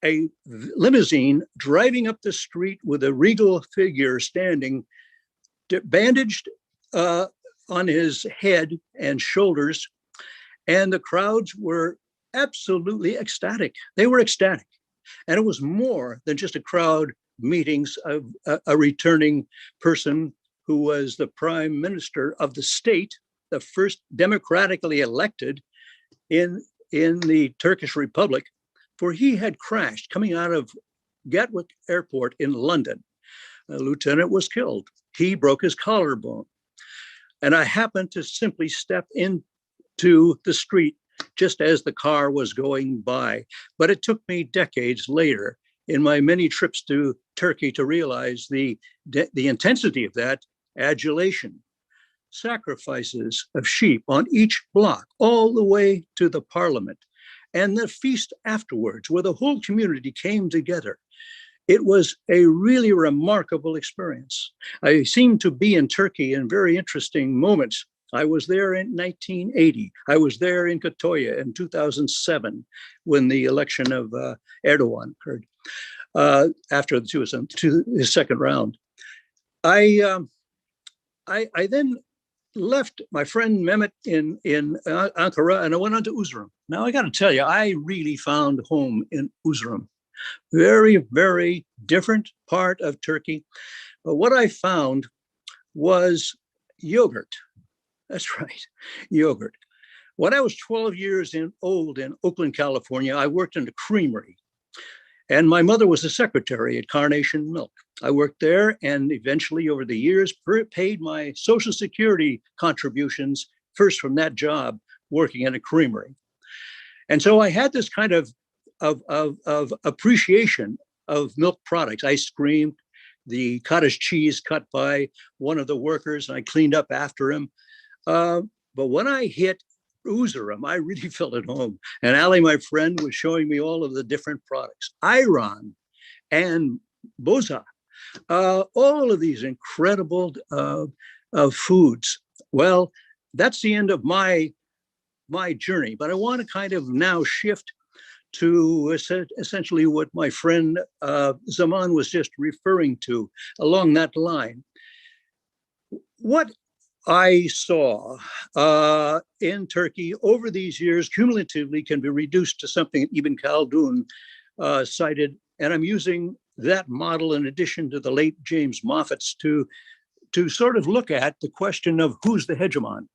a limousine driving up the street with a regal figure standing, bandaged on his head and shoulders, and the crowds were absolutely ecstatic. They were ecstatic. And it was more than just a crowd meetings of a returning person who was the prime minister of the state, the first democratically elected in the Turkish Republic, for he had crashed coming out of Gatwick Airport in London. A lieutenant was killed. He broke his collarbone. And I happened to simply step into the street just as the car was going by. But it took me decades later in my many trips to Turkey to realize the intensity of that adulation. Sacrifices of sheep on each block, all the way to the parliament, and the feast afterwards, where the whole community came together. It was a really remarkable experience. I seemed to be in Turkey in very interesting moments. I was there in 1980. I was there in Katoya in 2007 when the election of Erdogan occurred after his second round. I then left my friend Mehmet in Ankara, and I went on to Uzrum. Now I got to tell you, I really found home in Uzrum. Very, very different part of Turkey. But what I found was yogurt. That's right, yogurt. When I was 12 years old in Oakland, California, I worked in a creamery. And my mother was a secretary at Carnation Milk. I worked there and eventually over the years paid my Social Security contributions first from that job working in a creamery. And so I had this kind of appreciation of milk products. Ice cream, the cottage cheese cut by one of the workers, and I cleaned up after him. But when I hit Uzrum, I really felt at home. And Ali, my friend, was showing me all of the different products. Ayran and Boza, all of these incredible foods. Well, that's the end of my journey. But I want to kind of now shift to essentially what my friend Zaman was just referring to along that line. What I saw in Turkey over these years cumulatively can be reduced to something Ibn Khaldun cited, and I'm using that model in addition to the late James Moffat's to sort of look at the question of who's the hegemon.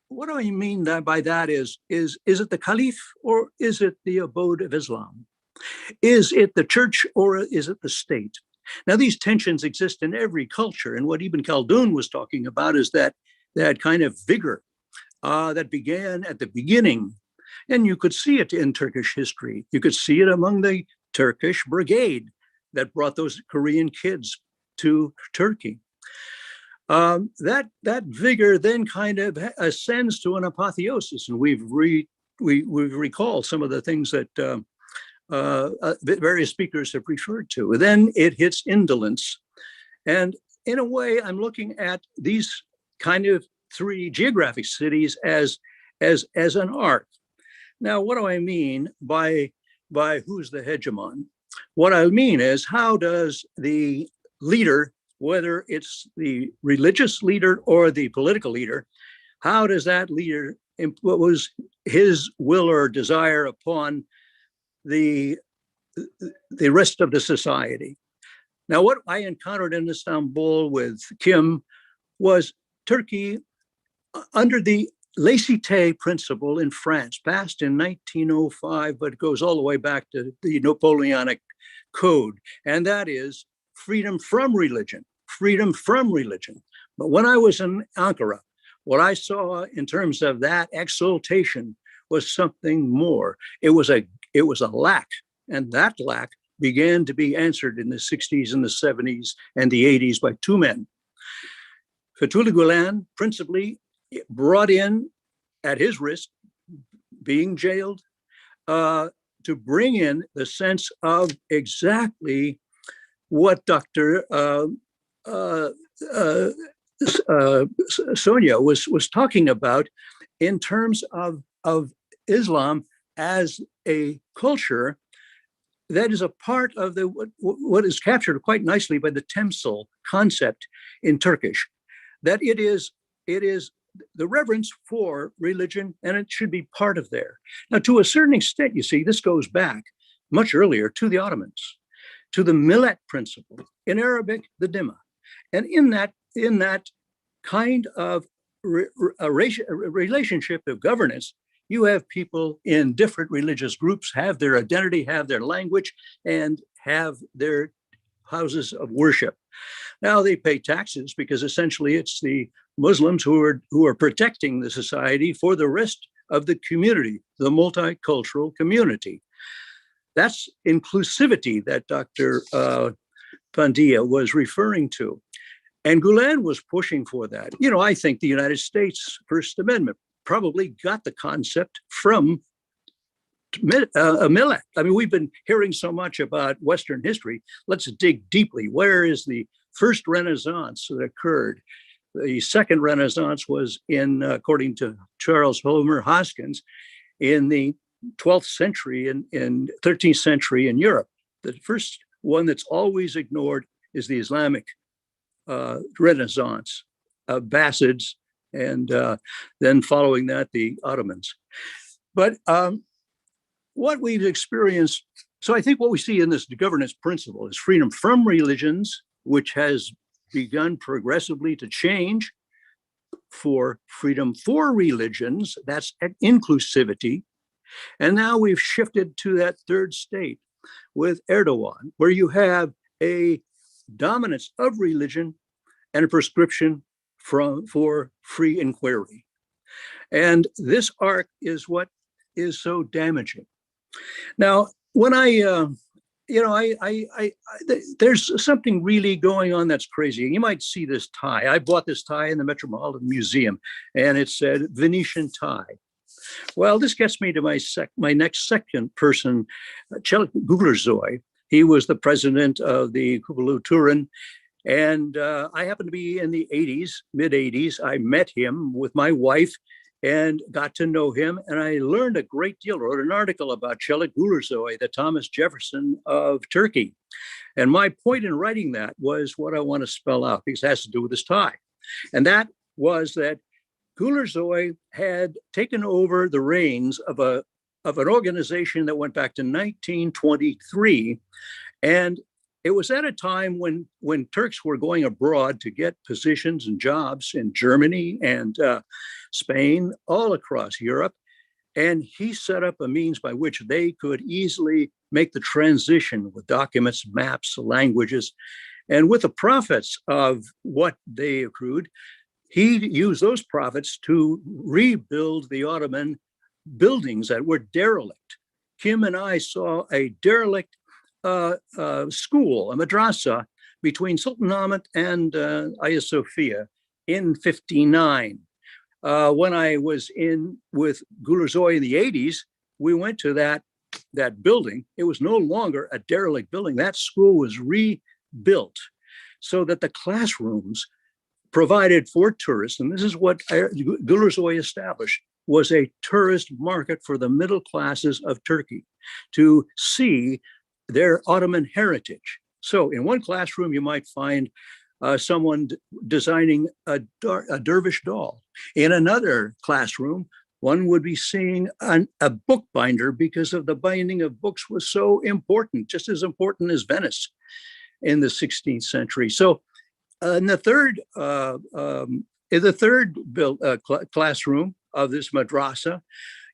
What do I mean by that is it the Caliph or is it the abode of Islam? Is it the church or is it the state? Now, these tensions exist in every culture. And what Ibn Khaldun was talking about is that kind of vigor that began at the beginning. And you could see it in Turkish history. You could see it among the Turkish brigade that brought those Korean kids to Turkey. That vigor then kind of ascends to an apotheosis. And we've recalled some of the things that various speakers have referred to. Then it hits indolence. And in a way, I'm looking at these kind of three geographic cities as an arc. Now, what do I mean by who's the hegemon? What I mean is, how does the leader, whether it's the religious leader or the political leader, how does that leader impose his will or desire upon the rest of the society? Now, what I encountered in Istanbul with Kim was Turkey under the laissez-faire principle in France, passed in 1905, but it goes all the way back to the Napoleonic Code. And that is freedom from religion, freedom from religion. But when I was in Ankara, what I saw in terms of that exaltation was something more. It was a lack, and that lack began to be answered in the 60s and the 70s and the 80s by two men. Fethullah Gulen principally brought in, at his risk, being jailed, to bring in the sense of exactly what Dr. Sonia was talking about in terms of Islam as a culture that is a part of what is captured quite nicely by the temsil concept in Turkish, that it is the reverence for religion, and it should be part of there. Now, to a certain extent, you see, this goes back much earlier to the Ottomans, to the millet principle, in Arabic, the dhimma. And in that kind of relationship of governance, you have people in different religious groups have their identity, have their language, and have their houses of worship. Now they pay taxes because essentially it's the Muslims who are protecting the society for the rest of the community, the multicultural community. That's inclusivity that Dr. Pandya was referring to. And Gulen was pushing for that. You know, I think the United States First Amendment probably got the concept from millet. I mean, we've been hearing so much about Western history. Let's dig deeply. Where is the first Renaissance that occurred? The second Renaissance was according to Charles Homer Hoskins, in the 12th century and 13th century in Europe. The first one that's always ignored is the Islamic Renaissance, Abbasids, and then following that, the Ottomans. But what we've experienced, so I think what we see in this governance principle is freedom from religions, which has begun progressively to change for freedom for religions, that's inclusivity. And now we've shifted to that third state with Erdogan, where you have a dominance of religion and a prescription for free inquiry. And this arc is what is so damaging. Now, when there's something really going on that's crazy. You might see this tie. I bought this tie in the Metropolitan Museum, and it said Venetian tie. Well, this gets me to my next second person, Çelik Gülürsoy. He was the president of the Kupolu Turin. And I happened to be in the 80s, mid 80s. I met him with my wife and got to know him. And I learned a great deal, wrote an article about Çelik Gülürsoy, the Thomas Jefferson of Turkey. And my point in writing that was what I want to spell out, because it has to do with this tie. And that was that Gülürsoy had taken over the reins of an organization that went back to 1923. And it was at a time when Turks were going abroad to get positions and jobs in Germany and Spain, all across Europe. And he set up a means by which they could easily make the transition with documents, maps, languages. And with the profits of what they accrued, he used those profits to rebuild the Ottoman buildings that were derelict. Kim and I saw a derelict school, a madrasa, between Sultanahmet and Hagia Sophia in 59. When I was in with Gülürsoy in the 80s, we went to that building. It was no longer a derelict building. That school was rebuilt so that the classrooms provided for tourists, and this is what Gülürsoy established, was a tourist market for the middle classes of Turkey to see their Ottoman heritage. So in one classroom, you might find someone designing a dervish doll. In another classroom, one would be seeing a bookbinder, because of the binding of books was so important, just as important as Venice in the 16th century. So in the third classroom of this madrasa,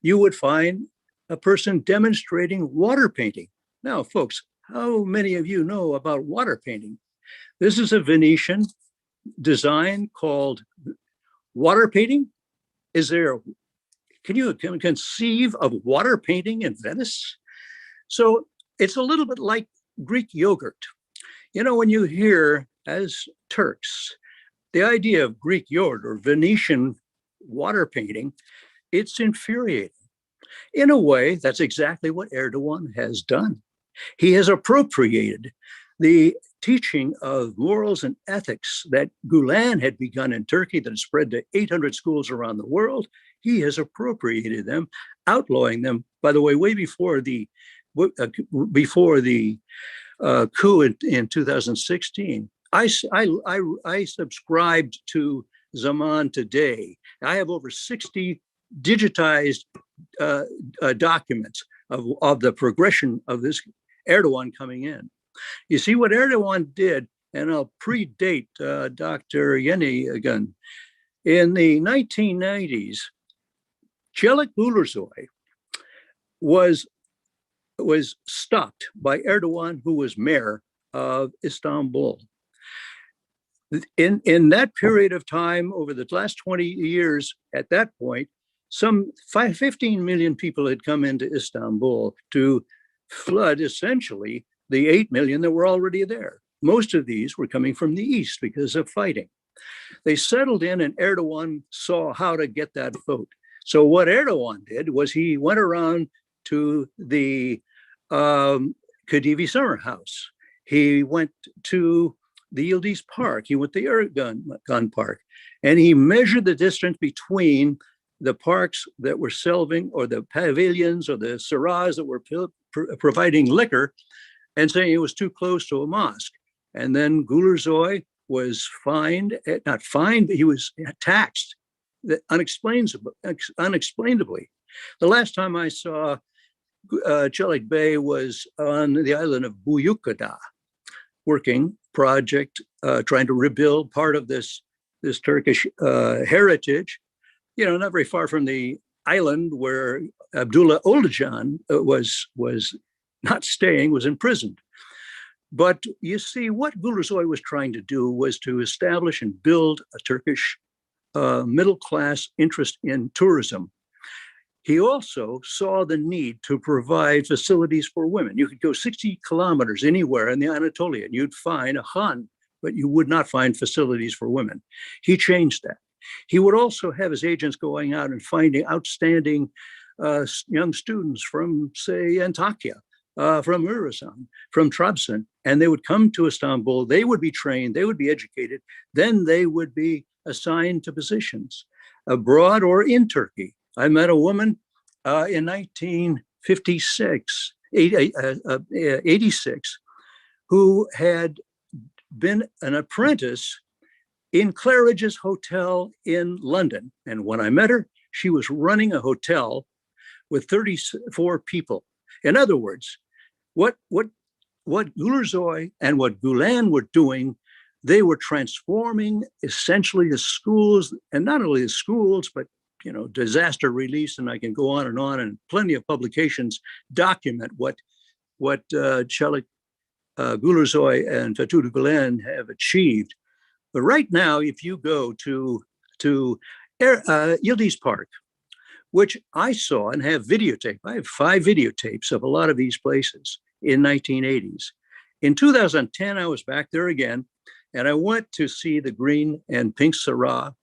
you would find a person demonstrating water painting. Now, folks, how many of you know about water painting? This is a Venetian design called water painting. Can you conceive of water painting in Venice? So it's a little bit like Greek yogurt. You know, when you hear, as Turks, the idea of Greek yogurt or Venetian water painting, it's infuriating. In a way, that's exactly what Erdogan has done. He has appropriated the teaching of morals and ethics that Gulen had begun in Turkey, that spread to 800 schools around the world. He has appropriated them, outlawing them, by the way, way before the coup in 2016. I subscribed to Zaman Today. I have over 60 digitized documents of the progression of this Erdogan coming in. You see what Erdogan did, and I'll predate Dr. Yeni again. In the 1990s, Çelik Uludere was stopped by Erdogan, who was mayor of Istanbul. In that period of time, over the last 20 years, at that point, some 15 million people had come into Istanbul to flood essentially the 8 million that were already there. Most of these were coming from the east because of fighting. They settled in, and Erdogan saw how to get that vote. So what Erdogan did was he went around to the Khedive Summer House. He went to the Yildiz Park. He went to the Ergun Park, and he measured the distance between the parks that were selling, or the pavilions, or the saras that were providing liquor, and saying it was too close to a mosque. And then Gülürsoy was fined, not fined, but he was taxed unexplainably. The last time I saw Çelik Bey was on the island of Buyukada, working project, trying to rebuild part of this Turkish heritage, you know, not very far from the island where Abdullah Öcalan was not staying, was imprisoned. But you see, what Gülürsoy was trying to do was to establish and build a Turkish middle-class interest in tourism. He also saw the need to provide facilities for women. You could go 60 kilometers anywhere in the Anatolia and you'd find a khan, but you would not find facilities for women. He changed that. He would also have his agents going out and finding outstanding young students from, say, Antakya, from Urasan, from Trabzon, and they would come to Istanbul. They would be trained, they would be educated, then they would be assigned to positions abroad or in Turkey. I met a woman in 86, who had been an apprentice in Claridge's Hotel in London. And when I met her, she was running a hotel with 34 people. In other words, what Gülürsoy and what Gulen were doing, they were transforming essentially the schools, and not only the schools, but disaster release, and I can go on, and plenty of publications document what Çelik Gülürsoy and Fethullah Gulen have achieved. But right now, if you go to Yildiz Park, which I saw and have videotape, I have 5 videotapes of a lot of these places in 1980s. In 2010, I was back there again, and I went to see the green and pink Sarah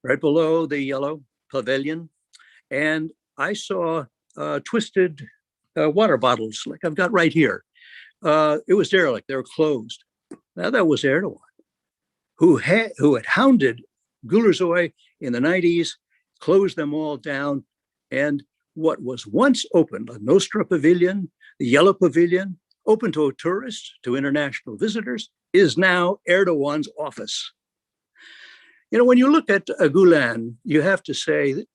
right below the yellow pavilion. And I saw twisted water bottles like I've got right here. It was derelict, they were closed. Now that was Erdogan, who had hounded Gülürsoy in the 90s, closed them all down. And what was once open, the Nostra Pavilion, the Yellow Pavilion, open to tourists, to international visitors, is now Erdogan's office. When you look at Gulen, you have to say that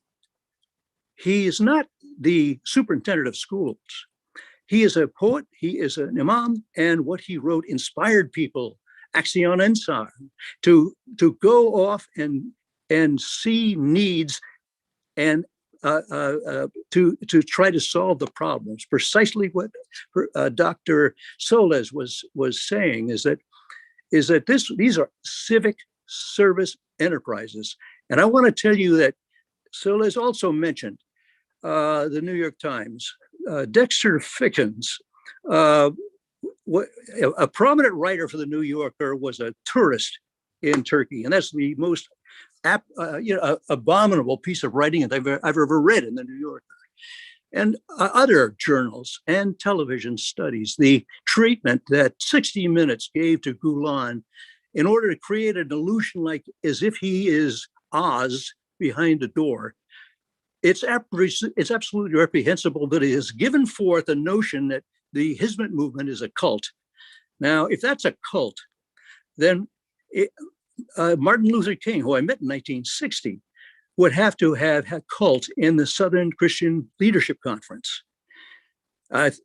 he is not the superintendent of schools. He is a poet, he is an imam, and what he wrote inspired people, Action Ensar, to go off and see needs and to try to solve the problems. Precisely what Dr. Soles was saying is that is that these are civic service enterprises. And I want to tell you that Syl has also mentioned the New York Times. Dexter Fickens, a prominent writer for the New Yorker, was a tourist in Turkey. And that's the most abominable piece of writing that I've ever read in the New Yorker. And other journals and television studies, the treatment that 60 Minutes gave to Gulen in order to create an illusion like as if he is Oz behind a door. It's absolutely reprehensible that it has given forth a notion that the Hizmet movement is a cult. Now, if that's a cult, then Martin Luther King, who I met in 1960, would have to have a cult in the Southern Christian Leadership Conference. That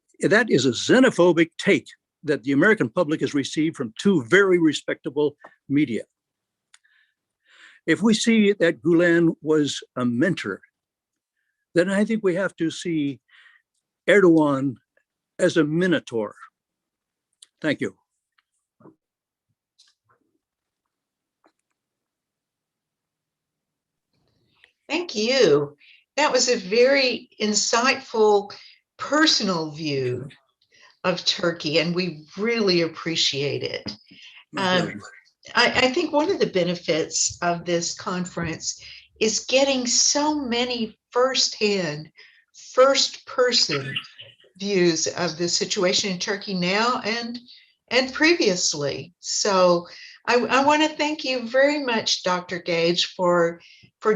is a xenophobic take that the American public has received from two very respectable media. If we see that Gulen was a mentor, then I think we have to see Erdogan as a minotaur. Thank you. Thank you. That was a very insightful personal view of Turkey, and we really appreciate it. I think one of the benefits of this conference is getting so many firsthand, first-person views of the situation in Turkey now and previously. So I want to thank you very much, Dr. Gage, for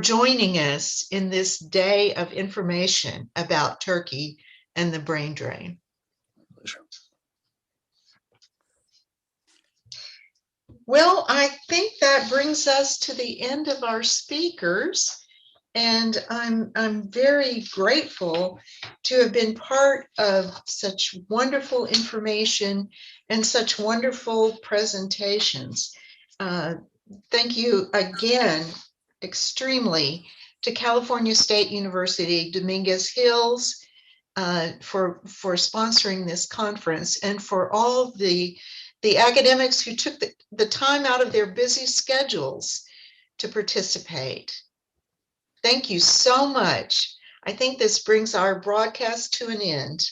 joining us in this day of information about Turkey and the brain drain. Well, I think that brings us to the end of our speakers, and I'm very grateful to have been part of such wonderful information and such wonderful presentations. Thank you again extremely to California State University Dominguez Hills for sponsoring this conference, and for all the academics who took the time out of their busy schedules to participate. Thank you so much. I think this brings our broadcast to an end.